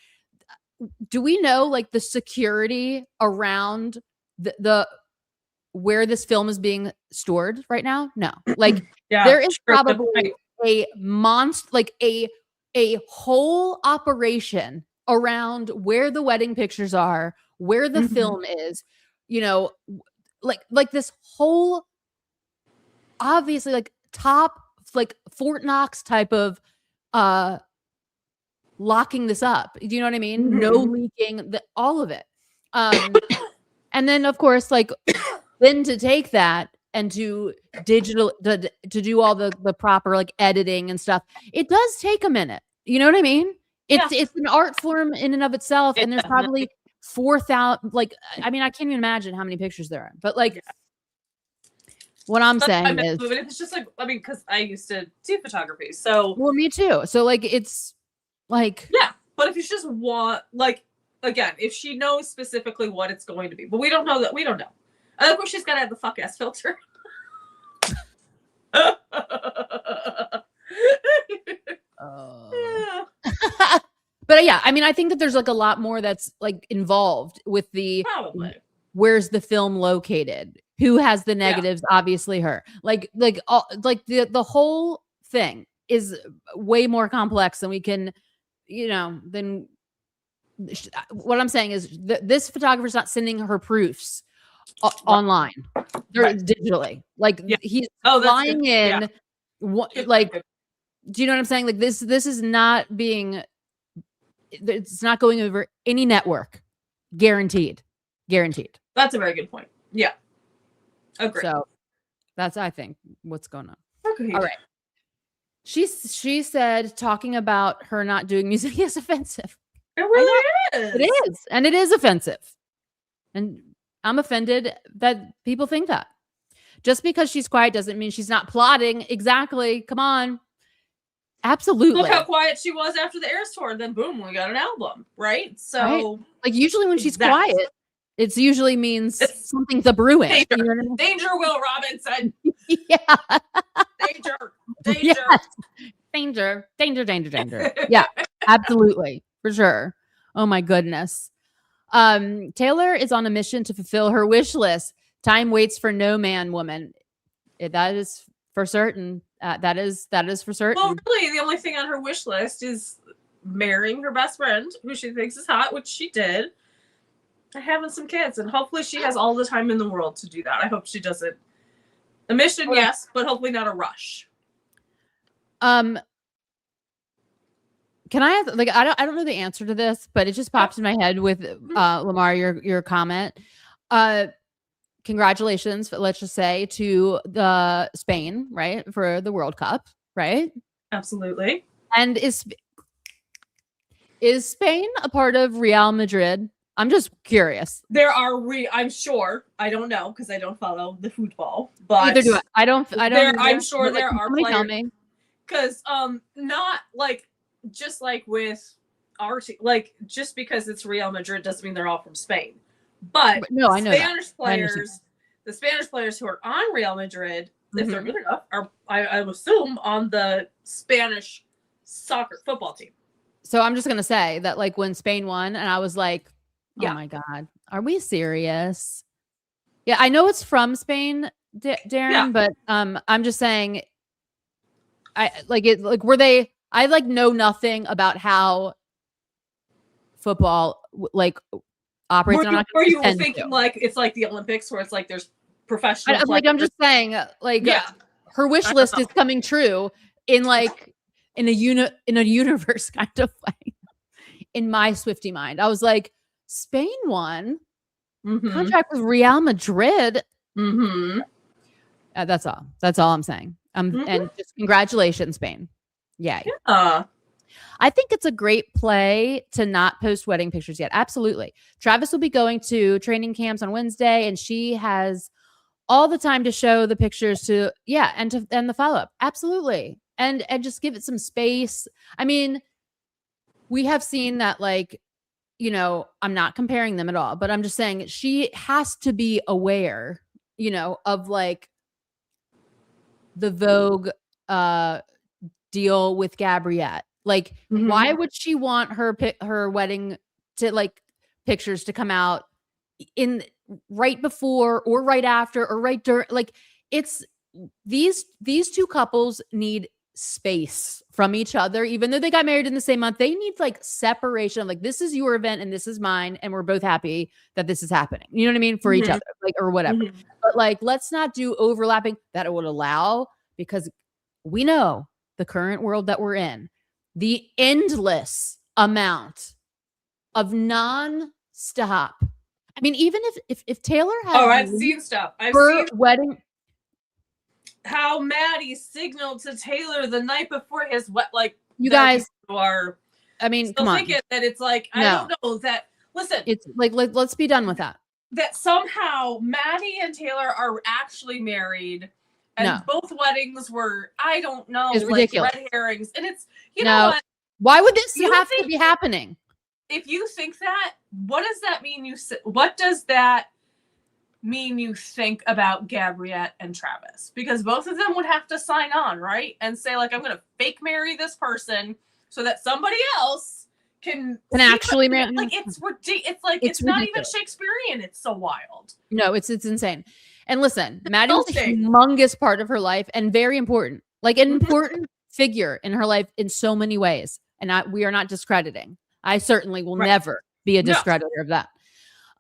do we know like the security around the where this film is being stored right now? No, like there is probably a monster, like a whole operation around where the wedding pictures are, where the film is, like this whole obviously like top like Fort Knox type of locking this up. Do you know what I mean? No leaking, all of it. And then of course, like then to take that and to do all the proper like editing and stuff, it does take a minute. You know what I mean? It's an art form in and of itself, and there's probably 4,000. Like, I mean, I can't even imagine how many pictures there are. But like, what I'm saying is, it's just like, I mean, because I used to do photography, so well, me too. So like, it's like, yeah. But if you just want, like, again, if she knows specifically what it's going to be, but we don't know that. We don't know. And of course, she's got to have the fuck ass filter. Yeah. But yeah, I mean, I think that there's like a lot more that's like involved with the where's the film located, who has the negatives, obviously her, like the whole thing is way more complex than we can, than what I'm saying is this photographer's not sending her proofs online. They're digitally, like he's flying in like, do you know what I'm saying? Like this is not being, it's not going over any network. Guaranteed. That's a very good point. Yeah. Agree. So that's, I think, what's going on. Okay. All right. She said talking about her not doing music is offensive. It really is. It is. And it is offensive. And I'm offended that people think that. Just because she's quiet doesn't mean she's not plotting. Exactly. Come on. Absolutely. Look how quiet she was after the Eras tour. Then boom, we got an album, right? So, right? Like usually when she's quiet, it usually means something's a brewing. Danger, you know what I mean? Danger, Will Robinson. Yeah. Danger. Yes. Danger. Yeah, absolutely, for sure. Oh my goodness. Taylor is on a mission to fulfill her wish list. Time waits for no man, woman. That is for certain. That is for certain. Well, really, the only thing on her wish list is marrying her best friend, who she thinks is hot, which she did, and having some kids. And hopefully she has all the time in the world to do that. I hope she doesn't. A mission, yes, but hopefully not a rush. Can I ask, like, I don't know the answer to this, but it just popped in my head with Lamar, your comment. Congratulations, let's just say, to the Spain, right, for the World Cup, right? Absolutely. And is Spain a part of Real Madrid? I'm just curious. There are I'm sure. I don't know because I don't follow the football, but neither do I. I don't. I'm sure there are players. Because not like just like with our team, like just because it's Real Madrid doesn't mean they're all from Spain. But no, I know Spanish players, the Spanish players who are on Real Madrid, if they're good enough, are I assume on the Spanish football team. So I'm just gonna say that, like, when Spain won, and I was like, "Oh my god, are we serious?" Yeah, I know it's from Spain, Darren, but I'm just saying, I like it. Like, were they? I like know nothing about how football operates. Were you thinking like it's like the Olympics where it's like there's professional? I'm just saying, like, her wish list is coming true in like in a universe kind of way. In my Swiftie mind, I was like, Spain won contract with Real Madrid. That's all. That's all I'm saying. And just congratulations, Spain. Yay. Yeah. I think it's a great play to not post wedding pictures yet. Absolutely. Travis will be going to training camps on Wednesday, and she has all the time to show the pictures and the follow-up. Absolutely. And just give it some space. I mean, we have seen that, like, I'm not comparing them at all, but I'm just saying she has to be aware, of like the Vogue deal with Gabriette. Like, why would she want her wedding to like pictures to come out in right before or right after or right during? Like, it's these two couples need space from each other. Even though they got married in the same month, they need like separation. Like, this is your event and this is mine, and we're both happy that this is happening. You know what I mean? For each other, like, or whatever. But like, let's not do overlapping. That would allow, because we know the current world that we're in, the endless amount of non-stop. I mean, even if Taylor had I've seen stuff. I've seen wedding. how Maddie signaled to Taylor the night before his like you guys are I mean, still come on. thinking that it's like, I don't know that. Listen, it's like let's be done with that. That somehow Maddie and Taylor are actually married, and both weddings were, I don't know, it's like ridiculous. red herrings. And it's, you know what? Why would this have to be happening? If you think that, what does that mean? What does that mean you think about Gabriette and Travis? Because both of them would have to sign on, right? And say, like, I'm going to fake marry this person so that somebody else can actually marry. Like, it's ridiculous. It's like, it's not even Shakespearean. It's so wild. No, it's insane. And listen, Maddie was a humongous part of her life and very important, like an important figure in her life in so many ways. And we are not discrediting. I certainly will never be a discreditor of that.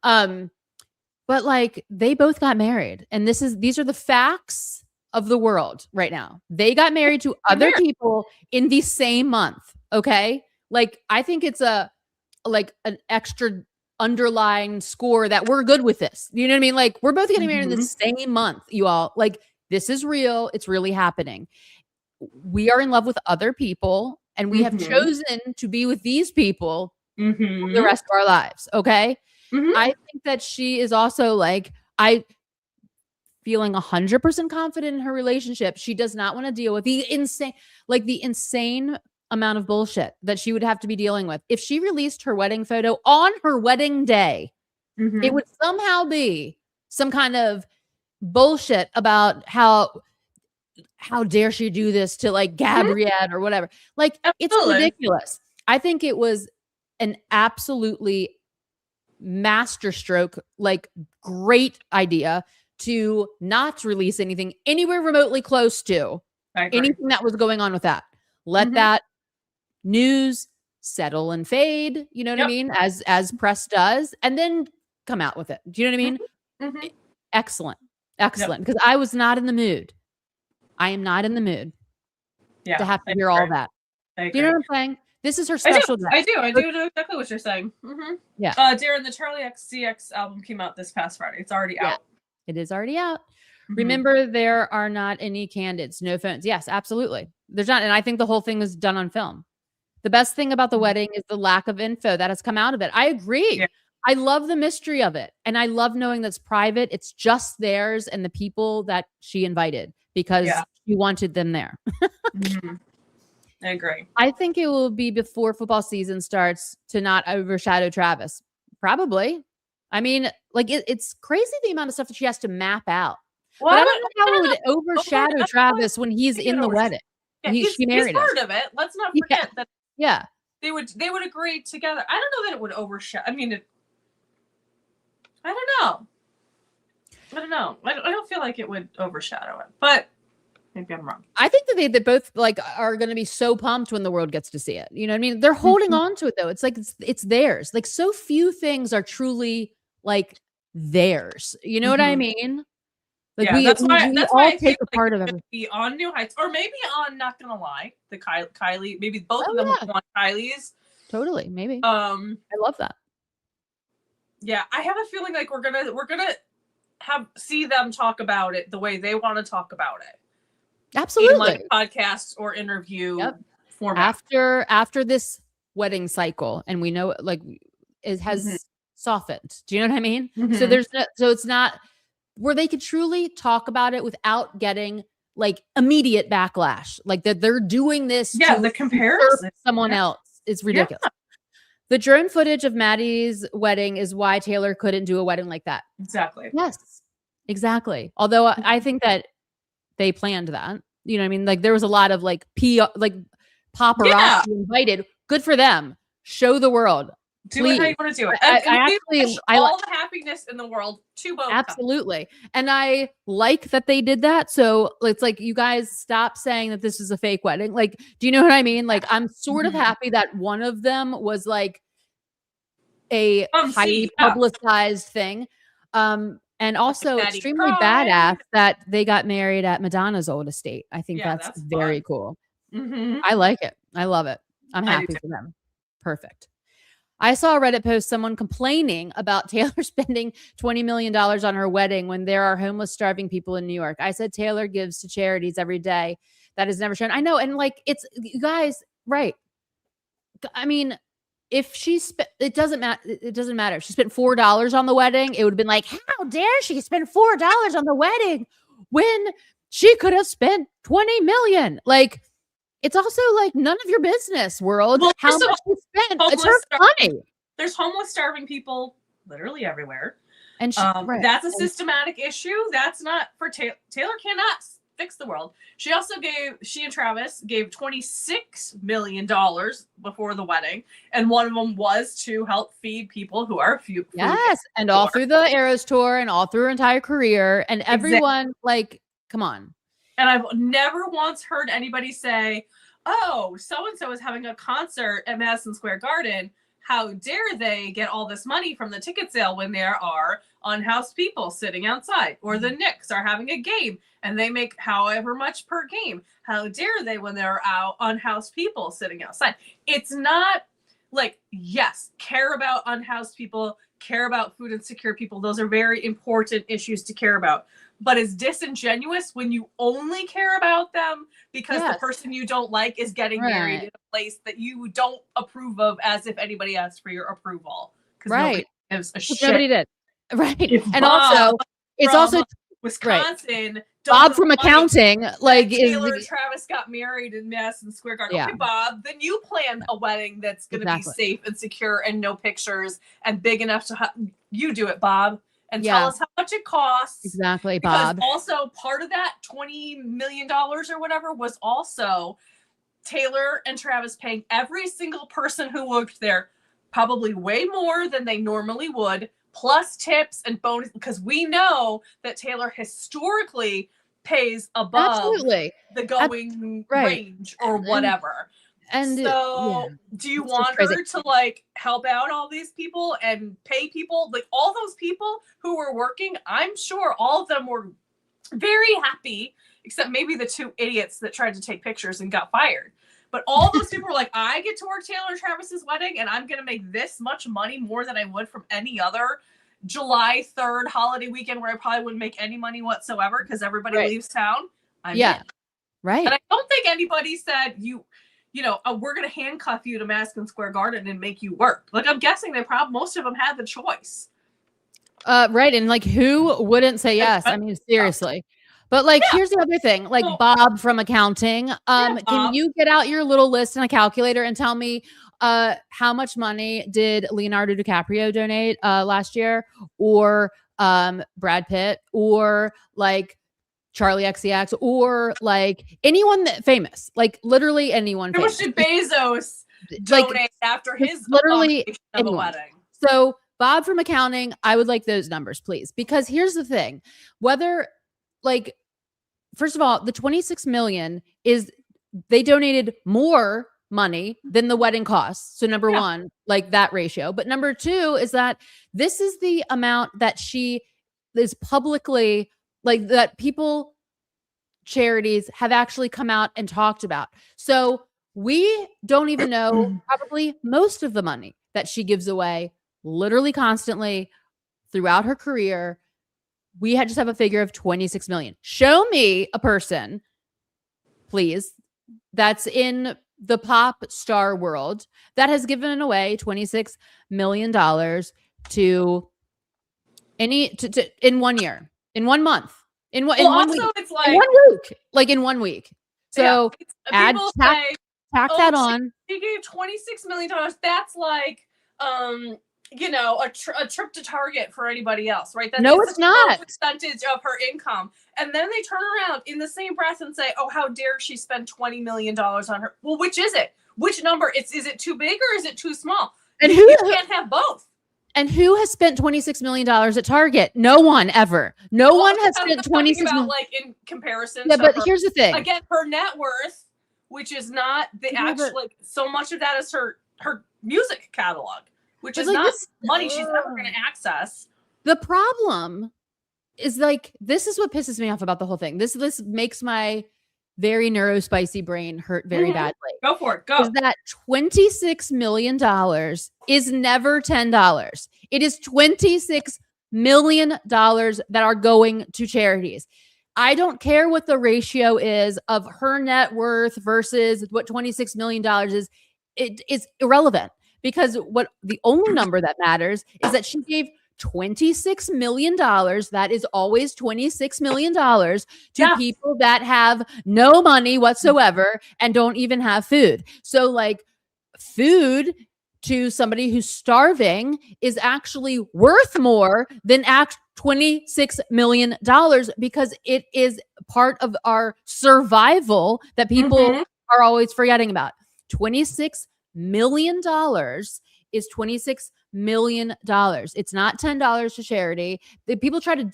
But like, they both got married, and these are the facts of the world right now. They got married to other people in the same month. Okay. Like, I think it's an extra underlying score that we're good with this. You know what I mean? Like, we're both getting married in the same month, you all. Like, this is real. It's really happening. We are in love with other people, and we have chosen to be with these people for the rest of our lives. Okay. I think that she is also like, feeling 100% confident in her relationship. She does not want to deal with the insane amount of bullshit that she would have to be dealing with. If she released her wedding photo on her wedding day, it would somehow be some kind of bullshit about how dare she do this to like Gabriette or whatever. Like, it's ridiculous. I think it was an absolutely masterstroke, like, great idea to not release anything anywhere remotely close to anything that was going on with that. Let that news settle and fade, you know what I mean? As press does, and then come out with it. Do you know what I mean? Excellent. Because I was not in the mood. I am not in the mood to have to hear all that. Do you know what I'm saying? This is her special day. I do know exactly what you're saying. Yeah. Darren, the Charlie XCX album came out this past Friday. It's already out. It is already out. Remember, there are not any candids, no phones. Yes, absolutely. There's not. And I think the whole thing is done on film. The best thing about the wedding is the lack of info that has come out of it. I agree. Yeah. I love the mystery of it. And I love knowing that's private. It's just theirs and the people that she invited because she wanted them there. I agree. I think it will be before football season starts to not overshadow Travis. Probably. I mean, like, it's crazy the amount of stuff that she has to map out. Well, but I don't know how it would overshadow Travis when he's in the wedding. Yeah, she married part of it. Let's not forget that. Yeah. They would agree together. I don't know that it would overshadow. I mean, I don't know. I don't feel like it would overshadow it, but maybe I'm wrong. I think that they both like are going to be so pumped when the world gets to see it. You know what I mean? They're holding on to it though. It's like it's theirs. Like, so few things are truly like theirs. You know what I mean? Like, that's why I take a part of everything. Be on New Heights, or maybe on Not Gonna Lie, the Kylie. Maybe both of them want Kylie's. Totally, maybe. I love that. Yeah, I have a feeling like we're gonna see them talk about it the way they want to talk about it. Absolutely, in like a podcast or interview format. After this wedding cycle, and we know like it has softened. Do you know what I mean? So it's not where they could truly talk about it without getting like immediate backlash, like that they're doing this. The comparison someone else is ridiculous. The drone footage of Maddie's wedding is why Taylor couldn't do a wedding like that. Exactly. Yes, exactly. Although I think that they planned that. You know what I mean? Like, there was a lot of like paparazzi invited. Good for them. Show the world. Do it how you want to do it. I all the happiness in the world to both. Absolutely. And I like that they did that. So it's like, you guys stop saying that this is a fake wedding. Like, do you know what I mean? Like, I'm sort of happy that one of them was like a highly publicized thing. And also extremely badass that they got married at Madonna's old estate. I think that's very cool. I like it. I love it. I'm happy for them. Perfect. I saw a Reddit post, someone complaining about Taylor spending $20 million on her wedding when there are homeless, starving people in New York. I said, Taylor gives to charities every day. That is never shown. I know. And like, it's, you guys, right. I mean, if she spent, it doesn't matter. It doesn't matter. If she spent $4 on the wedding, it would have been like, how dare she spend $4 on the wedding when she could have spent 20 million? Like, it's also like none of your business, world, Well, how much you spent. It's her money. There's homeless, starving people literally everywhere. And she, right. That's a systematic issue. That's not for Taylor. Taylor cannot fix the world. She and Travis gave $26 million before the wedding. And one of them was to help feed people who are few. Yes. And all through the Eras tour and all through her entire career. And everyone, like, come on. And I've never once heard anybody say, oh, so-and-so is having a concert at Madison Square Garden. How dare they get all this money from the ticket sale when there are unhoused people sitting outside, or the Knicks are having a game and they make however much per game. How dare they when there are unhoused people sitting outside? It's not like, yes, care about unhoused people, care about food insecure people. Those are very important issues to care about. But it's disingenuous when you only care about them because the person you don't like is getting married in a place that you don't approve of, as if anybody asked for your approval. Because nobody gives a shit. Nobody did. Right. And also, it's also Wisconsin. Bob from accounting, like Taylor and Travis got married in Madison Square Garden. Yeah. Okay, Bob, then you plan a wedding that's going to be safe and secure and no pictures and big enough to you do it, Bob. And tell us how much it costs. Exactly, because Bob. Also, part of that $20 million or whatever was also Taylor and Travis paying every single person who worked there probably way more than they normally would, plus tips and bonus, because we know that Taylor historically pays above the going range or whatever. And so do you want her to like help out all these people and pay people, like all those people who were working? I'm sure all of them were very happy, except maybe the two idiots that tried to take pictures and got fired. But all those people were like, I get to work Taylor and Travis's wedding and I'm going to make this much money more than I would from any other July 3rd holiday weekend where I probably wouldn't make any money whatsoever because everybody leaves town. Right. And I don't think anybody said we're going to handcuff you to Madison Square Garden and make you work. Like, I'm guessing most of them had the choice. Right. And like, who wouldn't say yes? I mean, seriously. But like, here's the other thing, like Bob from accounting. Can you get out your little list and a calculator and tell me how much money did Leonardo DiCaprio donate last year, or Brad Pitt, or like Charlie XCX, or like anyone that famous, like literally anyone famous. How much did Bezos donate after his literally of a wedding? So Bob from accounting, I would like those numbers, please, because here's the thing: whether like, first of all, the 26 million is they donated more money than the wedding costs. So number one, like that ratio. But number two is that this is the amount that she is publicly, like, that people, charities have actually come out and talked about. So we don't even know probably most of the money that she gives away literally constantly throughout her career. We just have a figure of 26 million. Show me a person, please, that's in the pop star world that has given away $26 million to in 1 year, in 1 month, in one week, it's like in 1 week, like in 1 week. So tack that on. She gave $26 million. That's like, a trip to Target for anybody else, right? That's no, it's not. Percentage of her income. And then they turn around in the same breath and say, oh, how dare she spend $20 million on her? Well, which is it? Which number? Is it too big or is it too small? And you can't have both. And who has spent $26 million at Target? No one ever. No one has spent $26 million. Like in comparison. Yeah, but here's the thing. Again, her net worth, which is not the actual, like, so much of that is her music catalog, which is like not money she's never going to access. The problem is, like, this is what pisses me off about the whole thing. This makes very neurospicy brain hurt very badly. Go for it. Go. Is that $26 million is never $10. It is $26 million that are going to charities. I don't care what the ratio is of her net worth versus what $26 million is. It is irrelevant, because what the only number that matters is that she gave $26 million. That is always $26 million to people that have no money whatsoever and don't even have food. So like, food to somebody who's starving is actually worth more than $26 million, because it is part of our survival that people are always forgetting about. $26 million is $26 million. It's not $10 to charity. The people try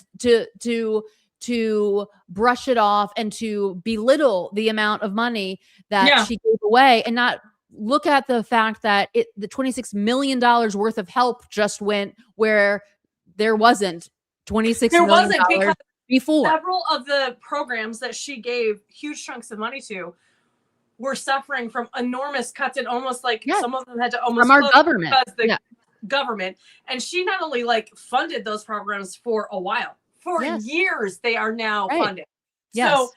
to brush it off and to belittle the amount of money that she gave away, and not look at the fact that the $26 million worth of help just went where there wasn't $26 million because before. Several of the programs that she gave huge chunks of money to were suffering from enormous cuts, and almost like some of them had to almost from our government, because the government. And she not only like funded those programs for a while, for years they are now funded. So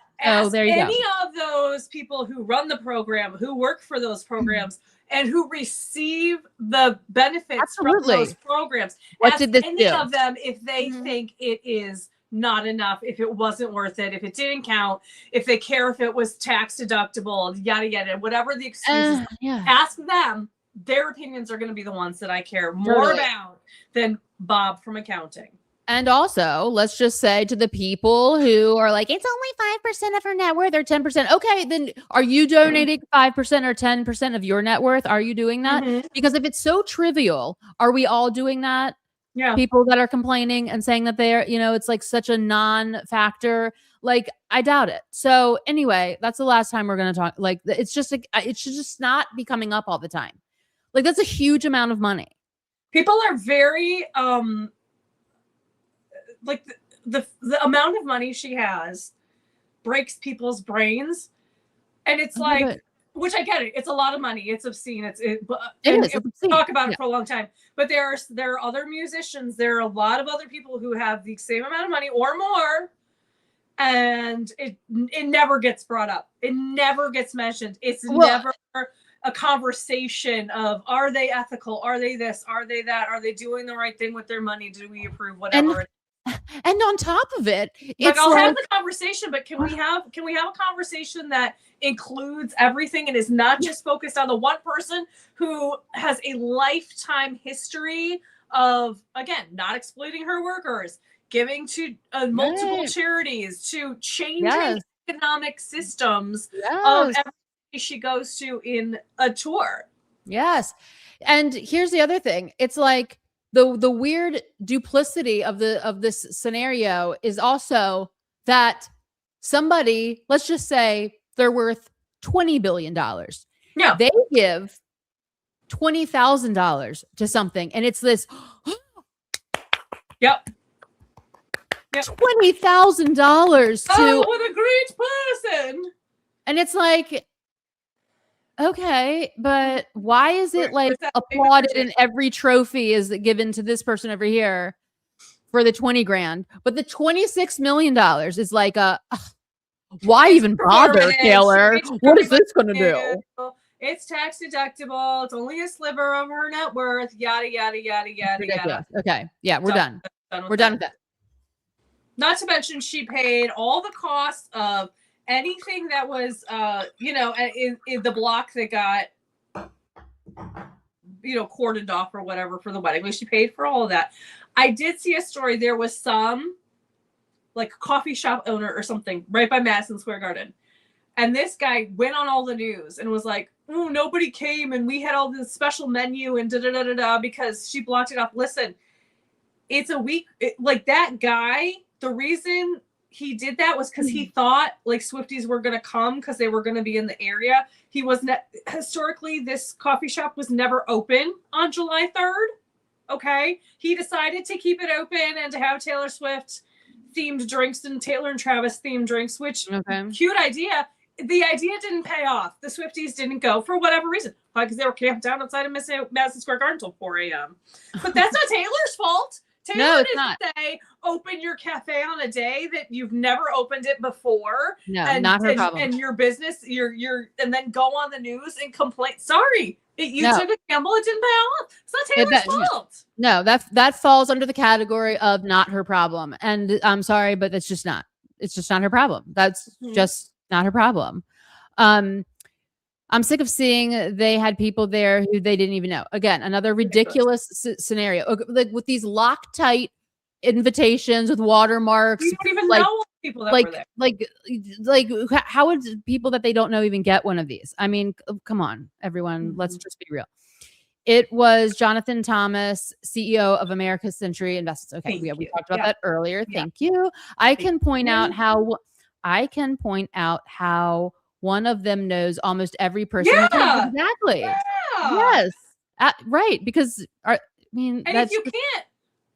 there you any of those people who run the program, who work for those programs, and who receive the benefits from those programs, what did this any of them, if they think it is not enough, if it wasn't worth it, if it didn't count, if they care if it was tax deductible, yada yada, whatever the excuses, ask them. Their opinions are going to be the ones that I care more about than Bob from accounting. And also, let's just say to the people who are like, it's only 5% of her net worth or 10%. Okay, then are you donating 5% or 10% of your net worth? Are you doing that? Because if it's so trivial, are we all doing that? Yeah. People that are complaining and saying that they're, it's like such a non-factor. Like, I doubt it. So anyway, that's the last time we're going to talk. Like, it's just like, it should just not be coming up all the time. Like, that's a huge amount of money. People are very, like the amount of money she has breaks people's brains. And it's like, which I get it. It's a lot of money. It's obscene. It's obscene. Talk about it for a long time. But there are other musicians. There are a lot of other people who have the same amount of money or more. And it never gets brought up. It never gets mentioned. It's never a conversation of, are they ethical? Are they this? Are they that? Are they doing the right thing with their money? Do we approve? Whatever. And on top of it, it's I'll have the conversation, but can we have a conversation that includes everything and is not just focused on the one person who has a lifetime history of, again, not exploiting her workers, giving to multiple charities, to changing economic systems of everything she goes to in a tour. Yes. And here's the other thing. It's like, the weird duplicity of this scenario is also that somebody, let's just say they're worth $20 billion. Yeah. They give $20,000 to something, and it's this Yep. $20,000 to what a great person. And it's like, okay, but why is it like applauded and every trophy is given to this person over here for the 20 grand, but the $26 million is like why even bother, Taylor? What is this going to do? It's tax deductible. It's only a sliver of her net worth. Yada yada yada yada yada. Okay, yeah, we're done. We're done with that. Not to mention, she paid all the costs of anything that was, in the block that got, cordoned off or whatever for the wedding. Like, she paid for all of that. I did see a story. There was some, like, coffee shop owner or something right by Madison Square Garden. And this guy went on all the news and was like, oh, nobody came and we had all this special menu and da-da-da-da-da because she blocked it off. Listen, it's a week. Like, that guy, the reason he did that was because he thought like Swifties were going to come because they were going to be in the area. He wasn't historically, this coffee shop was never open on July 3rd. Okay. He decided to keep it open and to have Taylor Swift themed drinks and Taylor and Travis themed drinks, which cute idea. the idea didn't pay off. The Swifties didn't go for whatever reason. Probably because they were camped down outside of Madison Square Garden until 4 a.m. But that's not Taylor's fault. Taylor didn't say open your cafe on a day that you've never opened it before. No, not her problem. And your business, and then go on the news and complain. Sorry, you took a gamble. It didn't pay off. It's not Taylor's fault. No, that falls under the category of not her problem. And I'm sorry, but it's just not her problem. That's just not her problem. I'm sick of seeing they had people there who they didn't even know. Again, another ridiculous scenario, like with these Loctite invitations with watermarks. You don't even know people that were there. Like how would people that they don't know even get one of these? I mean, come on, everyone. Let's just be real. It was Jonathan Thomas, CEO of America's Century Investments. Okay, we talked about that earlier. Yeah. Thank you. I can point out how one of them knows almost every person. Yeah, exactly. Yeah. Yes. Right. Because and if you can't,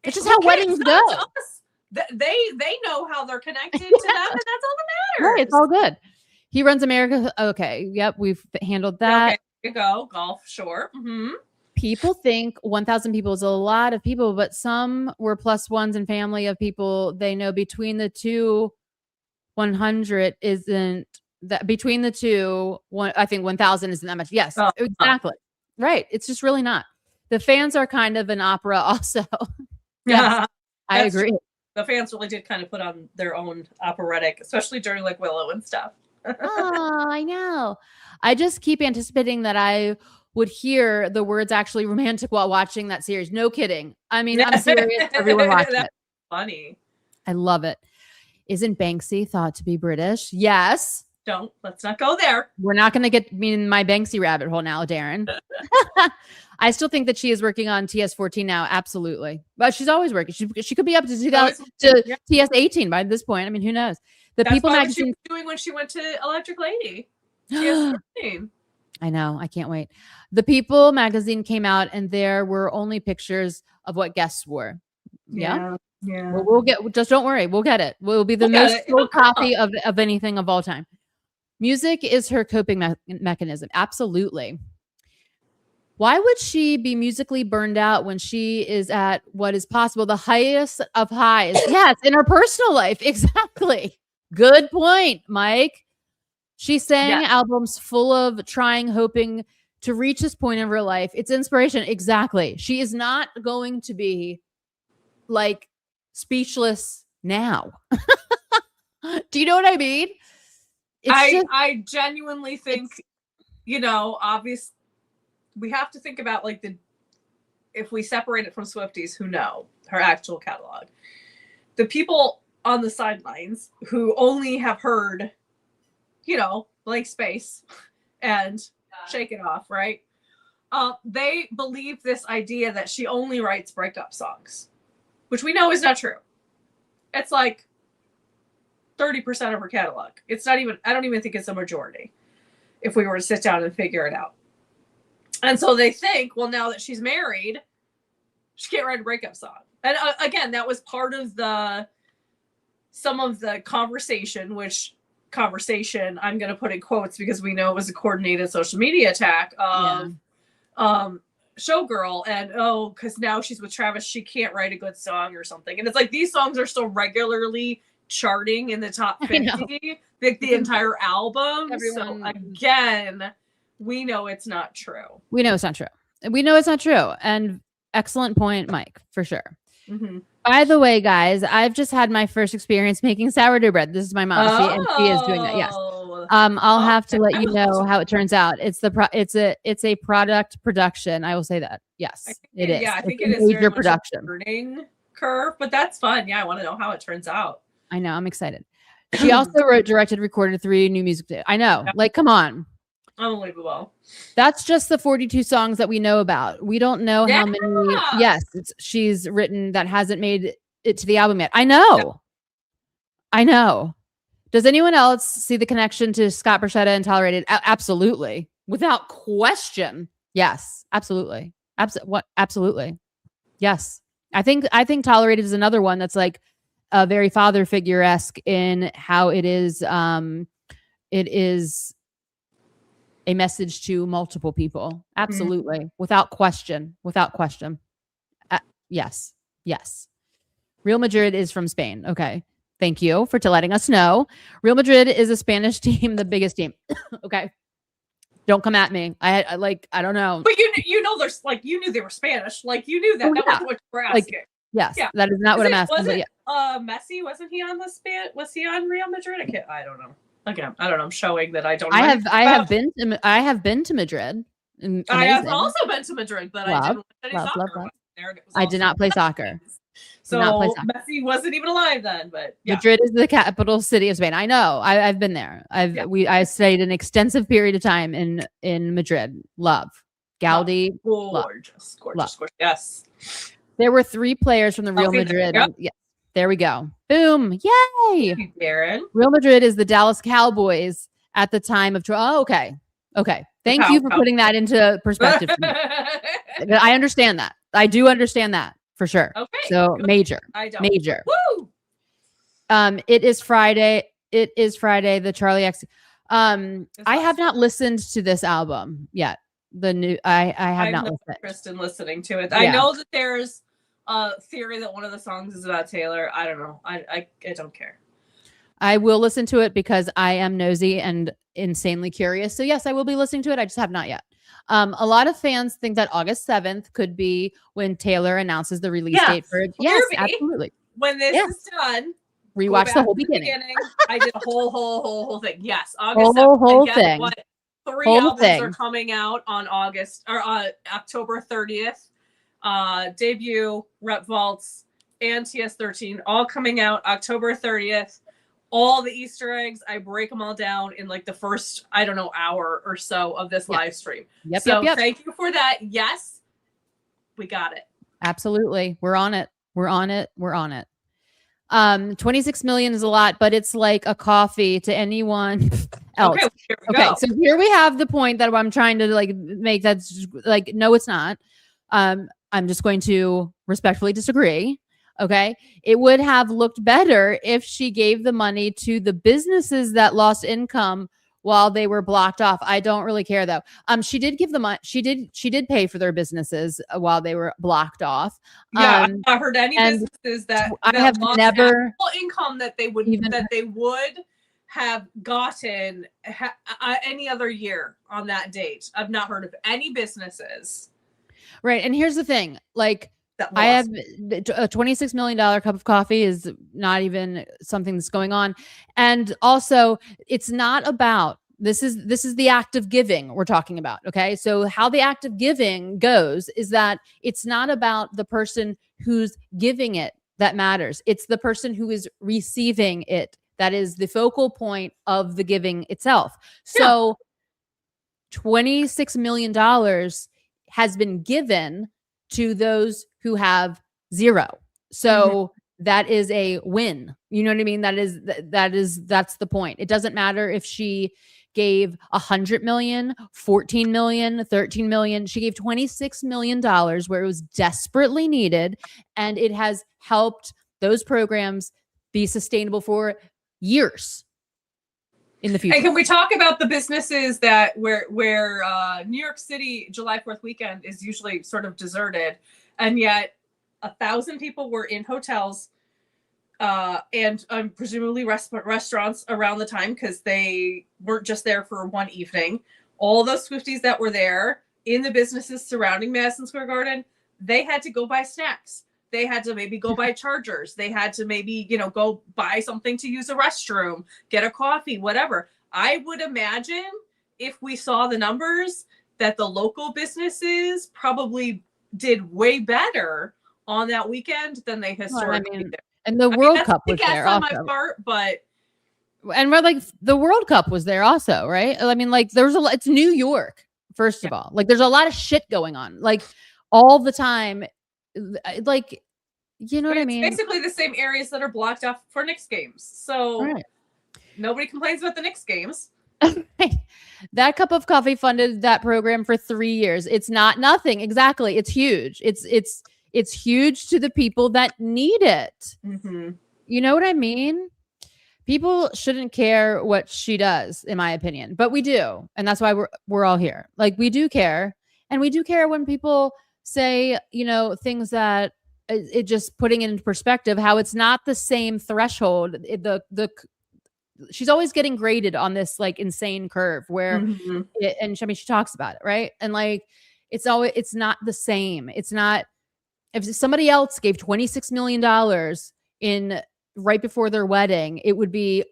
it's just how weddings go. They know how they're connected to them, and that's all that matters. Right. It's all good. He runs America. Okay. Yep. We've handled that. Okay. You go golf. Sure. People think 1,000 people is a lot of people, but some were plus ones and family of people they know. Between the two, 100 isn't. That between the two, I think 1,000 isn't that much. Yes, exactly. Right. It's just really not. The fans are kind of an opera also. Yes, I agree. True. The fans really did kind of put on their own operatic, especially during like Willow and stuff. Oh, I know. I just keep anticipating that I would hear the words actually romantic while watching that series. No kidding. I mean, I'm serious. Everyone watching it. Funny. I love it. Isn't Banksy thought to be British? Yes. Let's not go there. We're not going to get me in my Banksy rabbit hole now, Darren. I still think that she is working on TS14 now. Absolutely. But she's always working. She could be up to TS18 by this point. I mean, who knows? That's People magazine she was doing when she went to Electric Lady. TS14. I know. I can't wait. The People magazine came out and there were only pictures of what guests wore. Yeah. Well, don't worry. We'll get it. We'll be the most sold copy of anything of all time. Music is her coping mechanism. Absolutely. Why would she be musically burned out when she is at what is possible, the highest of highs? Yes, in her personal life. Exactly. Good point, Mike. She sang albums full of trying, hoping to reach this point in her life. It's inspiration. Exactly. She is not going to be like speechless now. Do you know what I mean? I genuinely think, obviously we have to think about like if we separate it from Swifties who know her actual catalog, the people on the sidelines who only have heard, Blank Space and Shake It Off, right? They believe this idea that she only writes breakup songs, which we know is not true. It's like 30% of her catalog. It's not even, I don't even think it's a majority if we were to sit down and figure it out. And so they think, well, now that she's married, she can't write a breakup song. And again, that was part of some of the conversation, which conversation I'm going to put in quotes because we know it was a coordinated social media attack of Showgirl and because now she's with Travis, she can't write a good song or something. And it's like these songs are still regularly charting in the top 50, like the entire album. So again, we know it's not true. We know it's not true. And excellent point, Mike, for sure. Mm-hmm. By the way, guys, I've just had my first experience making sourdough bread. This is my mom. She is doing that. Yes. I'll have to let you know how it turns out. It's a product production. I will say that. Yes, it is. Yeah, I think it is major production. Learning curve, but that's fun. Yeah, I want to know how it turns out. I know. I'm excited. She also wrote, directed, recorded 3 new music videos. I know. Like, come on. Unbelievable. That's just the 42 songs that we know about. We don't know how many. Yes, she's written that hasn't made it to the album yet. I know. Does anyone else see the connection to Scott Borchetta and Tolerated? Absolutely, without question. Yes, absolutely. Absolutely. Yes, I think Tolerated is another one that's like a very father figure-esque in how it is. it is a message to multiple people. Absolutely. Without question. Yes. Real Madrid is from Spain. Okay. Thank you for letting us know. Real Madrid is a Spanish team, the biggest team. Okay. Don't come at me. I don't know. But you know, there's like, you knew they were Spanish. Like, you knew that. That was what you were asking. Yes. Yeah. That is not what I'm asking. Was it Messi? Wasn't he on was he on Real Madrid? I don't know. Again, I don't know. I'm showing that I don't know. I have been to Madrid. Amazing. I have also been to Madrid, but I didn't watch any soccer there. I did not play soccer. So Messi wasn't even alive then, but yeah. Madrid is the capital city of Spain. I know. I've been there. I stayed an extensive period of time in Madrid. Love. Gaudi. Gorgeous. Yes. There were 3 players from the Real Madrid. Yeah. There we go. Boom. Yay. Thank you, Darren. Real Madrid is the Dallas Cowboys at the time of okay. Thank you for putting that into perspective for me. I understand that. I do understand that for sure. Okay. So good. Major. Woo! It is Friday. The Charlie X. I have not listened to this album yet. The new I have not listened. Interest in listening to it. I know that there's theory that one of the songs is about Taylor. I don't know. I don't care. I will listen to it because I am nosy and insanely curious. So yes, I will be listening to it. I just have not yet. A lot of fans think that August 7th could be when Taylor announces the release date for it. Yes, absolutely. When this is done, rewatch the whole beginning. I did a whole thing. Yes, August 7th. Whole thing. What 3 albums are coming out on October 30th. Debut, Rep Vaults, and TS13 all coming out October 30th. All the Easter eggs, I break them all down in like the first, hour or so of this live stream. Yep. Thank you for that. Yes, we got it. Absolutely. We're on it. 26 million is a lot, but it's like a coffee to anyone else. Okay, so here we have the point that I'm trying to make. That's no, it's not. I'm just going to respectfully disagree. Okay. It would have looked better if she gave the money to the businesses that lost income while they were blocked off. I don't really care though. She did give the money. She did pay for their businesses while they were blocked off. Yeah. I heard any businesses that I have never income that they would have gotten any other year on that date. I've not heard of any businesses. Right. And here's the thing, I have a $26 million cup of coffee is not even something that's going on. And also it's not about, this is the act of giving we're talking about. Okay. So how the act of giving goes is that it's not about the person who's giving it that matters. It's the person who is receiving it. That is the focal point of the giving itself. So $26 million has been given to those who have 0. So that is a win. You know what I mean? That's the point. It doesn't matter if she gave 100 million, 14 million, 13 million. She gave $26 million where it was desperately needed. And it has helped those programs be sustainable for years in the future. And can we talk about the businesses that where New York City July 4th weekend is usually sort of deserted, and yet 1,000 people were in hotels and presumably restaurants around the time, because they weren't just there for one evening. All those Swifties that were there in the businesses surrounding Madison Square Garden, they had to go buy snacks. They had to maybe go buy chargers. They had to maybe, go buy something to use a restroom, get a coffee, whatever. I would imagine if we saw the numbers that the local businesses probably did way better on that weekend than they historically did. And the World Cup was there also. On my part, but and we're the World Cup was there also, right? I mean, there's it's New York, first of all. There's a lot of shit going on, all the time. You know what I mean? Basically the same areas that are blocked off for Knicks games. So nobody complains about the Knicks games. That cup of coffee funded that program for 3 years. It's not nothing. Exactly. It's huge. It's huge to the people that need it. Mm-hmm. You know what I mean? People shouldn't care what she does, in my opinion, but we do. And that's why we're all here. Like, we do care. And we do care when people say, things that it just putting it into perspective, how it's not the same threshold. She's always getting graded on this like insane curve where and I mean, she talks about it, right? And like, it's not the same. It's not, if somebody else gave $26 million in right before their wedding, it would be,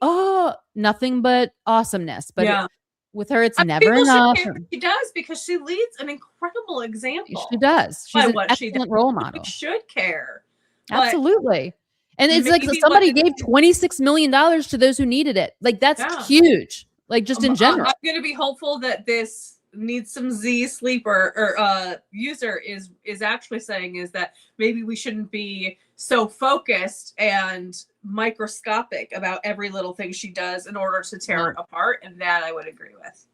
nothing but awesomeness. But with her, it's never enough. She does, because she leads an incredible example. She does. She's an excellent role model. We should care. Absolutely. And it's like somebody gave $26 million to those who needed it. Like, that's huge. Like, just in general. I'm going to be hopeful that this Needs Some Z sleeper or user is actually saying is that maybe we shouldn't be so focused and microscopic about every little thing she does in order to tear it apart. And that I would agree with.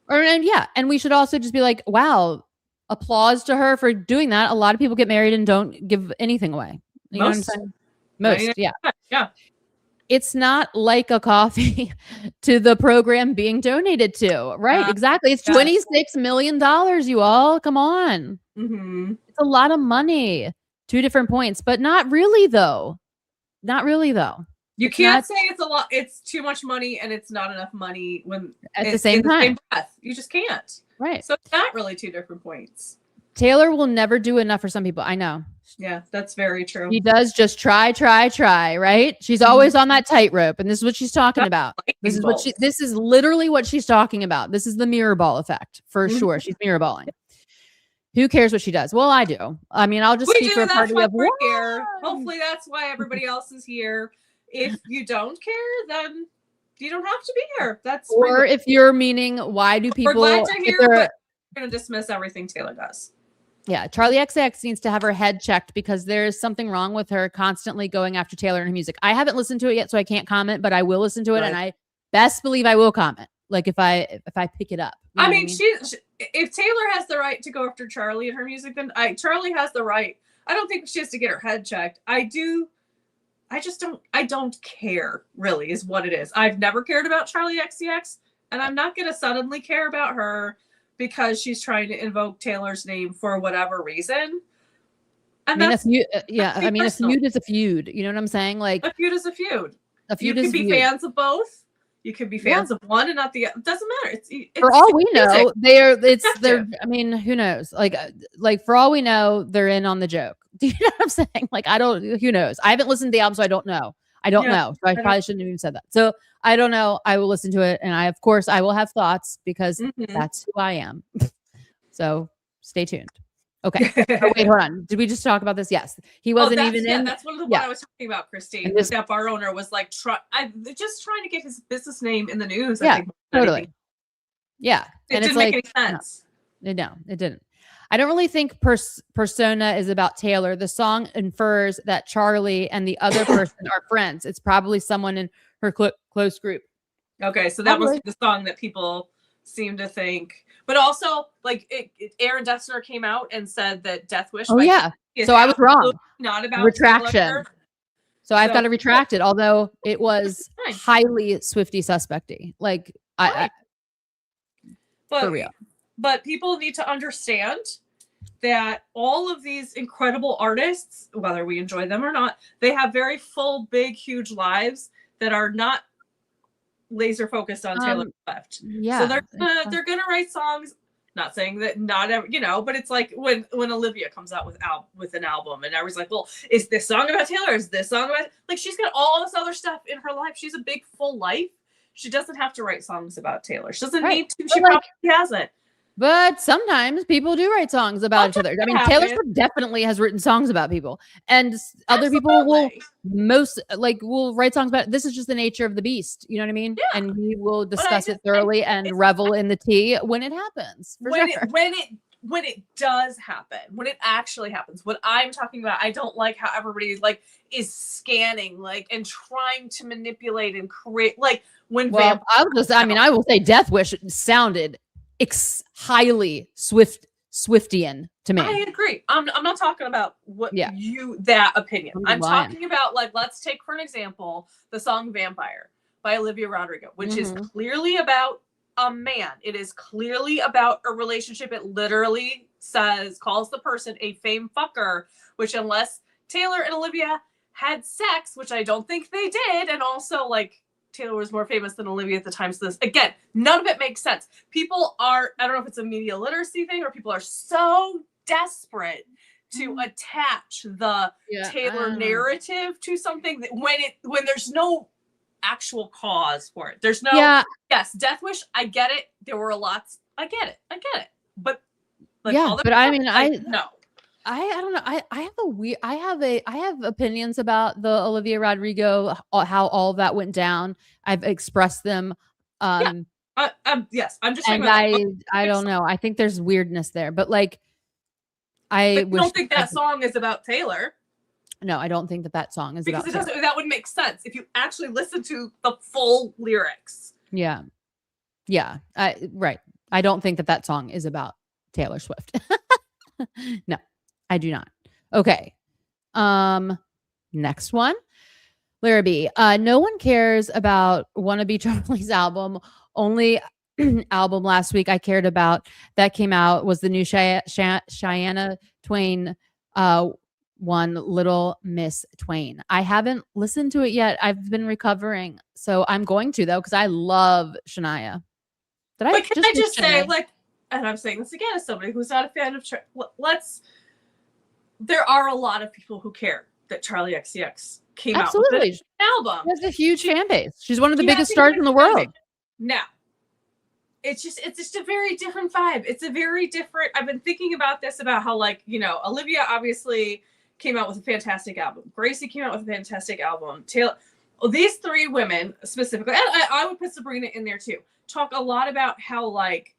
And we should also just be like, wow, applause to her for doing that. A lot of people get married and don't give anything away. You know what I'm saying? Most, yeah. It's not like a coffee to the program being donated to, right? Exactly. It's $26 million, you all. Come on. It's a lot of money. 2 different points, but not really though. You can't say it's a lot. It's too much money and it's not enough money when at the same time. Same breath. You just can't. Right. So it's not really 2 different points. Taylor will never do enough for some people. I know. Yeah, that's very true. She does just try, right? She's always on that tightrope, and this is what she's talking about. This is literally what she's talking about. This is the mirror ball effect for sure. She's mirror balling. Who cares what she does? Well, I do. I mean, I'll just speak for a party of one. Hopefully that's why everybody else is here. If you don't care, then you don't have to be here. Or if you're meaning, why do people? We're glad to hear, but we're going to dismiss everything Taylor does. Yeah, Charlie XX needs to have her head checked because there's something wrong with her constantly going after Taylor and her music. I haven't listened to it yet, so I can't comment, but I will listen to it, and I best believe I will comment. Like, if I pick it up. I mean, if Taylor has the right to go after Charlie and her music, then Charlie has the right. I don't think she has to get her head checked. I don't care, really, is what it is. I've never cared about Charlie XCX, and I'm not going to suddenly care about her because she's trying to invoke Taylor's name for whatever reason. And a feud is a feud. You know what I'm saying? Like, a feud is a feud. You can be fans of both. You can be fans of one and not the other. It doesn't matter. It's for all we know, they're. I mean, who knows? Like for all we know, they're in on the joke. Do you know what I'm saying? Like, who knows? I haven't listened to the album, so I don't know. So I probably shouldn't have even said that. So I don't know. I will listen to it. And of course, I will have thoughts because that's who I am. So stay tuned. Okay. Wait, hold on. Did we just talk about this? Yes. He wasn't even in. That's one of the one I was talking about, Christine. The bar owner was like, just trying to get his business name in the news. Yeah, I think, totally. Yeah. It didn't make any sense. No, it didn't. I don't really think Persona is about Taylor. The song infers that Charlie and the other person are friends. It's probably someone in her close group. Okay, so that was the song that people seem to think. But also, like, Aaron Dessner came out and said that Death Wish. Oh, yeah. So I was wrong. Not about retraction. Taylor. So I've got to retract it, although it was highly Swiftie suspecty. Like, for real. But people need to understand that all of these incredible artists, whether we enjoy them or not, they have very full, big, huge lives that are not laser focused on Taylor Swift. Yeah. So they're gonna write songs. Not saying that not every, but it's like when Olivia comes out with an album and everyone's like, well, is this song about Taylor? Is this song about, like, she's got all this other stuff in her life. She's a big full life. She doesn't have to write songs about Taylor. She doesn't need to. She probably hasn't. But sometimes people do write songs about each other. I mean, Taylor Swift definitely has written songs about people, and other people will write songs about. This is just the nature of the beast. You know what I mean? Yeah. And we will discuss it thoroughly and revel in the tea when it happens. When it does happen, when it actually happens. What I'm talking about, I don't like how everybody is scanning and trying to manipulate and create when. Well, I will say Death Wish sounded highly Swiftian to me. I agree. I'm not talking about that opinion. I'm talking about let's take for an example the song Vampire by Olivia Rodrigo, which is Mhm. clearly about a man. It is clearly about a relationship. It literally calls the person a fame fucker, which unless Taylor and Olivia had sex, which I don't think they did, and also like Taylor was more famous than Olivia at the time. So this, again, none of it makes sense. People are, I don't know if it's a media literacy thing or people are so desperate to attach the Taylor narrative to something that when there's no actual cause for it. There's no, yes, Death Wish, I get it. There were lots, I get it. But like, but I mean, no. I don't know. I have opinions about the Olivia Rodrigo, how all that went down. I've expressed them. Yes, I'm just saying. And I don't know. I think there's weirdness there, but like, I don't think that song is about Taylor. No, I don't think that song is about Taylor. That would make sense if you actually listen to the full lyrics. Yeah. Right. I don't think that song is about Taylor Swift. No, I do not. Okay. Next one. Larrabee. No one cares about Wannabe Charlie's album. Only album last week I cared about that came out was the new Shania Twain one, Little Miss Twain. I haven't listened to it yet. I've been recovering. So I'm going to, though, because I love Shania. Can I just say, like, and I'm saying this again as somebody who's not a fan of there are a lot of people who care that Charlie XCX came out with an album. She has a huge fan base. She's one of the biggest stars in the world. Now, it's just a very different vibe. It's a very different, I've been thinking about this, about how, like, you know, Olivia obviously came out with a fantastic album. Gracie came out with a fantastic album. Taylor, these three women specifically, and I would put Sabrina in there too, talk a lot about how, like,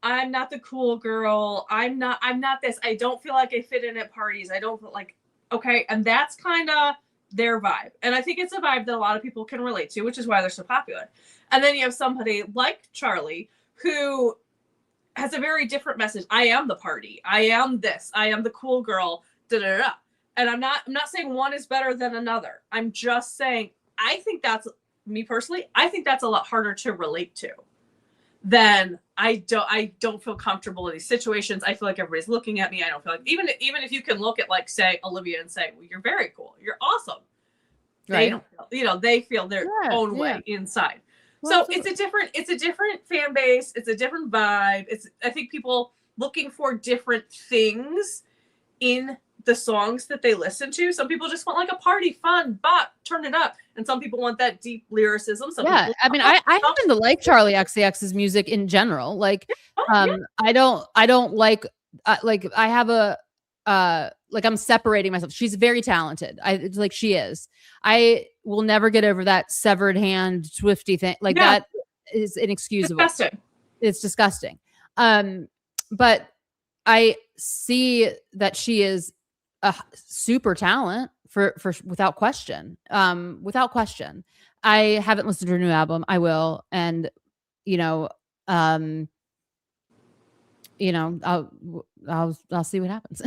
I'm not the cool girl. I'm not this. I don't feel like I fit in at parties. I don't feel like, okay. And that's kind of their vibe. And I think it's a vibe that a lot of people can relate to, which is why they're so popular. And then you have somebody like Charlie who has a very different message. I am the party. I am this. I am the cool girl. Da, da, da. And I'm not saying one is better than another. I'm just saying, I think that's, me personally, I think that's a lot harder to relate to than I don't feel comfortable in these situations. I feel like everybody's looking at me. I don't feel like, even if you can look at, like, say Olivia and say, well, you're very cool. You're awesome. Right. They don't feel, they feel their own way inside. Well, so it's a different fan base. It's a different vibe. I think people looking for different things in the songs that they listen to. Some people just want, like, a party, fun, bop, turn it up. And some people want that deep lyricism. I mean, I happen to like Charlie XCX's music in general. Like, I don't like I have a, like, I'm separating myself. She's very talented. It's like, she is. I will never get over that severed hand Swiftie thing. Like, that is inexcusable. Disgusting. It's disgusting. But I see that she is a super talent for without question. Without question. I haven't listened to her new album. I will. And, I'll see what happens.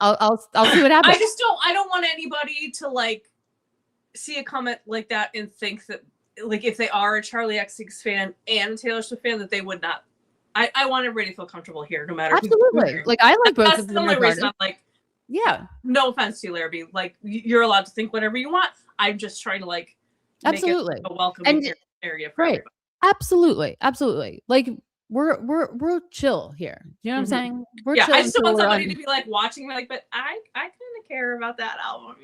I'll see what happens. I don't want anybody to, like, see a comment like that and think that, like, if they are a Charlie XCX fan and a Taylor Swift fan, that they would not. I want everybody to feel comfortable here, no matter. Absolutely. Like, I like both of them. That's the only reason I'm like, yeah. No offense to you, Larrabee. Like, you're allowed to think whatever you want. I'm just trying to, like, absolutely make it a welcoming area for everybody. Absolutely. Like, we're chill here. You know what I'm saying? We're chill. I just don't want somebody to be, like, watching me, like, but I kind of care about that album,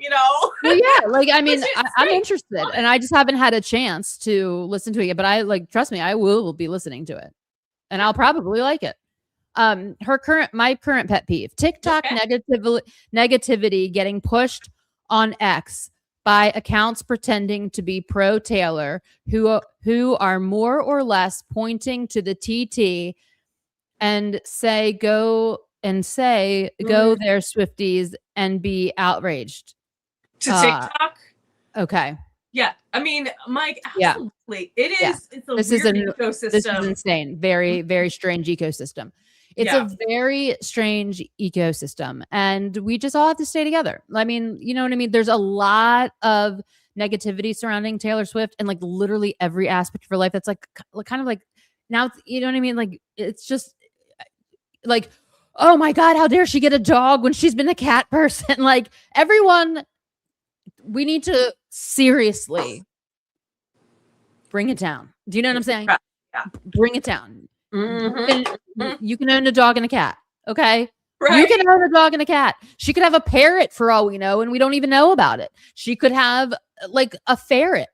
Well, yeah, like, I mean, I'm interested, and I just haven't had a chance to listen to it yet. But I, like, trust me, I will be listening to it, and I'll probably like it. My current pet peeve: TikTok negativity getting pushed on X by accounts pretending to be pro Taylor, who are more or less pointing to the TT and say go there, Swifties, and be outraged. To TikTok? Okay. Yeah. I mean, Mike, absolutely. It is. Yeah. It's a weird ecosystem. This is insane. Very, very strange ecosystem. It's a very strange ecosystem, and we just all have to stay together. I mean, you know what I mean? There's a lot of negativity surrounding Taylor Swift and like literally every aspect of her life. That's like kind of like now, you know what I mean? Like it's just like, oh my God, how dare she get a dog when she's been a cat person? Like everyone, we need to seriously bring it down. Do you know what I'm saying? Yeah. Bring it down. Mm-hmm. You can own a dog and a cat. Okay. Right. You can own a dog and a cat. She could have a parrot for all we know, and we don't even know about it. She could have like a ferret.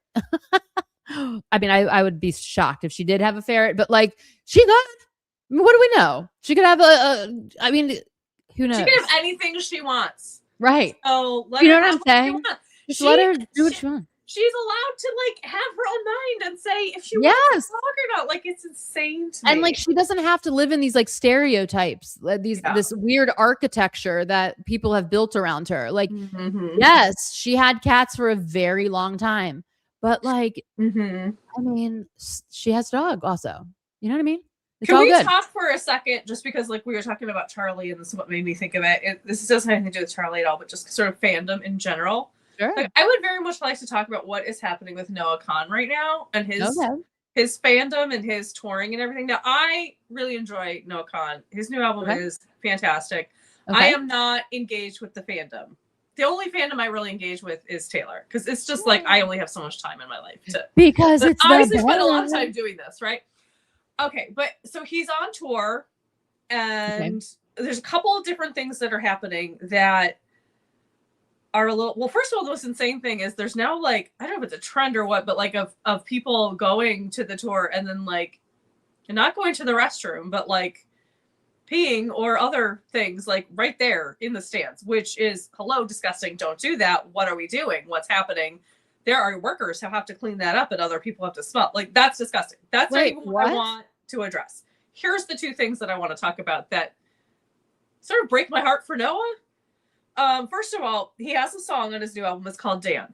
I mean, I would be shocked if she did have a ferret, but like she could. I mean, what do we know? She could have I mean, who knows? She can have anything she wants. Right. So you know what I'm saying? Just let her do what she wants. She's allowed to like have her own mind and say if she wants to talk or not. Like it's insane to me. And like she doesn't have to live in these like stereotypes, this weird architecture that people have built around her. Like, yes, she had cats for a very long time, but like, I mean, she has a dog also. You know what I mean? It's Can all we good. talk for a second, just because like we were talking about Charlie, and this is what made me think of it. This doesn't have anything to do with Charlie at all, but just sort of fandom in general. Sure. Like, I would very much like to talk about what is happening with Noah Khan right now and his fandom and his touring and everything. Now, I really enjoy Noah Khan. His new album is fantastic. I am not engaged with the fandom. The only fandom I really engage with is Taylor, because it's just like I only have so much time in my life to it's obviously spend a lot of time doing this, right? Okay, but so he's on tour, and there's a couple of different things that are happening that are a little, well, first of all, the most insane thing is there's now like, I don't know if it's a trend or what, but like of people going to the tour and then like not going to the restroom, but like peeing or other things like right there in the stands, which is, hello, disgusting. Don't do that. What are we doing? What's happening? There are workers who have to clean that up and other people have to smell. Like that's disgusting. That's not even what I want to address. Here's the two things that I want to talk about that sort of break my heart for Noah. First of all, he has a song on his new album. It's called Dan.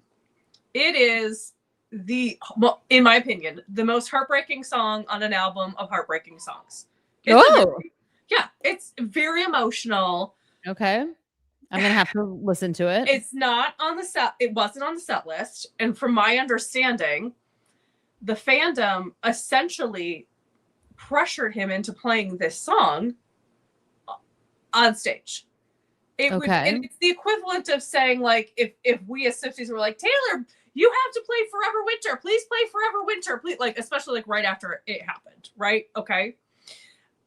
It is in my opinion, the most heartbreaking song on an album of heartbreaking songs. It's very emotional. Okay. I'm gonna have to listen to it. It's not on the set. It wasn't on the set list. And from my understanding, the fandom essentially pressured him into playing this song on stage. And it's the equivalent of saying, like, if we as Swifties were like, Taylor, you have to play Forever Winter. Please play Forever Winter. Please, like, especially like right after it happened, right? Okay.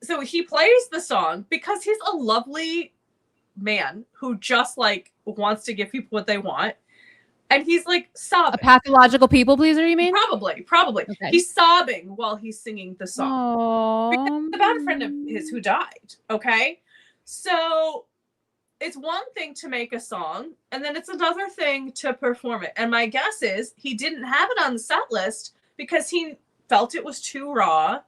So he plays the song because he's a lovely man who just like wants to give people what they want. And he's like sobbing. A pathological people pleaser, you mean? Probably. Okay. He's sobbing while he's singing the song. Because it's about a friend of his who died. Okay. So it's one thing to make a song, and then it's another thing to perform it. And my guess is he didn't have it on the set list because he felt it was too raw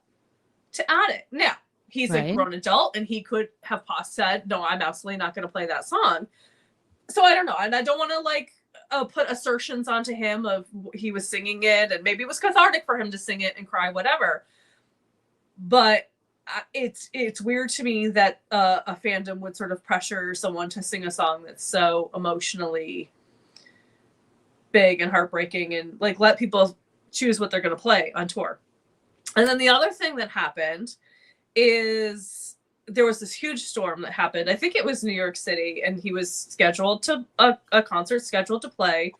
to add it. Now, he's a grown adult, and he could have said, no, I'm absolutely not going to play that song. So I don't know. And I don't want to like put assertions onto him of he was singing it, and maybe it was cathartic for him to sing it and cry, whatever. But it's weird to me that a fandom would sort of pressure someone to sing a song that's so emotionally big and heartbreaking, and like let people choose what they're going to play on tour. And then the other thing that happened is there was this huge storm that happened. I think it was New York City, and he was scheduled to a concert scheduled to play,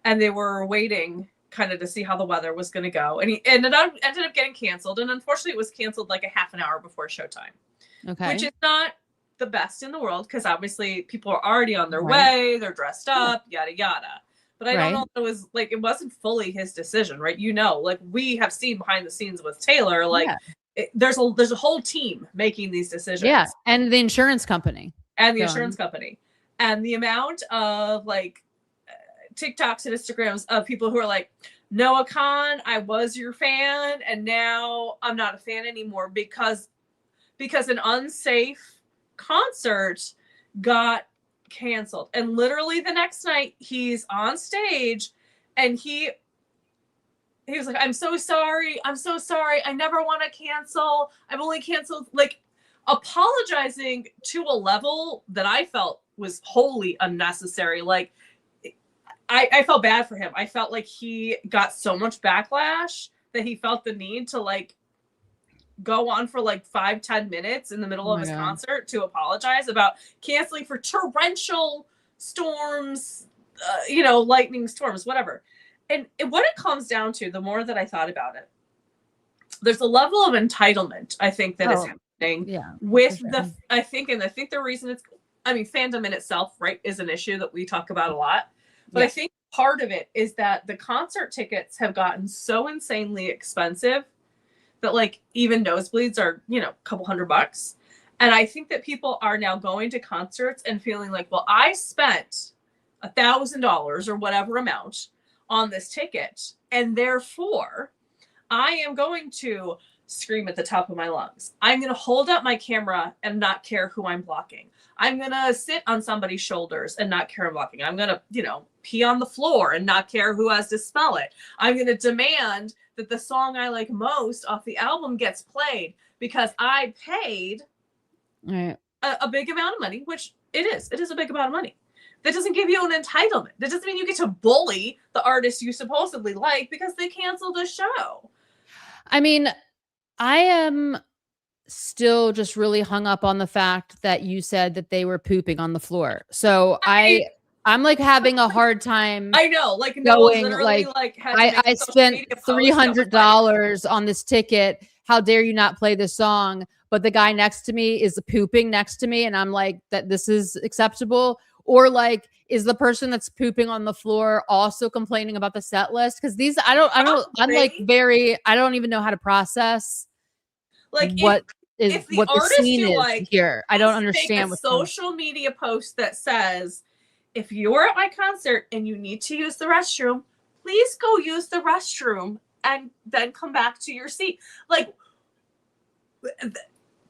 and they were waiting kind of to see how the weather was going to go. And he ended up getting canceled. And unfortunately it was canceled like a half an hour before showtime, which is not the best in the world. Cause obviously people are already on their way. They're dressed up, yada, yada. But I don't know if it was like, it wasn't fully his decision, right? You know, like we have seen behind the scenes with Taylor, like there's a whole team making these decisions. Yeah. And the insurance company. And the amount of like, TikToks and Instagrams of people who are like, Noah Khan, I was your fan, and now I'm not a fan anymore because an unsafe concert got canceled. And literally the next night he's on stage and he was like, I'm so sorry. I never want to cancel. I've only canceled, like apologizing to a level that I felt was wholly unnecessary. Like, I felt bad for him. I felt like he got so much backlash that he felt the need to like go on for like 5-10 minutes in the middle of his concert to apologize about canceling for torrential storms, lightning storms, whatever. And what it comes down to, the more that I thought about it, there's a level of entitlement, I think, that is happening with I think the reason fandom in itself, right, is an issue that we talk about a lot. But I think part of it is that the concert tickets have gotten so insanely expensive that like even nosebleeds are, a couple $100. And I think that people are now going to concerts and feeling like, well, I spent $1,000 or whatever amount on this ticket, and therefore I am going to scream at the top of my lungs. I'm going to hold up my camera and not care who I'm blocking. I'm going to sit on somebody's shoulders and not care I'm blocking. I'm going to, pee on the floor and not care who has to smell it. I'm going to demand that the song I like most off the album gets played because I paid a big amount of money, which it is a big amount of money. That doesn't give you an entitlement. That doesn't mean you get to bully the artist you supposedly like because they canceled a show. I mean, I am still just really hung up on the fact that you said that they were pooping on the floor. So I'm like having a hard time. I know, like going like I spent $300 on this ticket. How dare you not play this song? But the guy next to me is pooping next to me, and I'm like, that this is acceptable. Or like, is the person that's pooping on the floor also complaining about the set list? Because these, I don't, I'm like I don't even know how to process like what if the scene is like, here. I don't understand what social media post that says, if you're at my concert and you need to use the restroom, please go use the restroom and then come back to your seat. Like,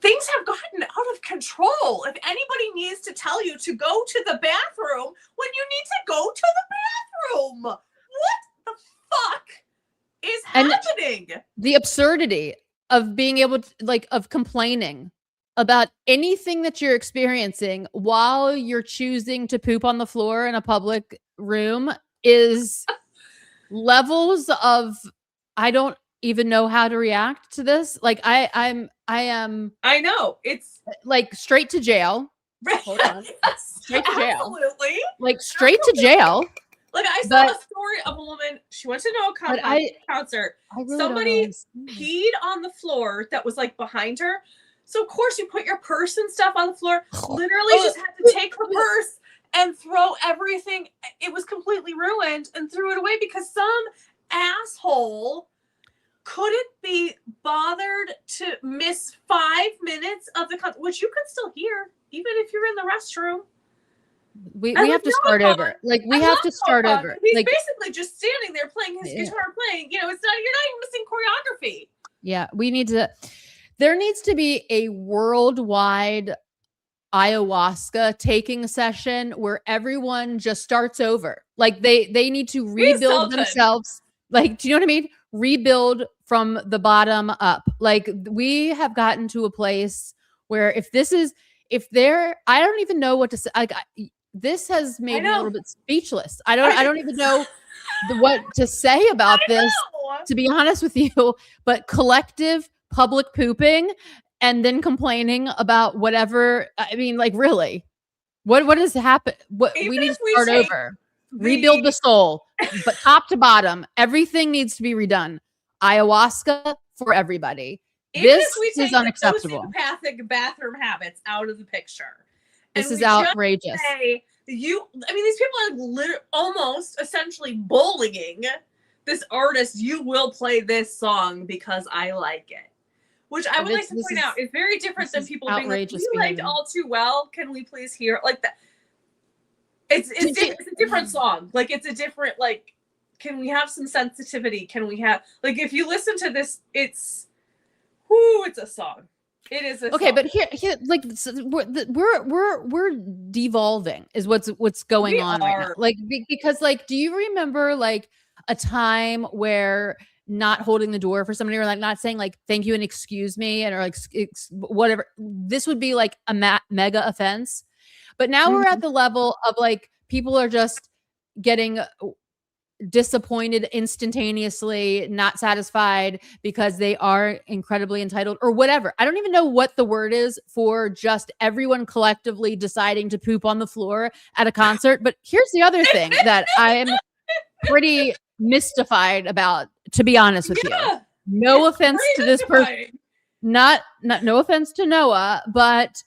things have gotten out of control. If anybody needs to tell you to go to the bathroom when you need to go to the bathroom, what the fuck is happening? The absurdity of being able to, like, of complaining about anything that you're experiencing while you're choosing to poop on the floor in a public room is levels of, I don't even know how to react to this. Like I know it's like straight to jail. Hold on. Yes, straight to jail. Absolutely. Like straight to jail. Like I saw a story of a woman, she went to no concert. Really somebody peed on the floor that was like behind her. So of course you put your purse and stuff on the floor. Literally just had to take her purse and throw everything. It was completely ruined and threw it away because some asshole couldn't be bothered to miss 5 minutes of the concert, which you can still hear even if you're in the restroom. We have to start over. Like we have to start over. He's like, basically just standing there playing his guitar, playing. It's not, you're not even missing choreography. Yeah, there needs to be a worldwide ayahuasca taking session where everyone just starts over. Like they need to rebuild themselves. Like, do you know what I mean? Rebuild from the bottom up. Like we have gotten to a place where I don't even know what to say. Like this has made me a little bit speechless. I don't even know what to say about this, to be honest with you. But collective public pooping and then complaining about whatever. I mean, like really, what has happened? We need to start over. Rebuild the soul, but top to bottom, everything needs to be redone. Ayahuasca for everybody. This is unacceptable. Sociopathic bathroom habits out of the picture. This is outrageous. These people are almost essentially bullying this artist. You will play this song because I like it. Which I would like to point out is very different than people being like, we liked All Too Well. Can we please hear it? Like that? It's a different song. Like it's a different, like, can we have some sensitivity? Can we have, like, if you listen to this, it's a song. It is a okay, song. but here, like we're devolving is what's going on right now. Like because like, do you remember like a time where not holding the door for somebody or like not saying like thank you and excuse me and or like whatever, this would be like a mega offense. But now we're at the level of like people are just getting disappointed instantaneously, not satisfied because they are incredibly entitled or whatever. I don't even know what the word is for just everyone collectively deciding to poop on the floor at a concert. But here's the other thing that I am pretty mystified about, to be honest with you. No offense to this person. Not no offense to Noah, but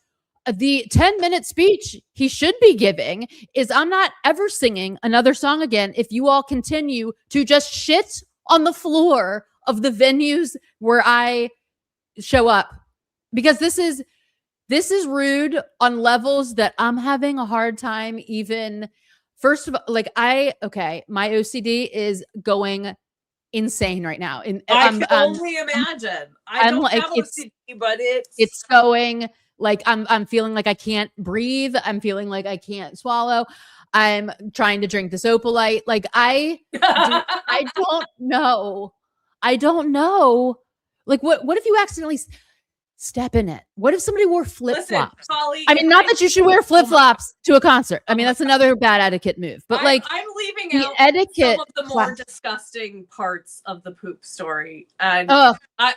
the 10-minute speech he should be giving is, I'm not ever singing another song again if you all continue to just shit on the floor of the venues where I show up. Because this is rude on levels that I'm having a hard time even. First of all, like my OCD is going insane right now. And I can only imagine. I don't have OCD, but it's going like I'm feeling like I can't breathe. I'm feeling like I can't swallow. I'm trying to drink this opalite. Like I don't know. I don't know. Like what if you accidentally step in it? What if somebody wore flip-flops? Holly, I mean, not that you should wear flip-flops to a concert. I mean, that's another bad etiquette move. But I'm leaving out etiquette some of the more disgusting parts of the poop story. And I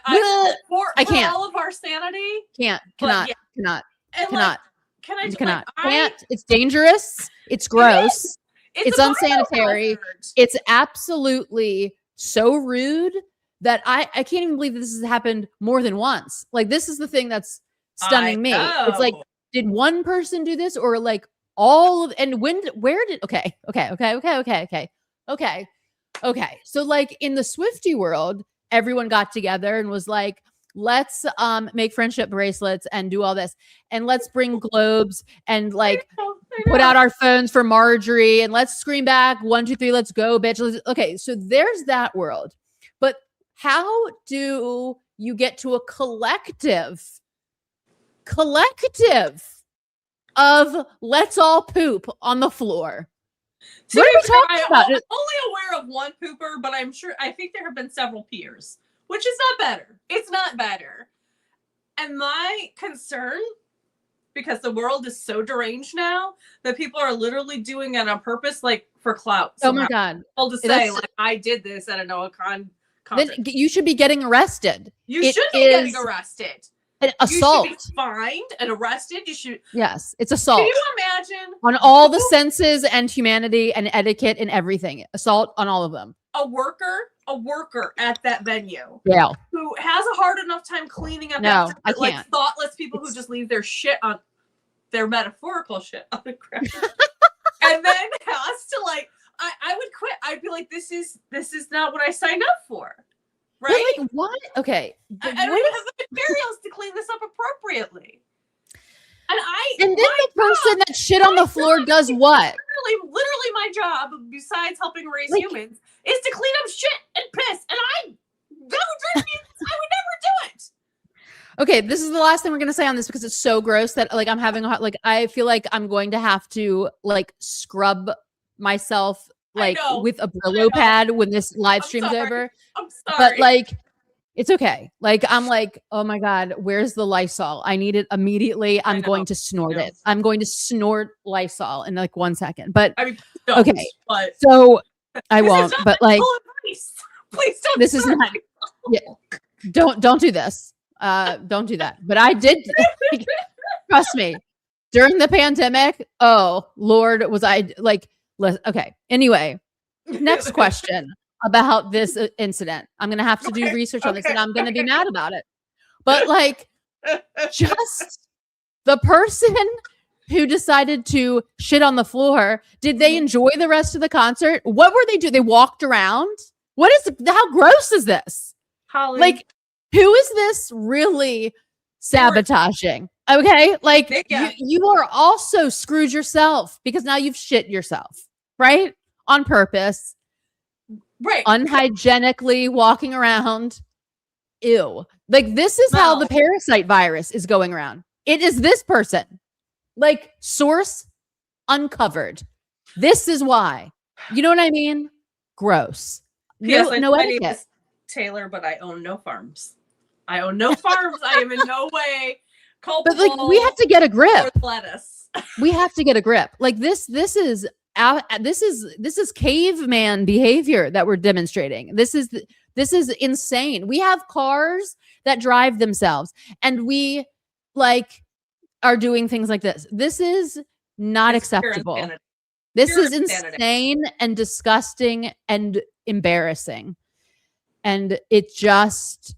can't. All of our sanity, cannot. And can't. It's dangerous. It's gross. It's unsanitary. It's absolutely so rude that I can't even believe this has happened more than once. Like, this is the thing that's stunning me. It's like, did one person do this, or like all of, and where did, okay. So like in the Swiftie world, everyone got together and was like, let's make friendship bracelets and do all this, and let's bring globes and like put out our phones for Marjorie, and let's scream back 1, 2, 3, let's go, bitch. Okay, so there's that world. But how do you get to a collective of let's all poop on the floor? What are we talking about? I'm only aware of one pooper, but I think there have been several peers, which is not better. It's not better. And my concern, because the world is so deranged now, that people are literally doing it on purpose, like for clout. Oh my God. To say, like, I did this at a Noah concert. Then you should be getting arrested. You should be getting arrested. An assault. You should be fined and arrested. You should. Yes, it's assault. Can you imagine? On all the senses and humanity and etiquette and everything. Assault on all of them. A worker at that venue. Yeah. Who has a hard enough time cleaning up after, I like can't. Thoughtless people who just leave their shit on their metaphorical shit on the ground. And then has to like, I would quit. I'd be like, this is not what I signed up for. Right? But like, what? Okay. I don't even have the materials to clean this up appropriately. And then the person that shit on the floor does what? Literally my job, besides helping raise humans, is to clean up shit and piss. And I would never do it. Okay, this is the last thing we're gonna say on this, because it's so gross that like I'm having I feel like I'm going to have to like scrub myself like with a Brillo pad when this live stream's over. I'm sorry. But like, it's okay. Like, I'm like, oh my God, where's the Lysol? I need it immediately. I'm going to snort it. I'm going to snort Lysol in like 1 second. But I mean, okay, so I won't. But like, please don't. This is not. Yeah, don't do this. Don't do that. But I did. Trust me. During the pandemic, oh Lord, was I like. Okay. Anyway, next question about this incident. I'm going to have to do research on this, and I'm going to be mad about it. But like, just the person who decided to shit on the floor, did they enjoy the rest of the concert? What were they doing? They walked around? How gross is this? Holly. Like, who is this really sabotaging? Okay. Like, you are also screwed yourself, because now you've shit yourself. Right? On purpose. Right. Unhygienically walking around. Ew. Like, this is how the parasite virus is going around. It is this person. Like, source uncovered. This is why. You know what I mean? Gross. Yes, no my name is Taylor, but I own no farms. I own no farms. I am in no way culpable. But like, we have to get a grip. Lettuce. We have to get a grip. Like, this is this is caveman behavior that we're demonstrating. This is insane. We have cars that drive themselves, and we like are doing things like this. This is not acceptable. This is insane and disgusting and embarrassing. And it's embarrassing.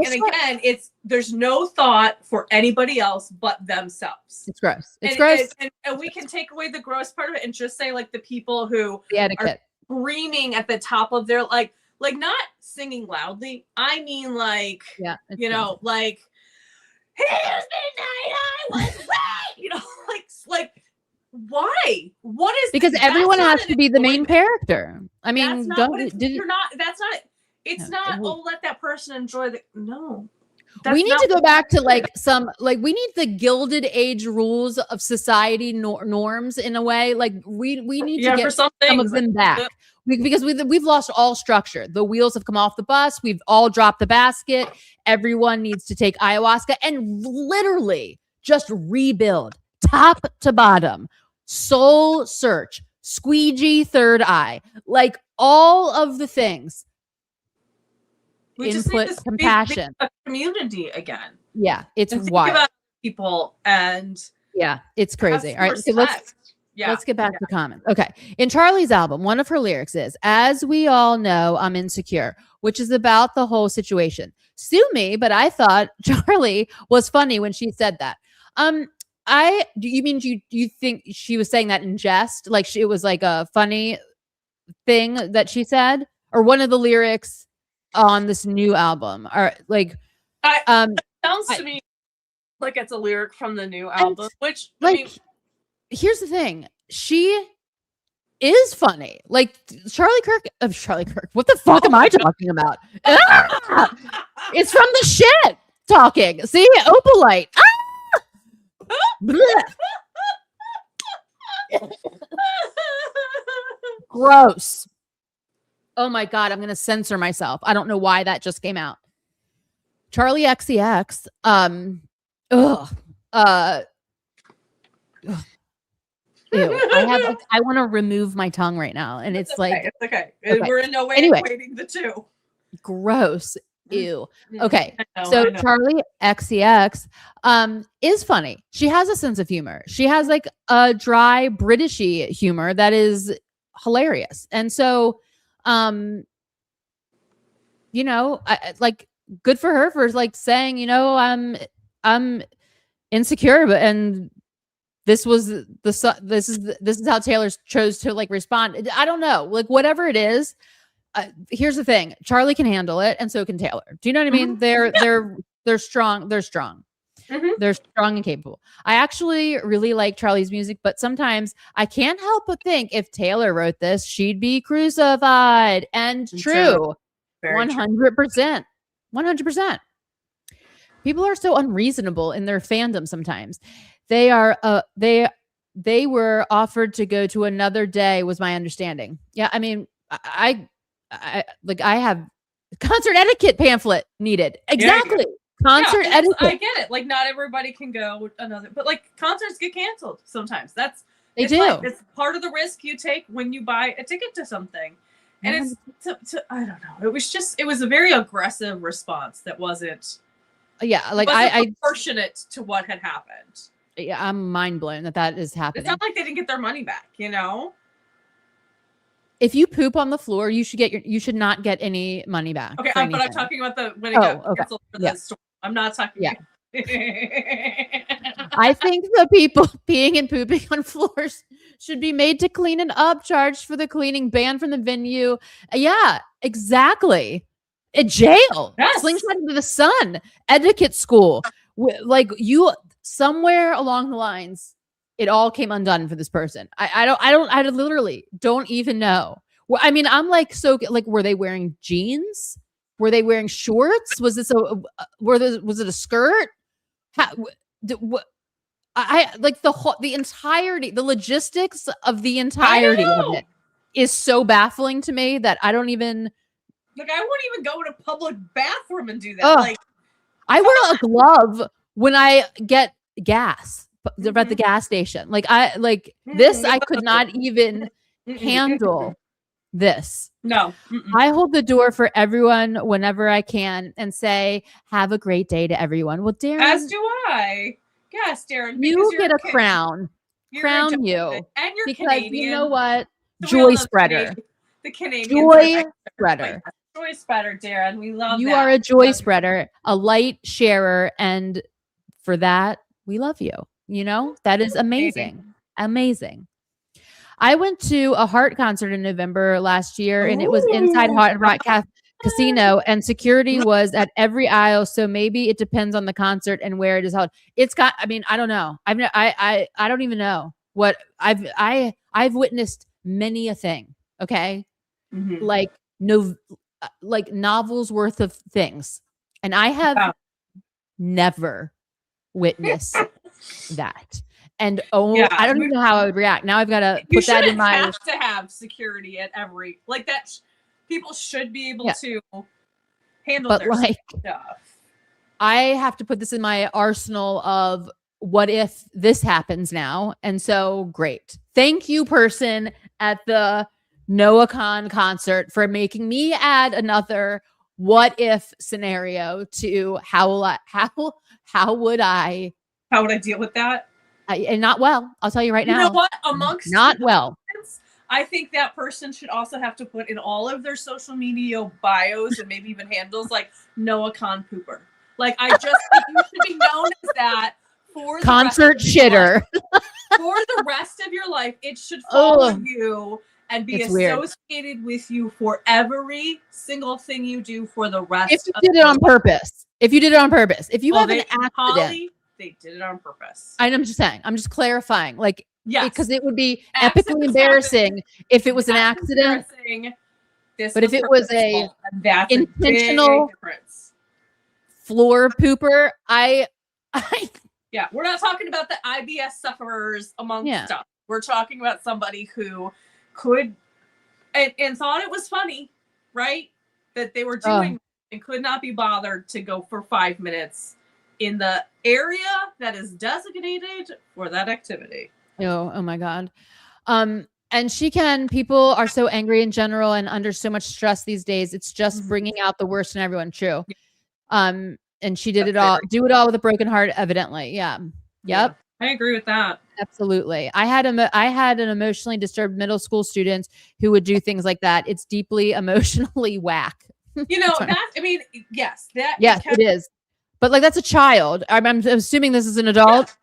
And again, there's no thought for anybody else but themselves. It's gross. It's gross. And we can take away the gross part of it and just say like the people who the etiquette, are screaming at the top of their like not singing loudly. I mean like, you know, like, here's midnight, I was right. You know, like why? What is because everyone has to be the main character. I mean, it's not, oh, let that person enjoy the no. We need to go back to like we need the Gilded Age rules of society norms in a way. Like we need to get some of them back. Because we've lost all structure. The wheels have come off the bus. We've all dropped the basket. Everyone needs to take ayahuasca and literally just rebuild top to bottom. Soul search, squeegee third eye, like all of the things. We input, just compassion, a community again. Yeah, it's wild. About people and it's crazy. All right, so let's get back to comments. Okay, in Charlie's album, one of her lyrics is, "As we all know, I'm insecure," which is about the whole situation. Sue me, but I thought Charlie was funny when she said that. Do you think she was saying that in jest? Like it was like a funny thing that she said, or one of the lyrics on this new album, or like it sounds to me like it's a lyric from the new album, which like, I mean, here's the thing, she is funny. Like Charlie Kirk. What the fuck am I talking about? It's from the shit talking. See, Opalite. Gross. Oh my God, I'm going to censor myself. I don't know why that just came out. Charlie XCX. Ew. I want to remove my tongue right now. And it's okay. It's okay. We're in no way equating the two. Gross. Ew. Okay. So Charlie XCX is funny. She has a sense of humor. She has like a dry Britishy humor that is hilarious. And so you know, like good for her for like saying, you know, I'm insecure, but and this is how Taylor chose to like respond. I don't know, like whatever it is. Here's the thing: Charlie can handle it, and so can Taylor. Do you know what I mean? They're strong. They're strong. They're strong and capable. I actually really like Charlie's music, but sometimes I can't help but think if Taylor wrote this, she'd be crucified. And true, 100%, 100%. People are so unreasonable in their fandom. Sometimes they are. They were offered to go to another day. Was my understanding? Yeah, I mean, I have concert etiquette pamphlet needed. Exactly. Concert etiquette. I get it. Like not everybody can go but like concerts get canceled sometimes. They do. Like, it's part of the risk you take when you buy a ticket to something. And it's I don't know. It was a very aggressive response that wasn't proportionate to what had happened. Yeah, I'm mind blown that is happening. It's not like they didn't get their money back, you know? If you poop on the floor, you should not get any money back. Okay, but I'm talking about when it got canceled for the store. I'm not talking. Yeah. I think the people peeing and pooping on floors should be made to clean it up, charged for the cleaning, banned from the venue. Yeah, exactly. A jail, slingshot into the sun, etiquette school. Like you, somewhere along the lines, it all came undone for this person. I literally don't even know. Well, I mean, I'm like, so like, were they wearing jeans? Were they wearing shorts? Was this was it a skirt? I like the entirety, the logistics of the entirety of it is so baffling to me that I don't even. Like, I wouldn't even go in a public bathroom and do that. Like, I wear a glove when I get gas. at the gas station. Like this, I could not even handle this. No. I hold the door for everyone whenever I can and say, have a great day to everyone. Well, Darren. As do I. Yes, Darren. You get a crown. Crown you. And you're because Canadian. You know what? So joy spreader. The Canadian joy spreader. Joy spreader, Darren. We love you that. You are a joy spreader, a light sharer. And for that, we love you. You know, that is amazing. Amazing. I went to a Heart concert in November last year, and it was inside Hard Rock Casino, and security was at every aisle. So maybe it depends on the concert and where it is held. It's got, I mean, I don't know. I don't even know what I've witnessed many a thing. Okay. Like novels worth of things. And I have never witnessed that. And I don't even know how I would react. Now I've got to put that in my. You have to have security at every that. People should be able to handle their stuff. I have to put this in my arsenal of what if this happens now. And so great. Thank you, person at the Noah Khan concert, for making me add another what if scenario to how would I deal with that? And not well. I'll tell you right now. You know what? Amongst not well. I think that person should also have to put in all of their social media bios and maybe even handles like Noah Khan Pooper. Like I just think you should be known as that for the concert shitter. For the rest of your life, it should follow you and be associated with you for every single thing you do for the rest. If you did it on purpose. If you did it on purpose. If you have an accident. Holly, they did it on purpose. I'm just saying. I'm just clarifying. Like, because it would be epically embarrassing if it was an accident. But if it was that's intentional floor pooper, yeah, we're not talking about the IBS sufferers among stuff. We're talking about somebody who could and thought it was funny, right? That they were doing and could not be bothered to go for 5 minutes in the area that is designated for that activity. Oh my God. And people are so angry in general and under so much stress these days. It's just bringing out the worst in everyone. True. And she did do it all with a broken heart, evidently. Yeah. Yep. I agree with that. Absolutely. I had an emotionally disturbed middle school student who would do things like that. It's deeply emotionally whack. You know, yes, it is. But like, that's a child. I'm assuming this is an adult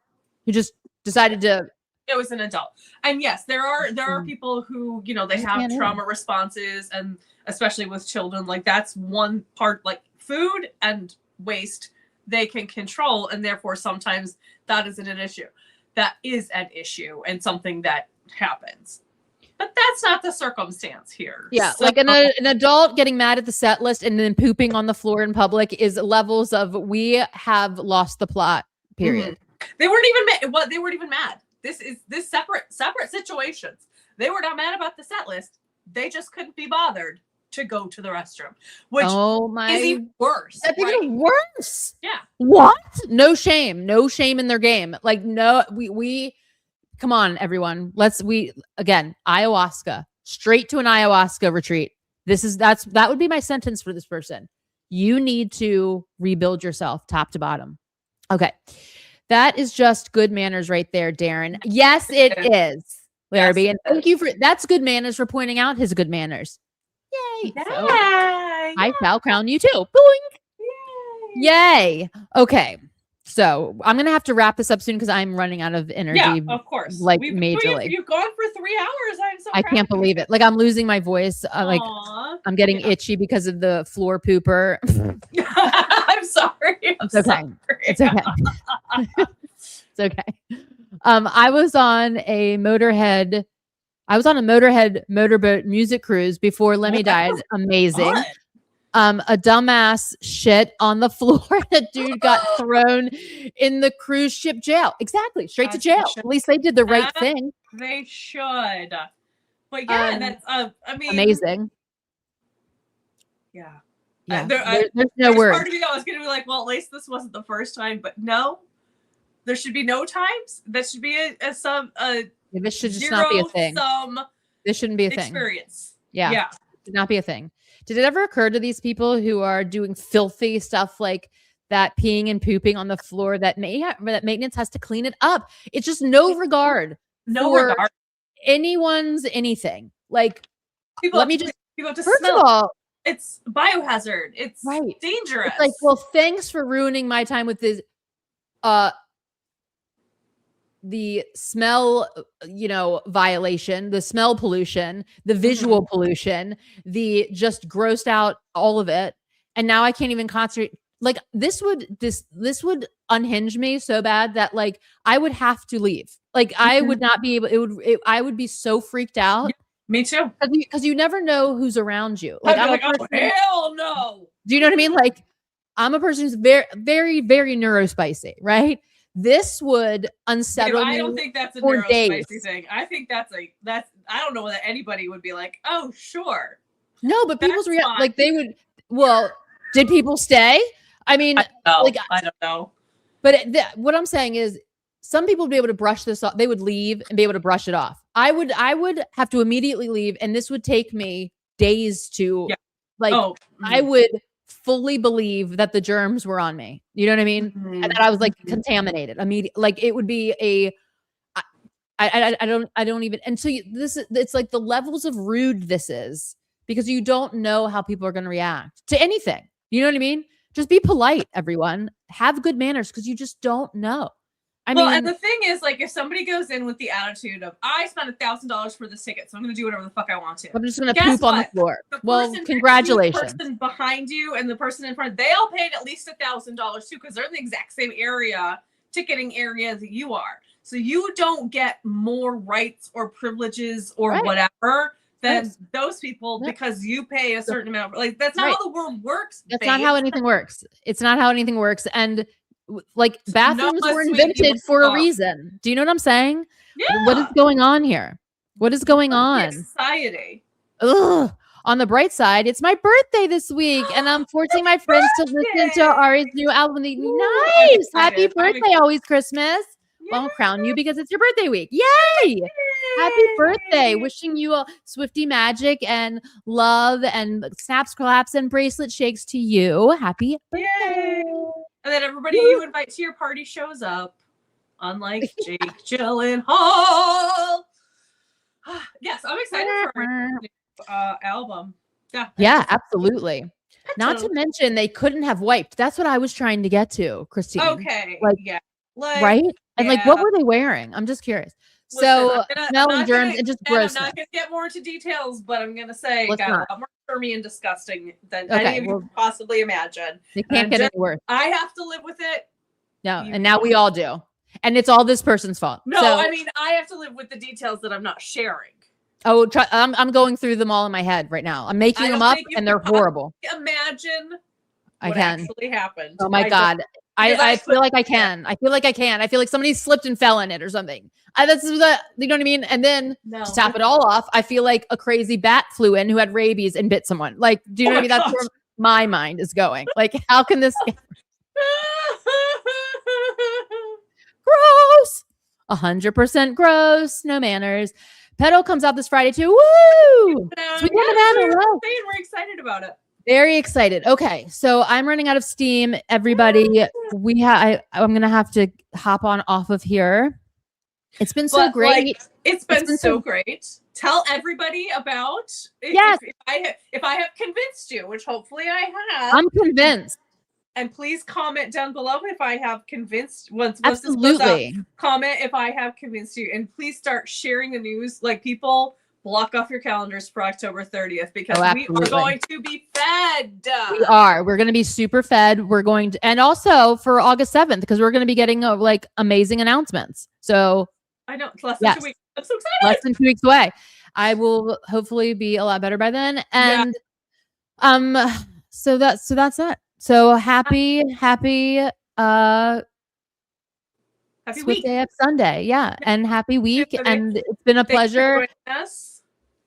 who just decided to. It was an adult. And yes, there are people who, you know, they have trauma responses, and especially with children, like that's one part, like food and waste they can control. And therefore sometimes that isn't an issue. That is an issue and something that happens. But that's not the circumstance here. Yeah, so, like an adult getting mad at the set list and then pooping on the floor in public is levels of we have lost the plot, period. They weren't even mad. They weren't even mad. This separate situations. They were not mad about the set list. They just couldn't be bothered to go to the restroom, which is even worse. That's even worse. Yeah. What? No shame in their game. Like, no, we come on, everyone. Again, ayahuasca, straight to an ayahuasca retreat. That would be my sentence for this person. You need to rebuild yourself top to bottom. Okay. That is just good manners right there, Darren. Yes, it is, Larrabee. Yes, and thank you that's good manners for pointing out his good manners. Yay. So, I shall crown you too. Boing. Yay. Okay. So I'm going to have to wrap this up soon because I'm running out of energy. Yeah, of course. Like majorly. You've gone for 3 hours. I can't believe it. Like I'm losing my voice. Like I'm getting itchy because of the floor pooper. I'm sorry. It's okay. It's okay. It's okay. I was on a motorboat music cruise before Lemmy died. Amazing. A dumbass shit on the floor. A dude got thrown in the cruise ship jail. Exactly. Straight to jail. At least they did the right thing. They should. But yeah, that's amazing. Yeah. Yeah. There's no word. Part of me that was going to be like, well, at least this wasn't the first time, but no. There should be no times. That should be a This should just zero not be a thing. sum This shouldn't be a thing. experience. Yeah. Yeah. It should not be a thing. Did it ever occur to these people who are doing filthy stuff like that, peeing and pooping on the floor, that maintenance has to clean it up? It's just no regard for anyone's anything. Like, people let me just people have to first smell of all, it's biohazard. It's dangerous. It's like, well, thanks for ruining my time with this the smell, violation, the smell pollution, the visual pollution, the just grossed out all of it. And now I can't even concentrate. Like, this would unhinge me so bad that, like, I would have to leave. Like, I would not be able, I would be so freaked out. Me too. Because you never know who's around you. Like, I'm like, oh, hell no. Do you know what I mean? Like, I'm a person who's very, very, very neurospicy, right? This would unsettle me. I don't think that's a neurospicy thing. I think that's I don't know whether anybody would be like, oh, sure. No, but people's reaction, like, they would, well, did people stay? I mean, I don't know. But what I'm saying is, some people would be able to brush this off. They would leave and be able to brush it off. I would have to immediately leave, and this would take me days to, I would fully believe that the germs were on me. You know what I mean? And that I was, like, contaminated immediately. Like, it would be I don't even. And so it's like the levels of rude this is, because you don't know how people are going to react to anything. You know what I mean? Just be polite, everyone. Have good manners, because you just don't know. I mean, and the thing is, like, if somebody goes in with the attitude of, I spent $1,000 for this ticket, so I'm going to do whatever the fuck I want to. I'm just going to poop on the floor. Well, congratulations. The person behind you and the person in front, they all paid at least $1,000 too, because they're in the exact same ticketing area that you are. So you don't get more rights or privileges or whatever than those people because you pay a certain amount. Like, that's not how the world works. That's not how anything works. It's not how anything works. And, like, bathrooms were invented for a reason. Do you know what I'm saying? Yeah. What is going on here? What is going on? Society. Ugh. On the bright side, it's my birthday this week, and I'm forcing my friends to listen to Ari's new album. Nice! Happy birthday, Always Christmas. Well, I'll crown you because it's your birthday week. Yay! Happy birthday. Wishing you a Swiftie magic and love and snaps, claps, and bracelet shakes to you. Happy birthday. Yay. And then everybody you invite to your party shows up, unlike Jake Gyllenhaal. Yes, I'm excited for our new album. Yeah, absolutely. Not to mention, they couldn't have wiped. That's what I was trying to get to, Christine. Okay. Right? And like, what were they wearing? I'm just curious. So, smelling germs and just gross. I'm not going to get more into details, but I'm going to say it got a lot more germy and disgusting than any of you could possibly imagine. They can't get any worse. I have to live with it. No, and now we all do. And it's all this person's fault. No, I mean, I have to live with the details that I'm not sharing. Oh, I'm going through them all in my head right now. I'm making them up, and they're horrible. Imagine what actually happened. Oh my God. I feel like I can. I feel like somebody slipped and fell in it or something. You know what I mean? And then to top it all off, I feel like a crazy bat flew in who had rabies and bit someone. Like, do you know what I mean? That's where my mind is going. Like, how can this gross? 100% gross. No manners. Pedal comes out this Friday too. Woo! We're excited about it. Very excited. Okay, so I'm running out of steam. Everybody, I'm gonna have to hop on off of here. It's been so great. Like, it's been so great. Tell everybody about. If I have convinced you, which hopefully I have. I'm convinced. And please comment down below if I have convinced. Once Absolutely. This goes up, comment if I have convinced you, and please start sharing the news. Like, people, block off your calendars for October 30th because we are going to be fed. We are. We're going to be super fed. We're going to, and also for August 7th, because we're going to be getting like amazing announcements. So I know it's less than 2 weeks. I'm so excited. Less than 2 weeks away. I will hopefully be a lot better by then. And so that's it. So happy week. Day of Sunday. Yeah. And happy week. And it's been a pleasure.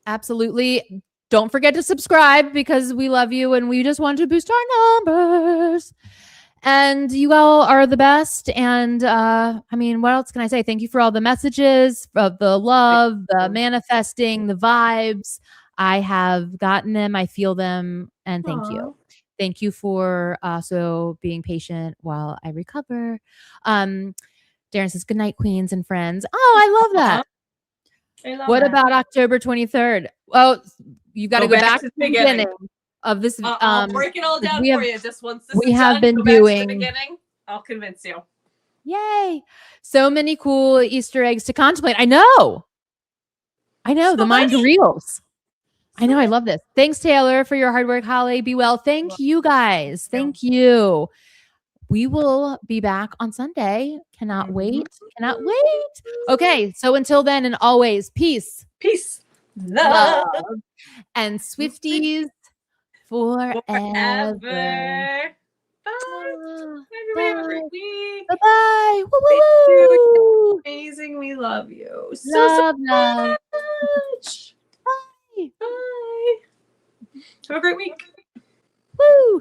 Absolutely. Don't forget to subscribe because we love you and we just want to boost our numbers. And you all are the best. And I mean, what else can I say? Thank you for all the messages, of the love, the manifesting, the vibes. I have gotten them. I feel them. And thank you. Aw. Thank you for also being patient while I recover. Darren says, good night, queens and friends. Oh, I love that. I love What that. about October 23rd? Oh, you got to go back to the beginning of this. I'll break it all down for you. Just once this we is have done, been go back to doing the beginning. I'll convince you. Yay. So many cool Easter eggs to contemplate. I know. So the mind much. reels. I know. I love this. Thanks, Taylor, for your hard work. Holly, be well. Thank you guys. Thank you. We will be back on Sunday. Cannot wait. Cannot wait. Okay. So until then and always, peace. Peace. Love. And Swifties forever. Bye. Everybody have a great week. Bye-bye. Thank you. Woo-woo-woo. Amazing. We love you Love. much. Bye. Bye. Have a great week. Woo.